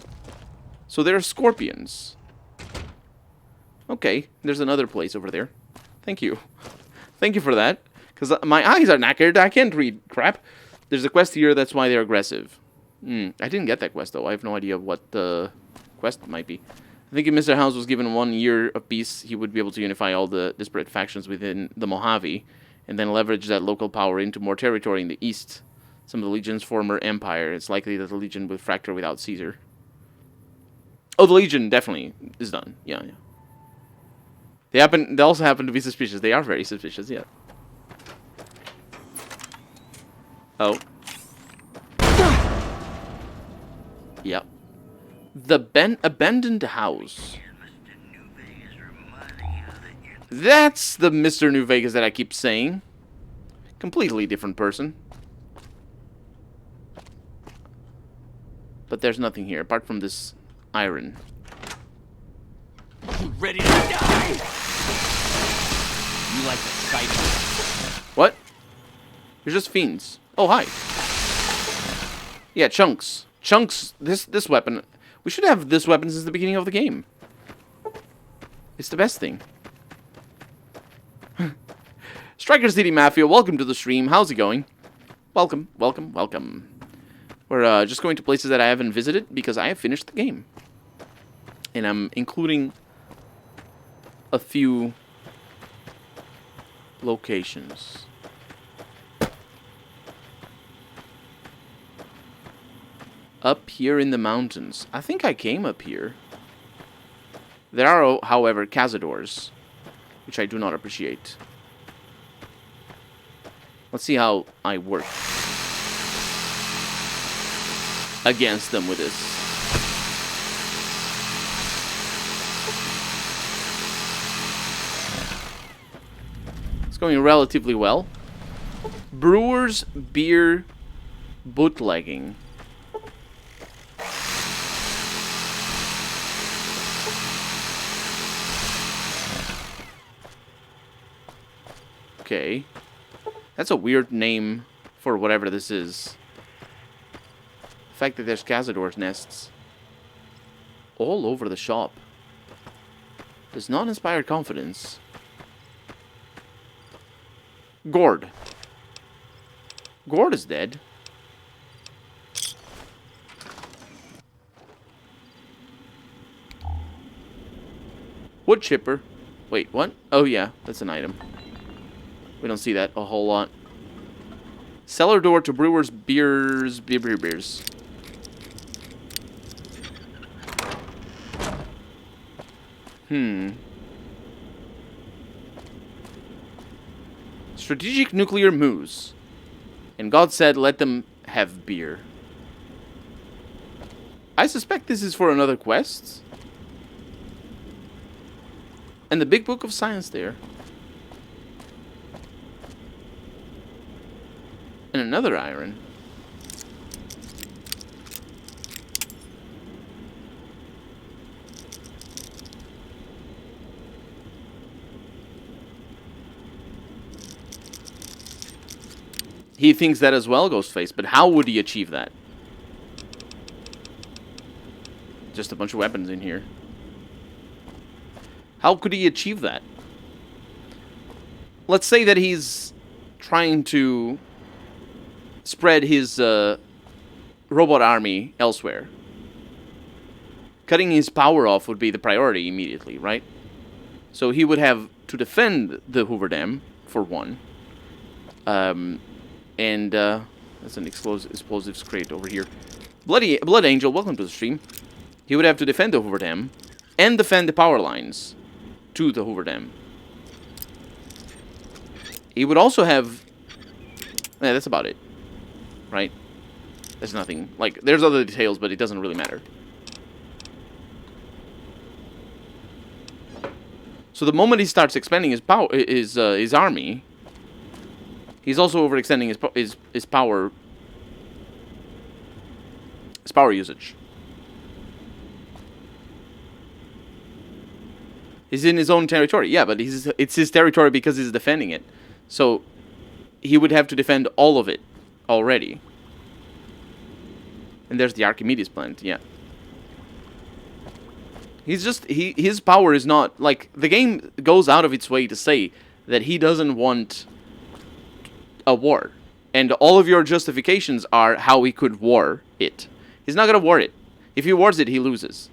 So there are scorpions. Okay, there's another place over there. Thank you. Thank you for that. Because my eyes are knackered. I can't read crap. There's a quest here. That's why they're aggressive. I didn't get that quest, though. I have no idea what the quest might be. I think if Mr. House was given 1 year of peace, he would be able to unify all the disparate factions within the Mojave, and then leverage that local power into more territory in the east. Some of the Legion's former empire. It's likely that the Legion would fracture without Caesar. Oh, the Legion definitely is done. Yeah. They also happen to be suspicious. They are very suspicious, yeah. Oh. Yep. The abandoned house. That's the Mr. New Vegas that I keep saying. Completely different person. But there's nothing here apart from this iron. You ready to die? You like the sight of it? What? You're just fiends. Oh, hi. Yeah, Chunks. Chunks, this weapon. We should have this weapon since the beginning of the game. It's the best thing. Striker City Mafia, welcome to the stream. How's it going? Welcome, welcome, welcome. We're just going to places that I haven't visited because I have finished the game. And I'm including a few locations. Up here in the mountains. I think I came up here. There are, however, cazadors, which I do not appreciate. Let's see how I work against them with this. It's going relatively well. Brewer's beer bootlegging. Okay. That's a weird name for whatever this is. The fact that there's cazador's nests all over the shop does not inspire confidence. Gord. Gord is dead. Wood chipper. Wait, what? Oh yeah, that's an item. We don't see that a whole lot. Cellar door to Brewer's beers. Beers. Strategic nuclear moose. And God said, let them have beer. I suspect this is for another quest. And the big book of science there. And another iron. He thinks that as well, Ghostface, but how would he achieve that? Just a bunch of weapons in here. How could he achieve that? Let's say that he's trying to spread his robot army elsewhere. Cutting his power off would be the priority immediately, right? So he would have to defend the Hoover Dam, for one. And that's an explosives crate over here. Blood Angel, welcome to the stream. He would have to defend the Hoover Dam and defend the power lines to the Hoover Dam. He would also have... Yeah, that's about it. Right? There's nothing. Like, there's other details, but it doesn't really matter. So the moment he starts expanding his power, his army, he's also overextending his power usage. He's in his own territory. Yeah, but it's his territory because he's defending it. So he would have to defend all of it already. And there's the Archimedes plant, yeah. He's just his power is not like the game goes out of its way to say that he doesn't want a war. And all of your justifications are how he could war it. He's not going to war it. If he wars it, he loses.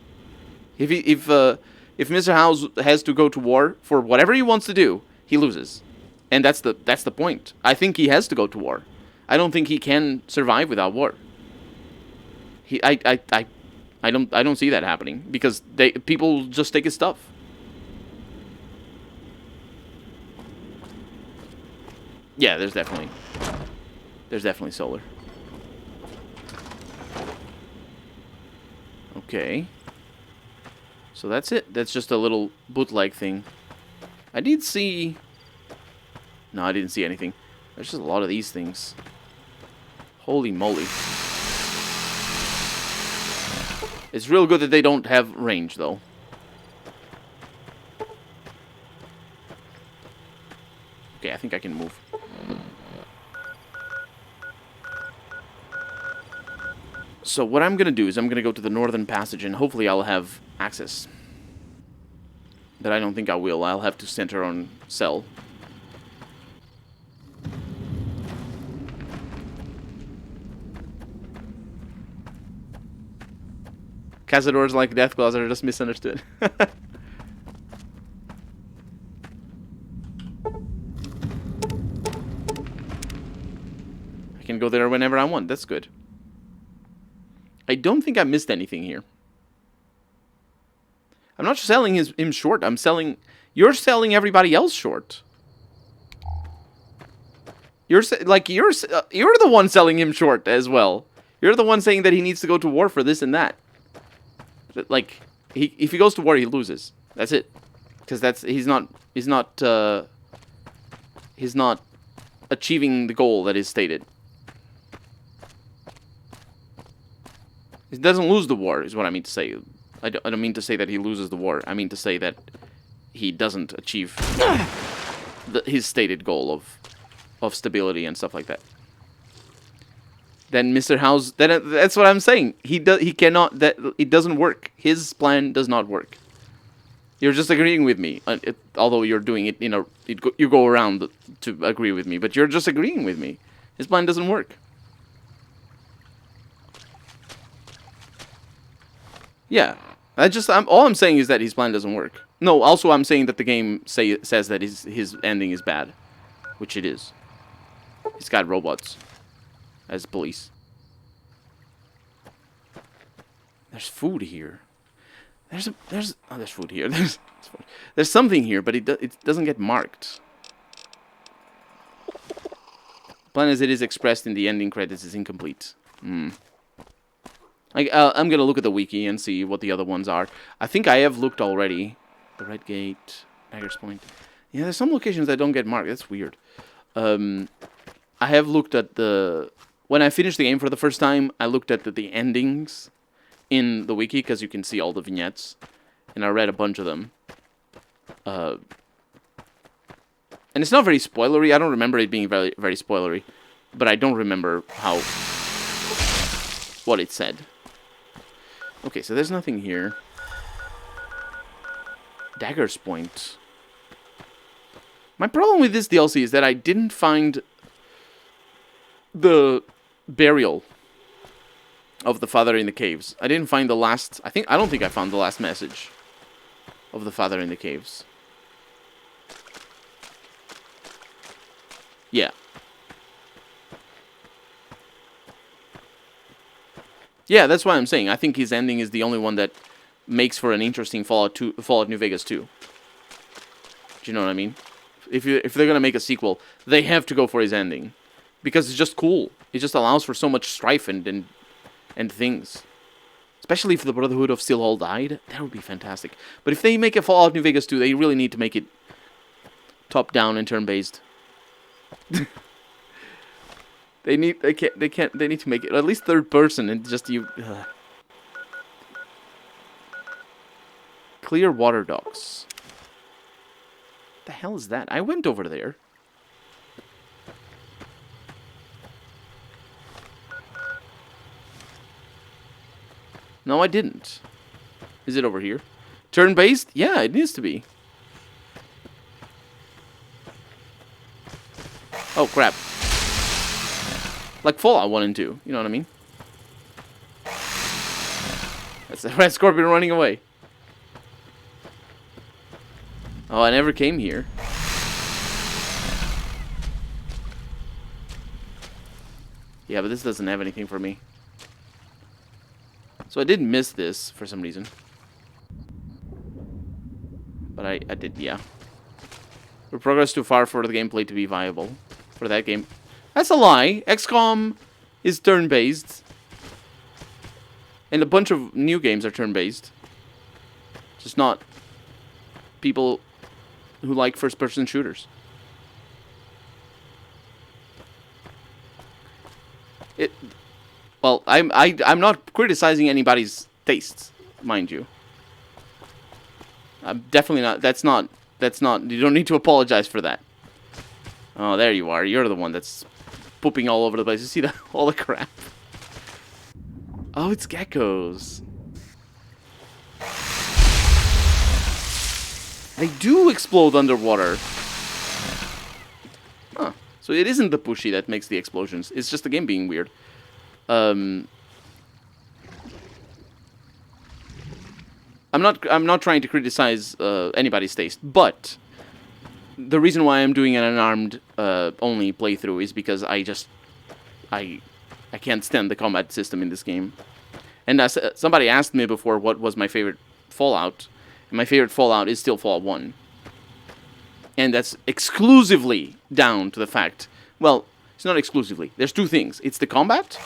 If Mr. House has to go to war for whatever he wants to do, he loses. And that's the point. I think he has to go to war. I don't think he can survive without war. I don't see that happening because people just take his stuff. Yeah, there's definitely solar. Okay. So that's it. That's just a little bootleg thing. I did see... No, I didn't see anything. There's just a lot of these things. Holy moly. It's real good that they don't have range, though. Okay, I think I can move. So what I'm going to do is I'm going to go to the Northern Passage, and hopefully I'll have access. But I don't think I will. I'll have to center on Cell. Cazadors like Deathclaws are just misunderstood. I can go there whenever I want. That's good. I don't think I missed anything here. I'm not selling him short. I'm selling... You're selling everybody else short. You're the one selling him short as well. You're the one saying that he needs to go to war for this and that. Like, if he goes to war, he loses. That's it. Because he's not achieving the goal that is stated. He doesn't lose the war, is what I mean to say. I don't mean to say that he loses the war. I mean to say that he doesn't achieve his stated goal of stability and stuff like that. Then Mr. House, that's what I'm saying. He cannot. It doesn't work. His plan does not work. You're just agreeing with me, although you're doing it. You go around to agree with me, but you're just agreeing with me. His plan doesn't work. Yeah, all I'm saying is that his plan doesn't work. No, also I'm saying that the game says that his ending is bad, which it is. He's got robots as police. There's food here. There's food here. There's something here, but it doesn't get marked. Plan as it is expressed in the ending credits is incomplete. I'm gonna look at the wiki and see what the other ones are. I think I have looked already. The Red Gate, Dagger's Point. Yeah, there's some locations that don't get marked. That's weird. I have looked at when I finished the game for the first time, I looked at the endings in the wiki, because you can see all the vignettes. And I read a bunch of them. And it's not very spoilery. I don't remember it being very, very spoilery. But I don't remember what it said. Okay, so there's nothing here. Dagger's Point. My problem with this DLC is that I didn't find the burial of the father in the caves. I didn't find the last... I don't think I found the last message of the father in the caves. Yeah. Yeah, that's why I'm saying. I think his ending is the only one that makes for an interesting Fallout New Vegas 2. Do you know what I mean? If they're gonna make a sequel, they have to go for his ending, because it's just cool. It just allows for so much strife and things. Especially if the Brotherhood of Steel all died, that would be fantastic. But if they make a Fallout New Vegas 2, they really need to make it top-down and turn-based. They need to make it at least third person and just you. Clear water docks. What the hell is that? I went over there. No, I didn't. Is it over here? Turn-based? Yeah, it needs to be. Oh, crap. Like Fallout 1 and 2, you know what I mean? That's a red scorpion running away. Oh, I never came here. Yeah, but this doesn't have anything for me. So I did miss this for some reason. But I did, yeah. We progressed too far for the gameplay to be viable. For that game. That's a lie. XCOM is turn-based. And a bunch of new games are turn-based. Just not people who like first-person shooters. Well, I'm not criticizing anybody's tastes, mind you. I'm definitely not. That's not. You don't need to apologize for that. Oh, there you are. You're the one that's pooping all over the place. You see all the crap. Oh, it's geckos. They do explode underwater. Huh. So it isn't the pushy that makes the explosions. It's just the game being weird. I'm not trying to criticize anybody's taste, but the reason why I'm doing an unarmed only playthrough is because I can't stand the combat system in this game. And as somebody asked me before what was my favorite Fallout, and my favorite Fallout is still Fallout 1. And that's exclusively down to the fact, well, it's not exclusively. There's two things. It's the combat.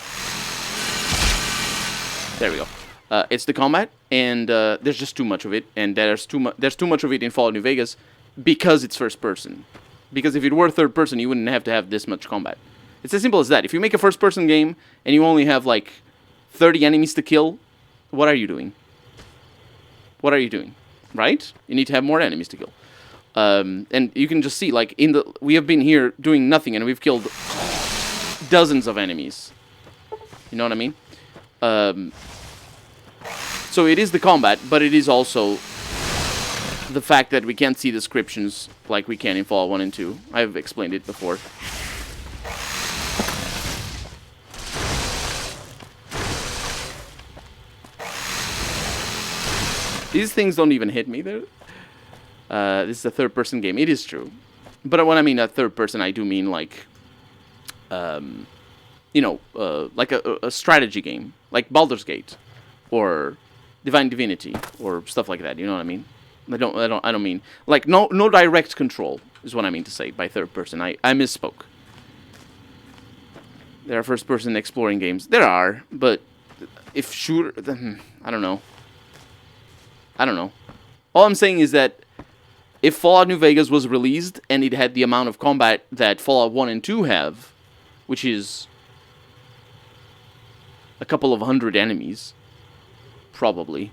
There we go. It's the combat, and there's just too much of it, and there's too much of it in Fallout New Vegas because it's first person. Because if it were third person, you wouldn't have to have this much combat. It's as simple as that. If you make a first person game and you only have like 30 enemies to kill, what are you doing? What are you doing? Right? You need to have more enemies to kill. And you can just see, like, we have been here doing nothing, and we've killed dozens of enemies. You know what I mean? So it is the combat, but it is also the fact that we can't see descriptions like we can in Fallout 1 and 2. I've explained it before. These things don't even hit me, though. This is a third-person game. It is true. But when I mean a third-person, I do mean, like, like a strategy game. Like Baldur's Gate. Or Divine Divinity. Or stuff like that. You know what I mean? I don't mean... Like, no direct control is what I mean to say by third-person. I misspoke. There are first-person exploring games. There are, but if shooter... I don't know. All I'm saying is that if Fallout New Vegas was released and it had the amount of combat that Fallout 1 and 2 have, which is a couple of hundred enemies, probably.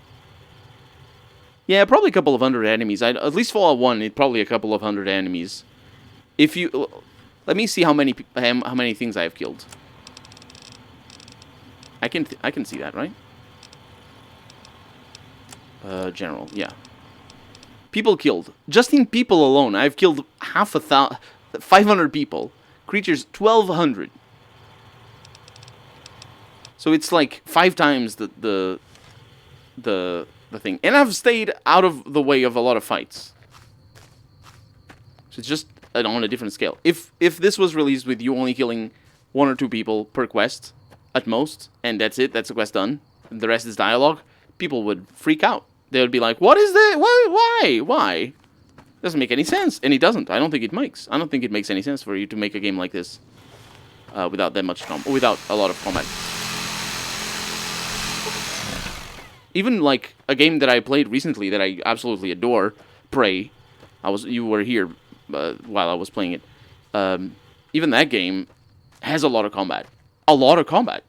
Yeah, probably a couple of hundred enemies. At least Fallout 1, it's probably a couple of hundred enemies. If you... Let me see how many things I have killed. I can see that, right? General, yeah. People killed. Just in people alone, I've killed 500 people. Creatures, 1,200. So it's like 5 times the thing. And I've stayed out of the way of a lot of fights. So it's just on a different scale. If this was released with you only killing 1 or 2 people per quest, at most, and that's it, that's the quest done, and the rest is dialogue, people would freak out. They would be like, what is this? Why? Doesn't make any sense. And it doesn't. I don't think it makes. I don't think it makes any sense for you to make a game like this without that much without a lot of combat. Even like a game that I played recently that I absolutely adore, Prey. You were here while I was playing it. Even that game has a lot of combat. A lot of combat.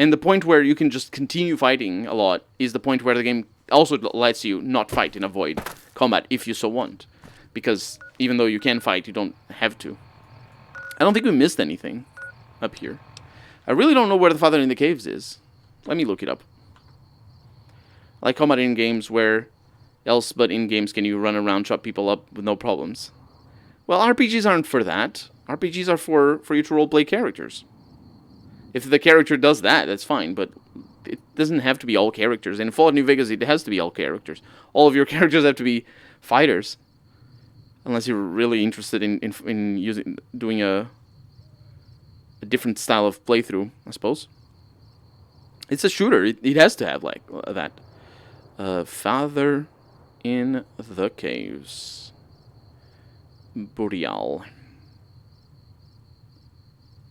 And the point where you can just continue fighting a lot is the point where the game also lets you not fight and avoid combat if you so want. Because even though you can fight, you don't have to. I don't think we missed anything up here. I really don't know where the Father in the Caves is. Let me look it up. I like combat in games where else but in games can you run around, chop people up with no problems. Well, RPGs aren't for that. RPGs are for you to roleplay characters. If the character does that, that's fine, but it doesn't have to be all characters. In Fallout New Vegas, it has to be all characters. All of your characters have to be fighters. Unless you're really interested in doing a different style of playthrough, I suppose. It's a shooter. It has to have like that. Father in the Caves. Boreal.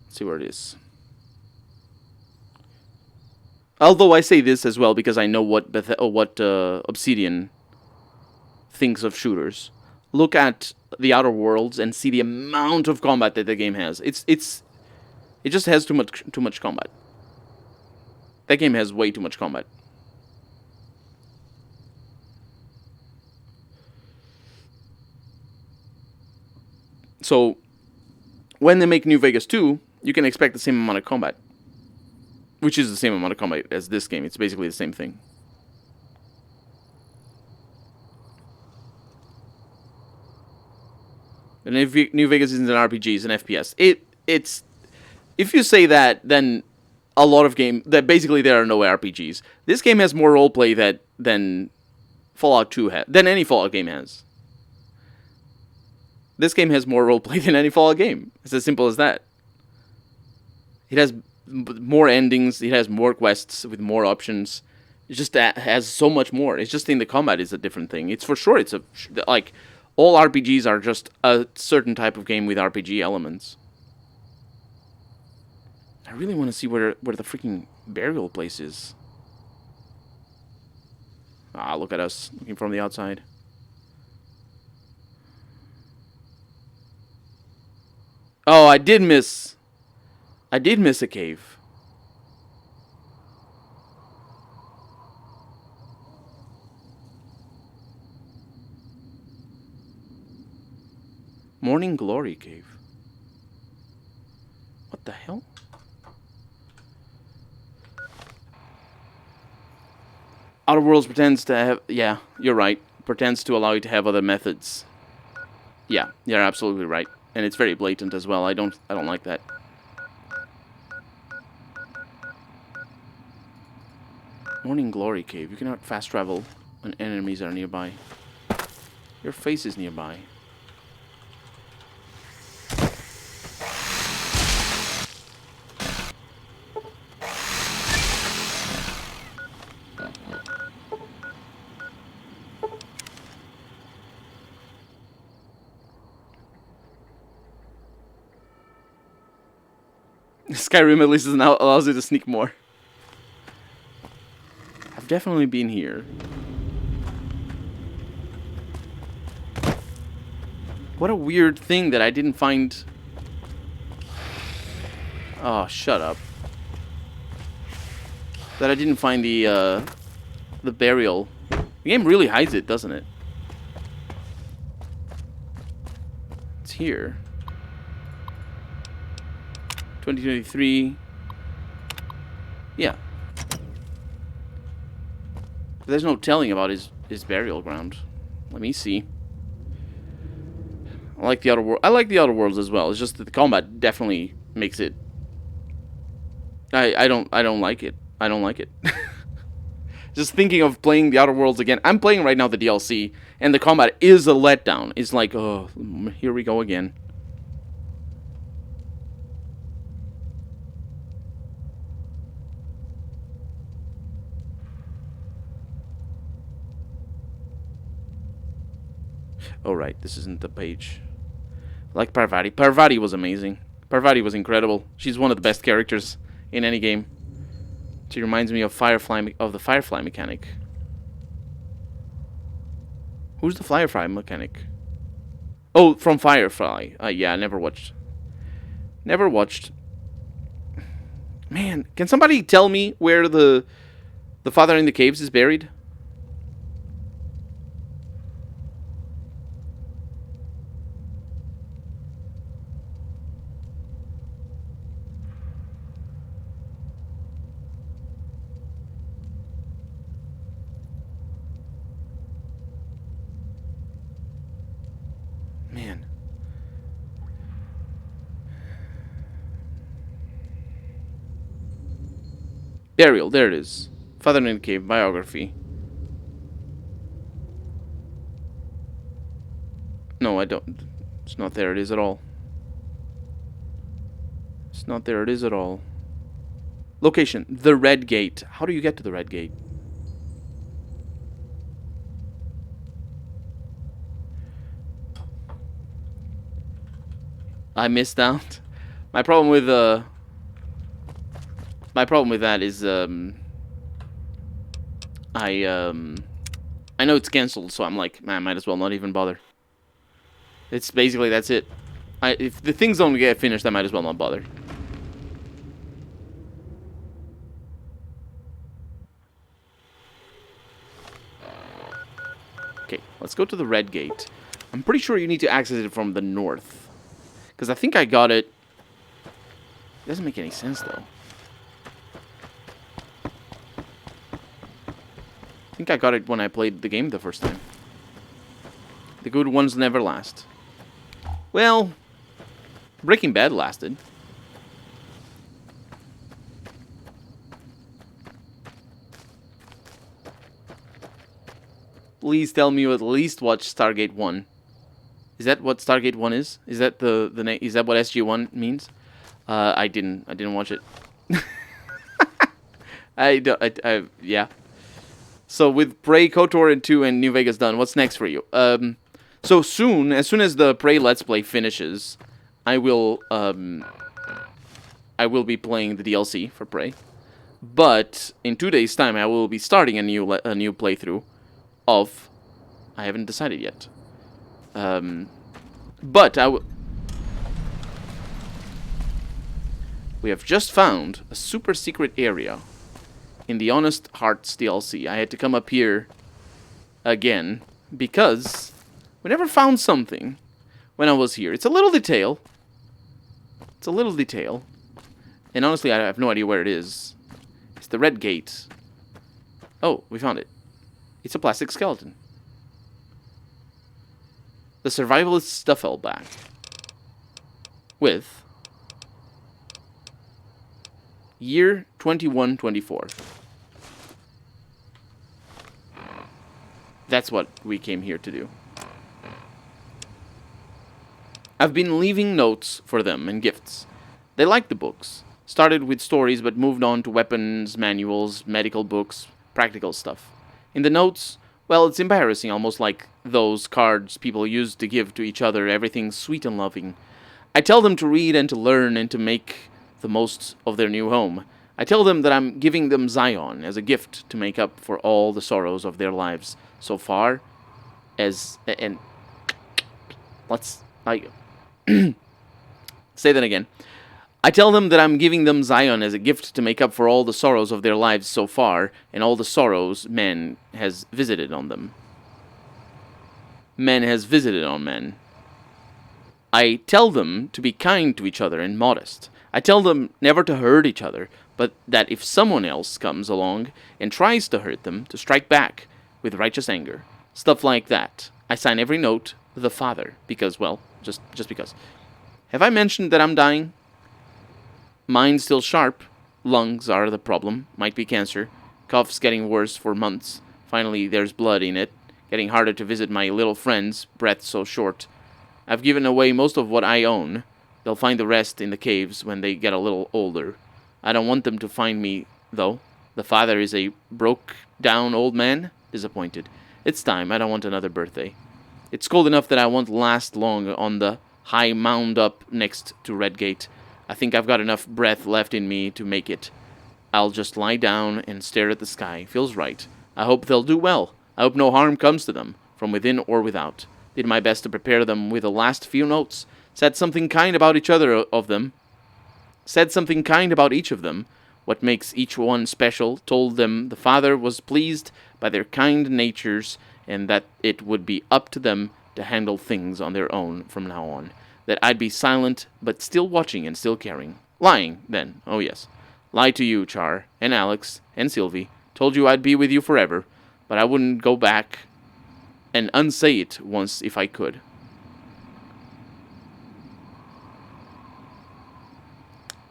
Let's see where it is. Although I say this as well because I know what Obsidian thinks of shooters. Look at the Outer Worlds and see the amount of combat that the game has. It just has too much combat. That game has way too much combat. So when they make New Vegas 2, you can expect the same amount of combat. Which is the same amount of combat as this game. It's basically the same thing. And if New Vegas isn't an RPG, it's an FPS. It's if you say that, then a lot of basically there are no RPGs. This game has more roleplay than Fallout 2 than any Fallout game has. This game has more roleplay than any Fallout game. It's as simple as that. It has more endings. It has more quests with more options. It just has so much more. It's just in the combat is a different thing. It's for sure. It's like all RPGs are just a certain type of game with RPG elements. I really want to see where the freaking burial place is. Ah, look at us looking from the outside. Oh, I did miss a cave. Morning Glory Cave. What the hell? Outer Worlds pretends to have... Yeah, you're right. Pretends to allow you to have other methods. Yeah, you're absolutely right. And it's very blatant as well. I don't like that. Morning Glory Cave. You cannot fast travel when enemies are nearby. Your face is nearby. Skyrim at least now allows you to sneak more. I've definitely been here. What a weird thing that I didn't find. Oh, shut up. That I didn't find the burial. The game really hides it, doesn't it? It's here. 2023. Yeah. There's no telling about his burial ground. Let me see. I like the Outer World. I like the Outer Worlds as well. It's just that the combat definitely makes it. I don't like it. I don't like it. Just thinking of playing the Outer Worlds again. I'm playing right now the DLC, and the combat is a letdown. It's like, oh, here we go again. Oh, right, this isn't the page. Like Parvati. Parvati was amazing. Parvati was incredible. She's one of the best characters in any game. She reminds me of the Firefly mechanic. Who's the Firefly mechanic? Oh, from Firefly. Yeah, I never watched. Never watched. Man, can somebody tell me where the Father in the Caves is buried? Burial, there it is. Father in the Cave, biography. No, I don't. It's not there it is at all. It's not there it is at all. Location, the Red Gate. How do you get to the Red Gate? I missed out. My problem with that is I know it's cancelled, so I'm like, man, I might as well not even bother. It's basically, that's it. If the things don't get finished, I might as well not bother. Okay, let's go to the Red Gate. I'm pretty sure you need to access it from the north. Because I think I got it. It doesn't make any sense, though. I think I got it when I played the game the first time. The good ones never last. Well, Breaking Bad lasted. Please tell me you at least watch Stargate 1. Is that what Stargate 1 is? Is that the name? Is that what SG-1 means? I didn't watch it. Yeah. So with Prey, KOTOR, and 2 and New Vegas done, what's next for you? So soon, as soon as the Prey Let's Play finishes, I will be playing the DLC for Prey. But in 2 days' time, I will be starting a new playthrough of. I haven't decided yet. But we have just found a super secret area in the Honest Hearts DLC. I had to come up here again because we never found something when I was here. It's a little detail. It's a little detail. And honestly, I have no idea where it is. It's the Red Gate. Oh, we found it. It's a plastic skeleton. The survivalist Stuffelback. With year 2124. That's what we came here to do. I've been leaving notes for them and gifts. They liked the books. Started with stories but moved on to weapons, manuals, medical books, practical stuff. In the notes, well, it's embarrassing, almost like those cards people used to give to each other, everything sweet and loving. I tell them to read and to learn and to make the most of their new home. I tell them that I'm giving them Zion as a gift to make up for all the sorrows of their lives so far as... And let's... say that again. I tell them that I'm giving them Zion as a gift to make up for all the sorrows of their lives so far, and all the sorrows man has visited on them. Man has visited on men. I tell them to be kind to each other and modest. I tell them never to hurt each other, but that if someone else comes along and tries to hurt them, to strike back with righteous anger. Stuff like that. I sign every note, the Father, because, well, just because. Have I mentioned that I'm dying? Mind's still sharp. Lungs are the problem. Might be cancer. Cough's getting worse for months. Finally, there's blood in it. Getting harder to visit my little friends. Breath so short. I've given away most of what I own. They'll find the rest in the caves when they get a little older. I don't want them to find me, though. The Father is a broke-down old man. Disappointed. It's time. I don't want another birthday. It's cold enough that I won't last long on the high mound up next to Red Gate. I think I've got enough breath left in me to make it. I'll just lie down and stare at the sky. Feels right. I hope they'll do well. I hope no harm comes to them, from within or without. Did my best to prepare them with the last few notes. Said something kind about each other of them. Said something kind about each of them. What makes each one special. Told them the Father was pleased by their kind natures and that it would be up to them to handle things on their own from now on. That I'd be silent, but still watching and still caring. Lying, then. Oh, yes. Lied to you, Char, and Alex, and Sylvie. Told you I'd be with you forever, but I wouldn't go back and unsay it once if I could.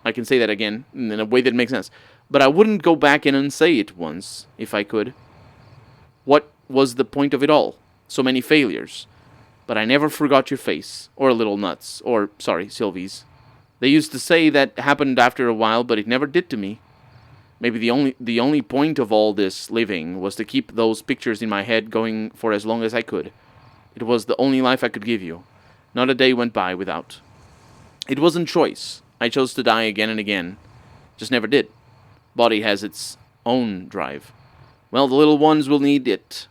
I can say that again in a way that makes sense. But I wouldn't go back in and say it once, if I could. What was the point of it all? So many failures. But I never forgot your face, or Little Nuts, or, sorry, Sylvie's. They used to say that happened after a while, but it never did to me. Maybe the only point of all this living was to keep those pictures in my head going for as long as I could. It was the only life I could give you. Not a day went by without. It wasn't choice. I chose to die again and again. Just never did. Body has its own drive. Well, the little ones will need it.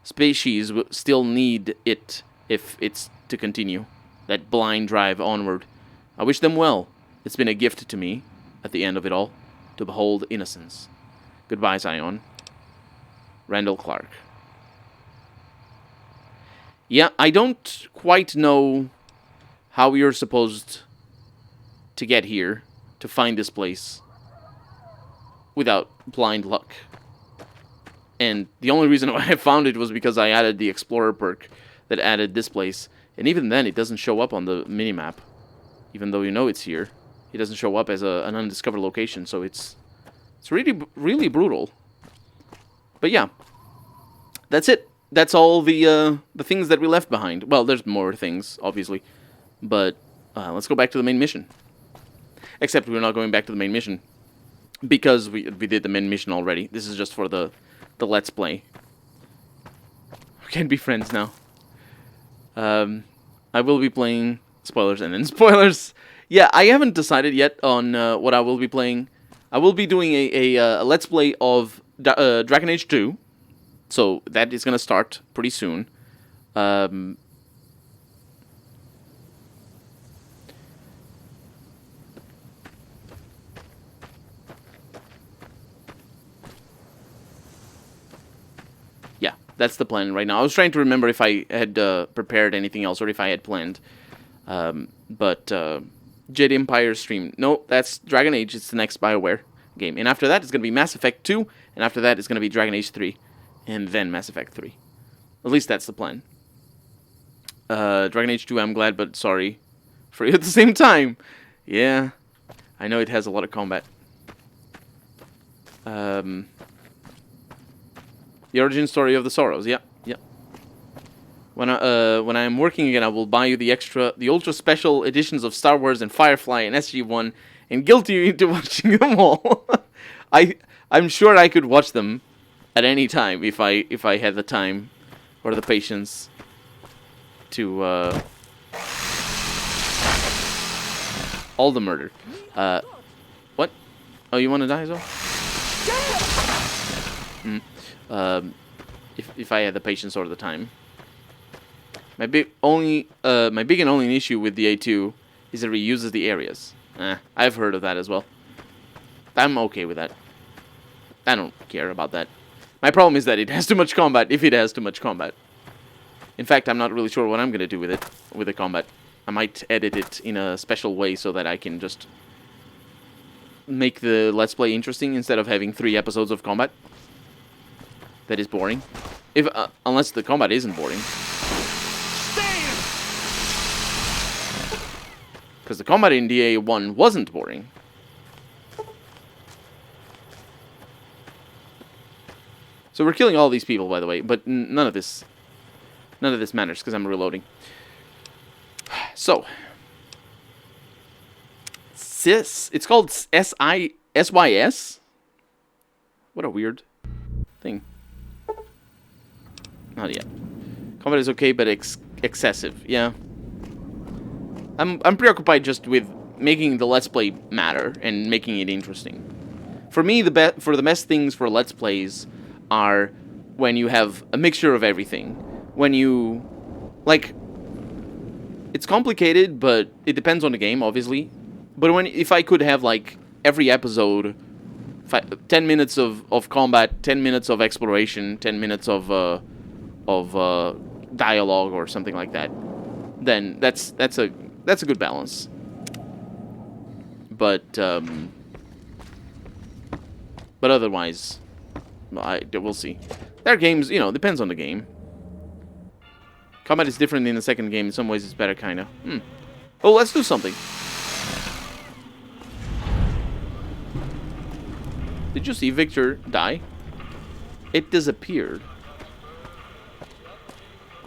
Species will still need it if it's to continue. That blind drive onward. I wish them well. It's been a gift to me, at the end of it all, to behold innocence. Goodbye, Zion. Randall Clark. Yeah, I don't quite know how you're supposed to get here, to find this place, without blind luck. And the only reason why I found it was because I added the Explorer perk that added this place. And even then, it doesn't show up on the minimap. Even though you know it's here. It doesn't show up as an undiscovered location, so it's really, really brutal. But yeah, that's it. That's all the things that we left behind. Well, there's more things, obviously. But let's go back to the main mission. Except we're not going back to the main mission. Because we did the main mission already. This is just for the Let's Play. We can't be friends now. I will be playing... Spoilers and then spoilers. Yeah, I haven't decided yet on what I will be playing. I will be doing a Let's Play of Dragon Age 2. So that is going to start pretty soon. Yeah, that's the plan right now. I was trying to remember if I had prepared anything else or if I had planned. But Jade Empire stream. No, that's Dragon Age. It's the next BioWare game. And after that, it's going to be Mass Effect 2. And after that, it's going to be Dragon Age 3. And then Mass Effect 3. At least that's the plan. Dragon Age 2, I'm glad, but sorry for you at the same time. Yeah, I know it has a lot of combat. The origin story of the Sorrows. Yeah. When I'm working again, I will buy you the ultra special editions of Star Wars and Firefly and SG-1 and guilt you into watching them all. I'm sure I could watch them at any time if I had the time or the patience to all the murder. What? Oh, you want to die as well? If I had the patience or the time. My big and only issue with the A2 is it reuses the areas. I've heard of that as well. I'm okay with that. I don't care about that. My problem is that it has too much combat, if it has too much combat. In fact, I'm not really sure what I'm going to do with it, with the combat. I might edit it in a special way so that I can just make the Let's Play interesting instead of having 3 episodes of combat. That is boring. Unless the combat isn't boring. Because the combat in DA1 wasn't boring. So we're killing all these people, by the way, but none of this matters because I'm reloading. So, it's called SYS. What a weird thing. Not yet. Combat is okay, but excessive. Yeah. I'm preoccupied just with making the Let's Play matter and making it interesting. For me, the best things for Let's Plays are when you have a mixture of everything. When you, like, it's complicated, but it depends on the game, obviously. But if I could have, like, every episode, 10 minutes of combat, 10 minutes of exploration, 10 minutes of dialogue or something like that, then that's a good balance. But otherwise, we'll see. There are games, depends on the game. Combat is different in the second game. In some ways, it's better, kind of. Oh, let's do something. Did you see Victor die? It disappeared.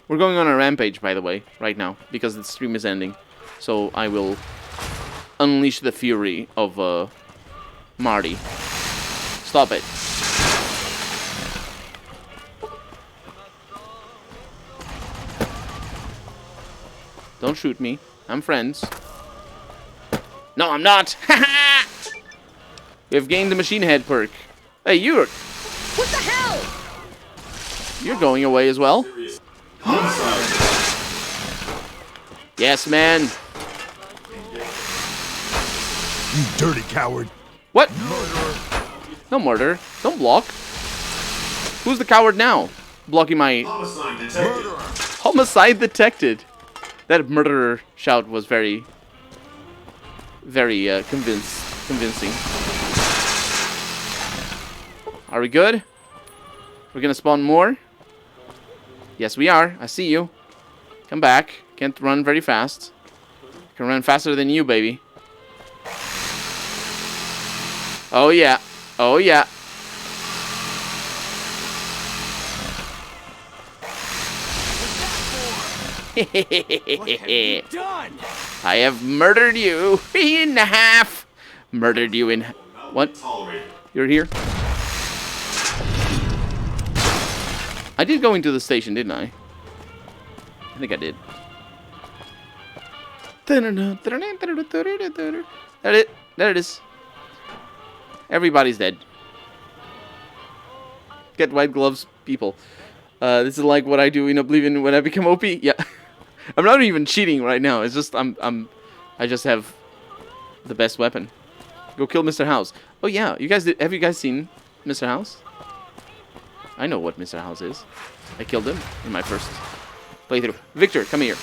We're going on a rampage, by the way, right now, because the stream is ending. So I will unleash the fury of Marty. Stop it. Don't shoot me. I'm friends. No, I'm not. We've gained the machine head perk. Hey, you're... What the hell? You're going away as well. Yes, man. You dirty coward. What? No murder. Don't block. Who's the coward now? Blocking my... Homicide detected. Homicide detected. That murderer shout was very... very convincing. Are we good? We're gonna spawn more? Yes, we are. I see you. Come back. Can't run very fast. Can run faster than you, baby. Oh, yeah. Oh, yeah. What have you done? I have murdered you in half. Murdered you in... What? You're here? I did go into the station, didn't I? I think I did. There it is. Everybody's dead. Get white gloves, people. This is like what I do in Oblivion when I become OP. Yeah. I'm not even cheating right now. It's just I just have the best weapon. Go kill Mr. House. Oh yeah, have you guys seen Mr. House? I know what Mr. House is. I killed him in my first playthrough. Victor, come here.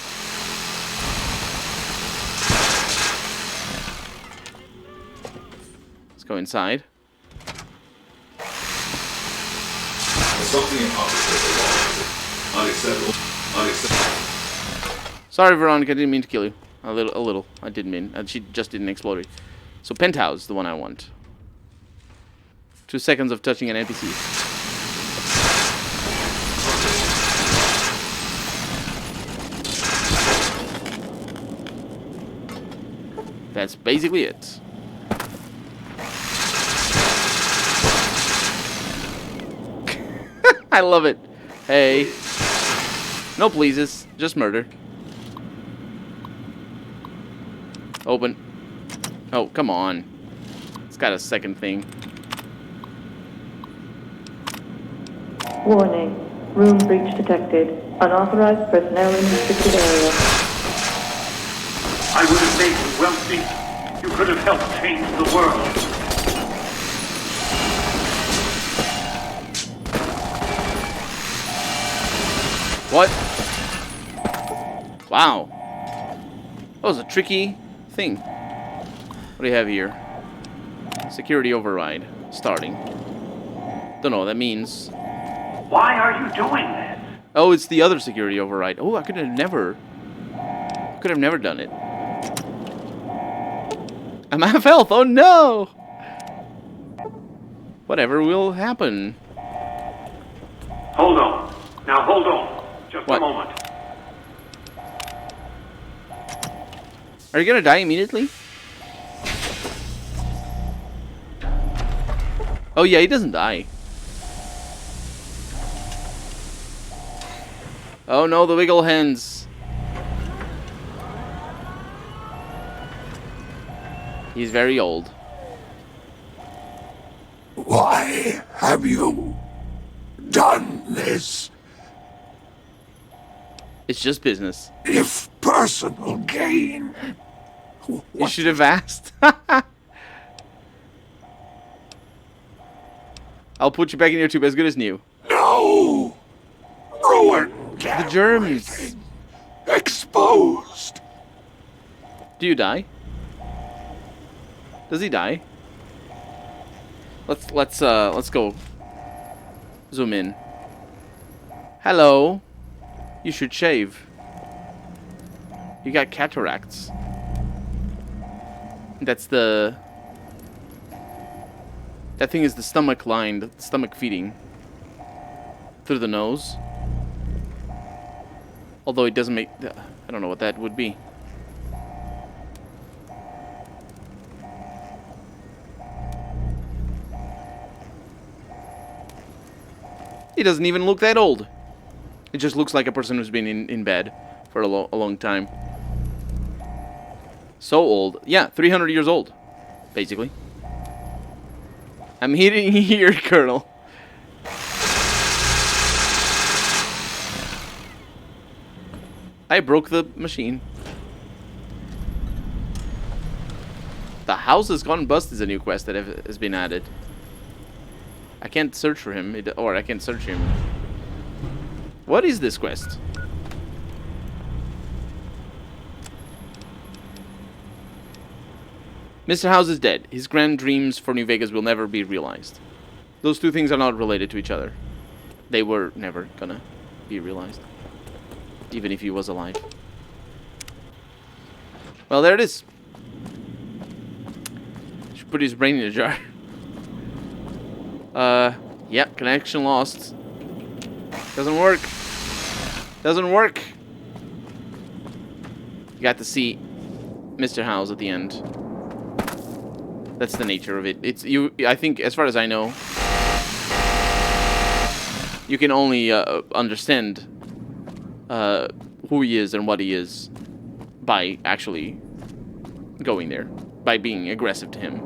Let's go inside. Sorry, Veronica, I didn't mean to kill you. A little. I didn't mean. She just didn't explode. So Penthouse is the one I want. 2 seconds of touching an NPC. That's basically it. I love it. Hey. No pleases. Just murder. Open. Oh, come on. It's got a second thing. Warning. Room breach detected. Unauthorized personnel in restricted area. I would have made you wealthy. You could have helped change the world. What? Wow. That was a tricky thing. What do you have here? Security override. Starting. Don't know what that means. Why are you doing this? Oh, it's the other security override. Oh, I could have never done it. I'm out of health. Oh no! Whatever will happen. Hold on. Now hold on. Just What? a moment. Are you gonna die immediately? Oh yeah, he doesn't die. Oh no, the wiggle hens. He's very old. Why have you done this? It's just business. If personal gain. You should have asked. I'll put you back in your tube as good as new. No! Ruin. The germs. Exposed. Do you die? Does he die? Let's go. Zoom in. Hello. You should shave. You got cataracts. That's the That thing is the stomach line, the stomach feeding through the nose. Although it doesn't make... I don't know what that would be. He doesn't even look that old. It just looks like a person who's been in bed for a long time. So old. Yeah, 300 years old, basically. I'm hitting here, Colonel. I broke the machine. The house has gone bust is a new quest that has been added. I can't search for him, or I can't search him. What is this quest? Mr. House is dead. His grand dreams for New Vegas will never be realized. Those two things are not related to each other. They were never gonna be realized. Even if he was alive. Well, there it is. Should put his brain in a jar. Yeah, connection lost. Doesn't work. Doesn't work. You got to see Mr. House at the end. That's the nature of it. It's you. I think, as far as I know, you can only understand who he is and what he is by actually going there, by being aggressive to him.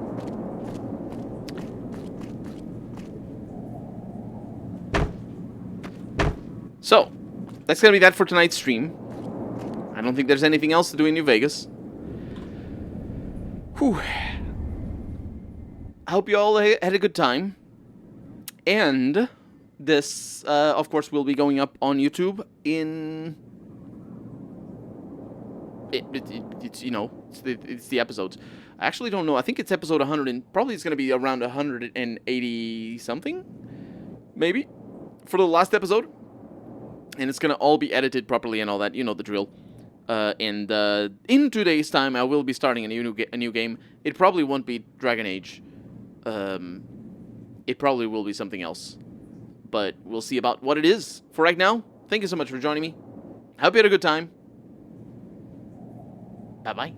So, that's gonna be that for tonight's stream. I don't think there's anything else to do in New Vegas. Whew. I hope you all had a good time. And this, of course, will be going up on YouTube in... It's you know, it's the episodes. I actually don't know. I think it's episode 100, and probably it's going to be around 180-something, maybe, for the last episode. And it's going to all be edited properly and all that. You know the drill. And in 2 days' time, I will be starting a new game. It probably won't be Dragon Age. It probably will be something else. But we'll see about what it is. For right now, thank you so much for joining me. I hope you had a good time. Bye-bye.